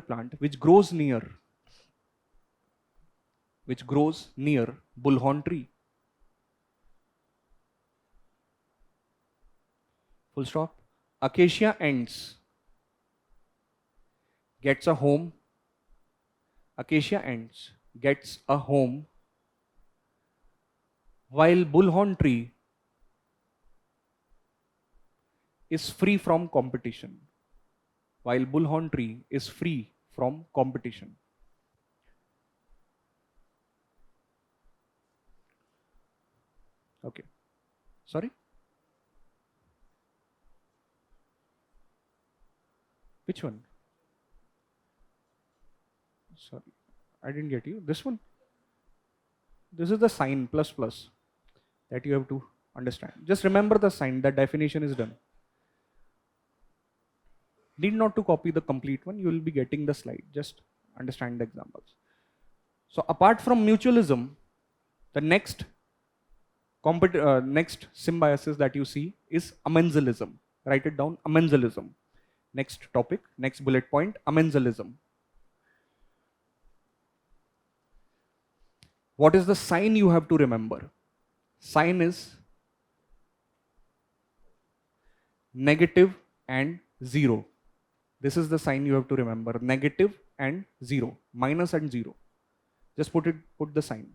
plant which grows near bullhorn tree. Full stop. Acacia ants gets a home. Acacia ants gets a home while bullhorn tree is free from competition. While bullhorn tree is free from competition. Okay. Sorry? Which one? Sorry, I didn't get you. This one? This is the sign plus plus that you have to understand. Just remember the sign, the definition is done. Need not to copy the complete one, you will be getting the slide. Just understand the examples. So apart from mutualism, the next symbiosis that you see is amensalism. Write it down, amensalism. Next topic, next bullet point, amensalism. What is the sign you have to remember? Sign is negative and 0. This is the sign you have to remember, negative and 0, minus and 0. Just put the sign.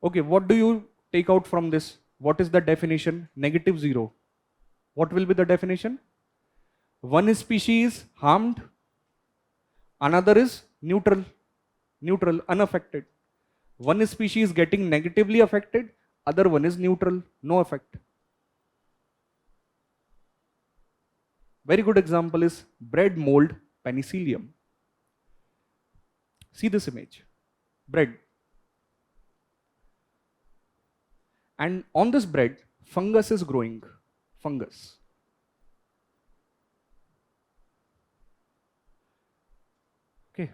Okay, what do you take out from this? What is the definition? Negative 0. What will be the definition? One species harmed, another is neutral, unaffected. One species getting negatively affected, other one is neutral, no effect. Very good example is bread mold penicillium. See this image, bread. And on this bread, fungus is growing, fungus. Okay.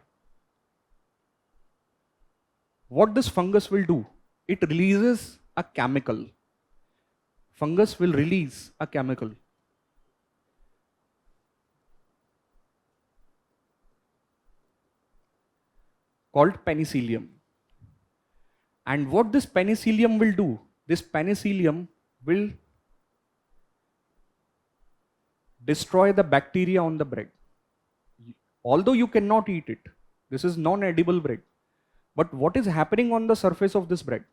What this fungus will do? It releases a chemical. Fungus will release a chemical called penicillium. And what this penicillium will do? This penicillium will destroy the bacteria on the bread. Although you cannot eat it, this is non-edible bread. But what is happening on the surface of this bread?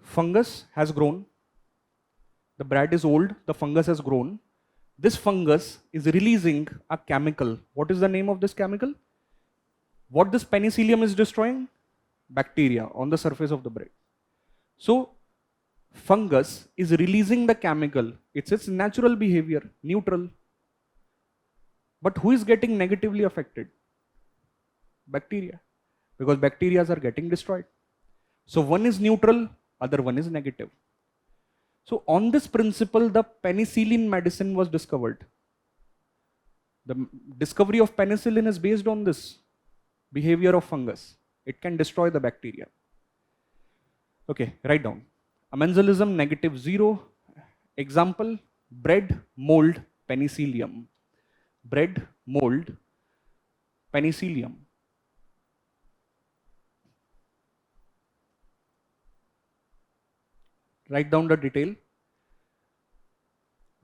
Fungus has grown. The bread is old, the fungus has grown. This fungus is releasing a chemical. What is the name of this chemical? What this penicillium is destroying? Bacteria on the surface of the bread. So, fungus is releasing the chemical. It's its natural behavior, neutral. But who is getting negatively affected? Bacteria. Because bacteria are getting destroyed. So, one is neutral, other one is negative. So, on this principle, the penicillin medicine was discovered. The discovery of penicillin is based on this behavior of fungus. It can destroy the bacteria. Okay, write down. Amensalism, negative 0. Example, bread mold penicillium. Bread mold penicillium. Write down the detail.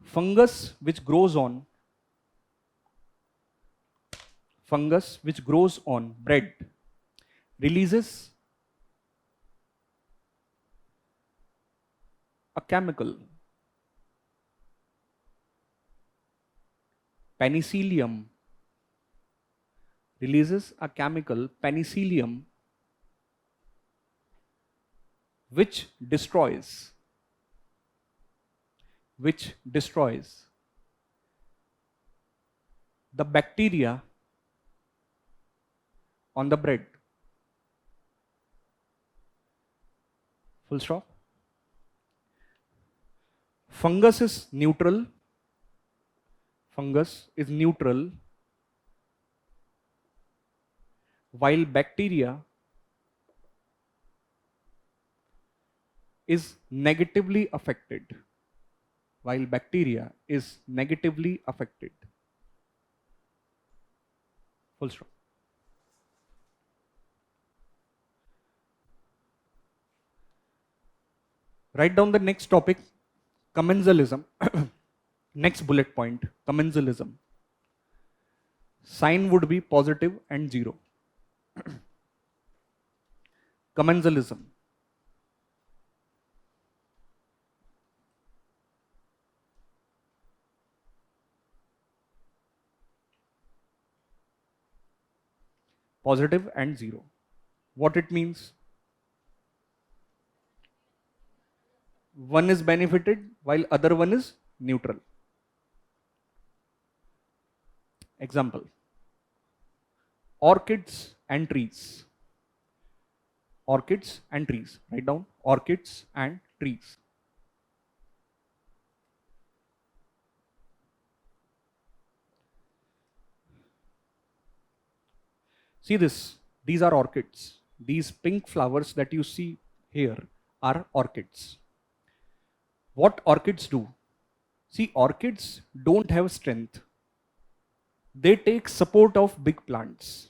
Fungus which grows on bread releases a chemical. Penicillium releases a chemical, penicillium, which destroys the bacteria on the bread. Full stop. Fungus is neutral. While bacteria is negatively affected. Full stop. Write down the next topic, commensalism. Next bullet point, commensalism. Sign would be positive and 0. Commensalism. Positive and 0. What it means? One is benefited while other one is neutral. Example. orchids and trees. Orchids and trees. Write down orchids and trees. See this. These are orchids. These pink flowers that you see here are orchids. What orchids do? See, orchids don't have strength. They take support of big plants.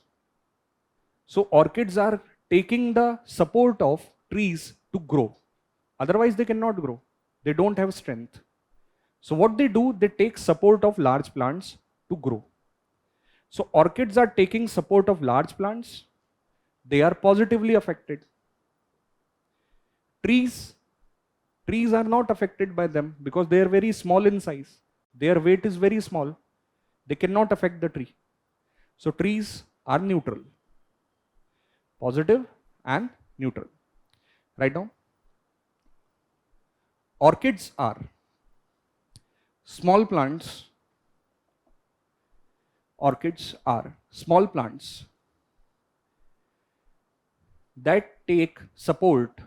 So orchids are taking the support of trees to grow. Otherwise they cannot grow. They don't have strength. So what they do, they take support of large plants to grow. So orchids are taking support of large plants. They are positively affected. Trees are not affected by them because they are very small in size. Their weight is very small. They cannot affect the tree. So trees are neutral. Positive and neutral. Write down. Orchids are small plants. Orchids are small plants that take support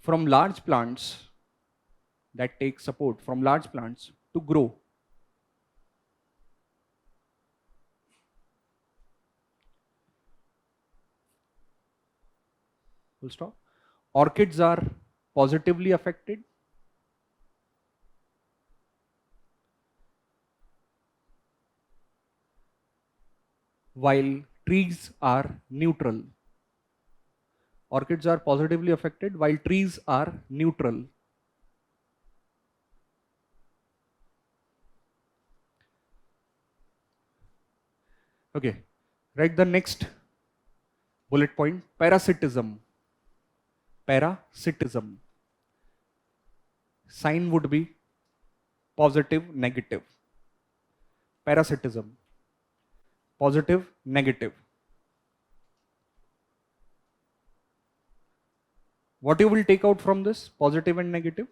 from large plants to grow. Full stop. Orchids are positively affected, while trees are neutral. Orchids are positively affected while trees are neutral. Okay, write the next bullet point, parasitism. Parasitism. Sign would be positive, negative. Parasitism. Positive, negative. What you will take out from this, positive and negative?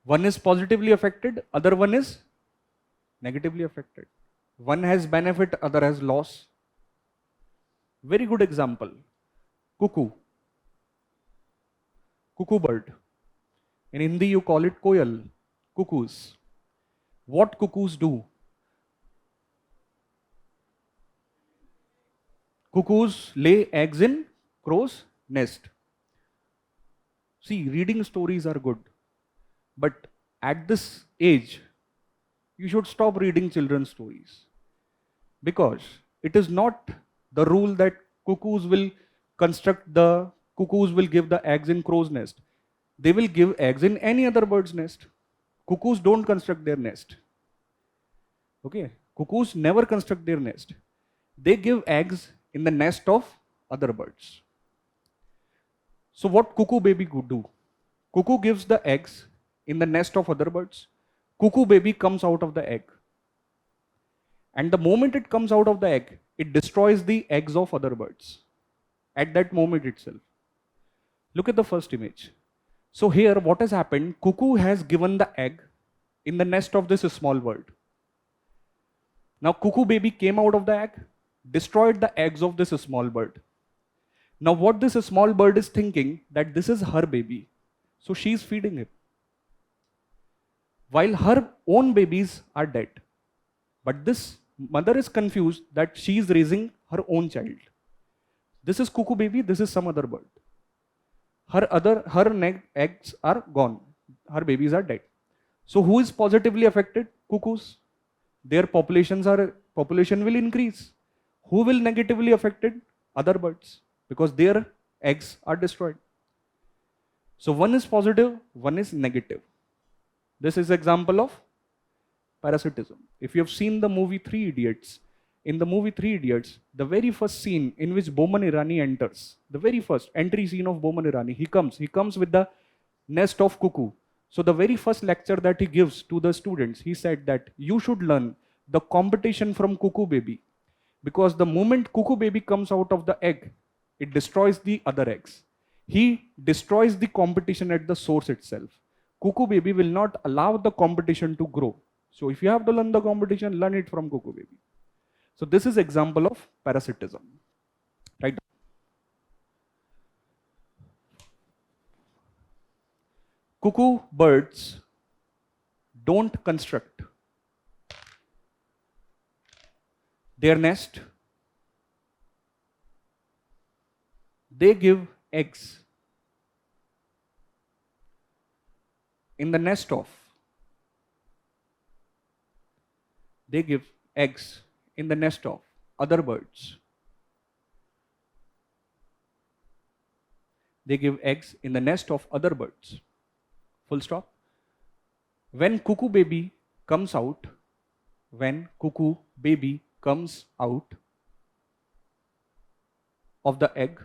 One is positively affected, other one is negatively affected. One has benefit, other has loss. Very good example. Cuckoo. Cuckoo bird. In Hindi you call it koyal. Cuckoos. What cuckoos do? Cuckoos lay eggs in crow's nest. See, reading stories are good, but at this age, you should stop reading children's stories, because it is not the rule that cuckoos will give the eggs in crow's nest. They will give eggs in any other bird's nest. Cuckoos don't construct their nest. Okay, cuckoos never construct their nest. They give eggs in the nest of other birds. So what cuckoo baby could do? Cuckoo gives the eggs in the nest of other birds. Cuckoo baby comes out of the egg. And the moment it comes out of the egg, it destroys the eggs of other birds. At that moment itself. Look at the first image. So here what has happened, cuckoo has given the egg in the nest of this small bird. Now cuckoo baby came out of the egg, destroyed the eggs of this small bird. Now what this small bird is thinking, that this is her baby. So she is feeding it. While her own babies are dead. But this mother is confused that she is raising her own child. This is cuckoo baby, this is some other bird. Her eggs are gone. Her babies are dead. So who is positively affected? Cuckoos. Their population will increase. Who will negatively affected? Other birds, because their eggs are destroyed. So one is positive, one is negative. This is example of parasitism. If you have seen the movie Three Idiots, in the movie Three Idiots, the very first scene in which Boman Irani enters, the very first entry scene of Boman Irani, he comes with the nest of cuckoo. So the very first lecture that he gives to the students, he said that you should learn the competition from cuckoo baby. Because the moment cuckoo baby comes out of the egg, it destroys the other eggs. He destroys the competition at the source itself. Cuckoo baby will not allow the competition to grow. So if you have to learn the competition, learn it from cuckoo baby. So this is example of parasitism, right? Cuckoo birds don't construct their nest. They give eggs in the nest of. They give eggs in the nest of other birds. They give eggs in the nest of other birds. Full stop. When cuckoo baby comes out, when cuckoo baby comes out of the egg,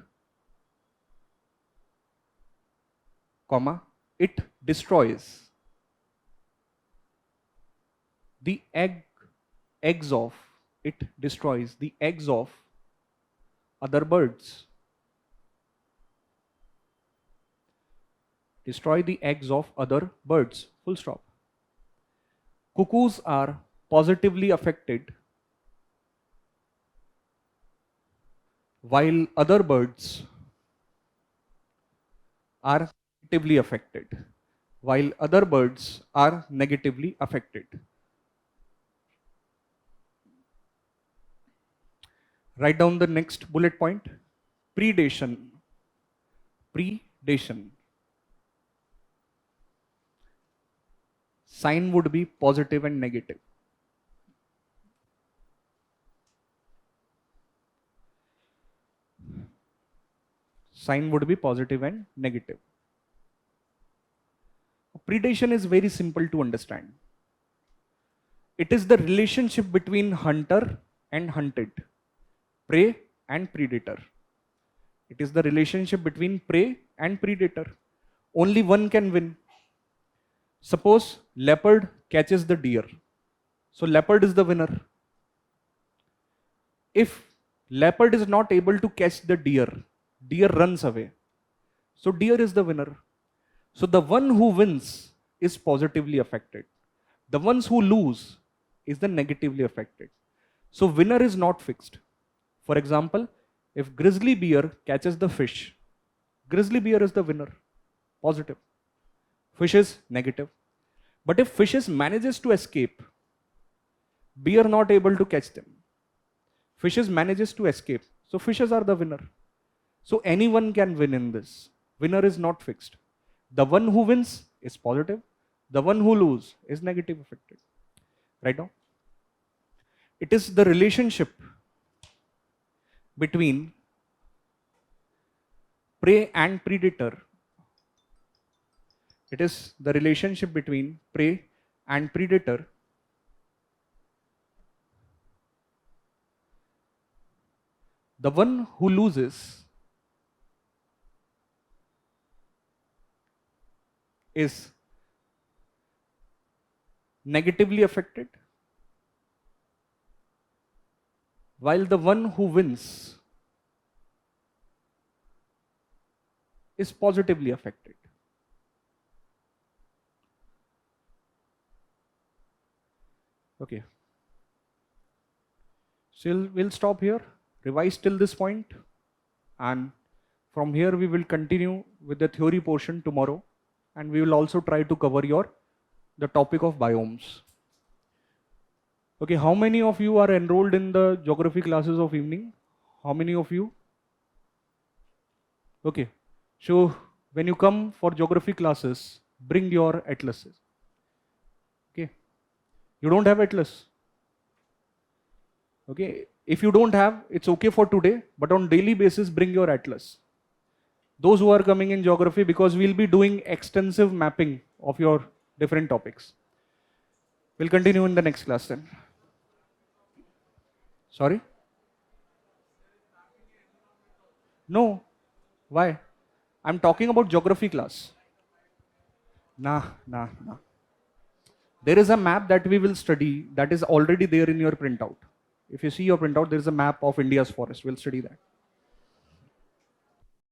comma, it destroys the eggs of, it destroys the eggs of other birds. Destroy the eggs of other birds. Full stop. Cuckoos are positively affected while other birds are negatively affected. While other birds are negatively affected. Write down the next bullet point. Predation. Predation. Sign would be positive and negative. Sign would be positive and negative. Predation is very simple to understand. It is the relationship between hunter and hunted, prey and predator. It is the relationship between prey and predator. Only one can win. Suppose leopard catches the deer. So leopard is the winner. If leopard is not able to catch the deer, deer runs away. So deer is the winner. So the one who wins is positively affected. The ones who lose is the negatively affected. So winner is not fixed. For example, if grizzly bear catches the fish, grizzly bear is the winner, positive. Fish is negative. But if fishes manages to escape, bear not able to catch them. Fishes manages to escape. So fishes are the winner. So anyone can win in this. Winner is not fixed. The one who wins is positive. The one who loses is negative affected. Right now? It is the relationship between prey and predator. It is the relationship between prey and predator the one who loses is negatively affected, while the one who wins is positively affected. Okay. So we'll stop here, revise till this point, and from here we will continue with the theory portion tomorrow, and we will also try to cover the topic of biomes. Okay, how many of you are enrolled in the geography classes of evening? How many of you? Okay, so when you come for geography classes, bring your atlases. Okay, you don't have atlas? Okay, if you don't have, it's okay for today, but on daily basis, bring your atlas. Those who are coming in geography, because we'll be doing extensive mapping of your different topics. We'll continue in the next class then. Sorry? No. Why? I'm talking about geography class. Nah. There is a map that we will study that is already there in your printout. If you see your printout, there is a map of India's forest. We'll study that.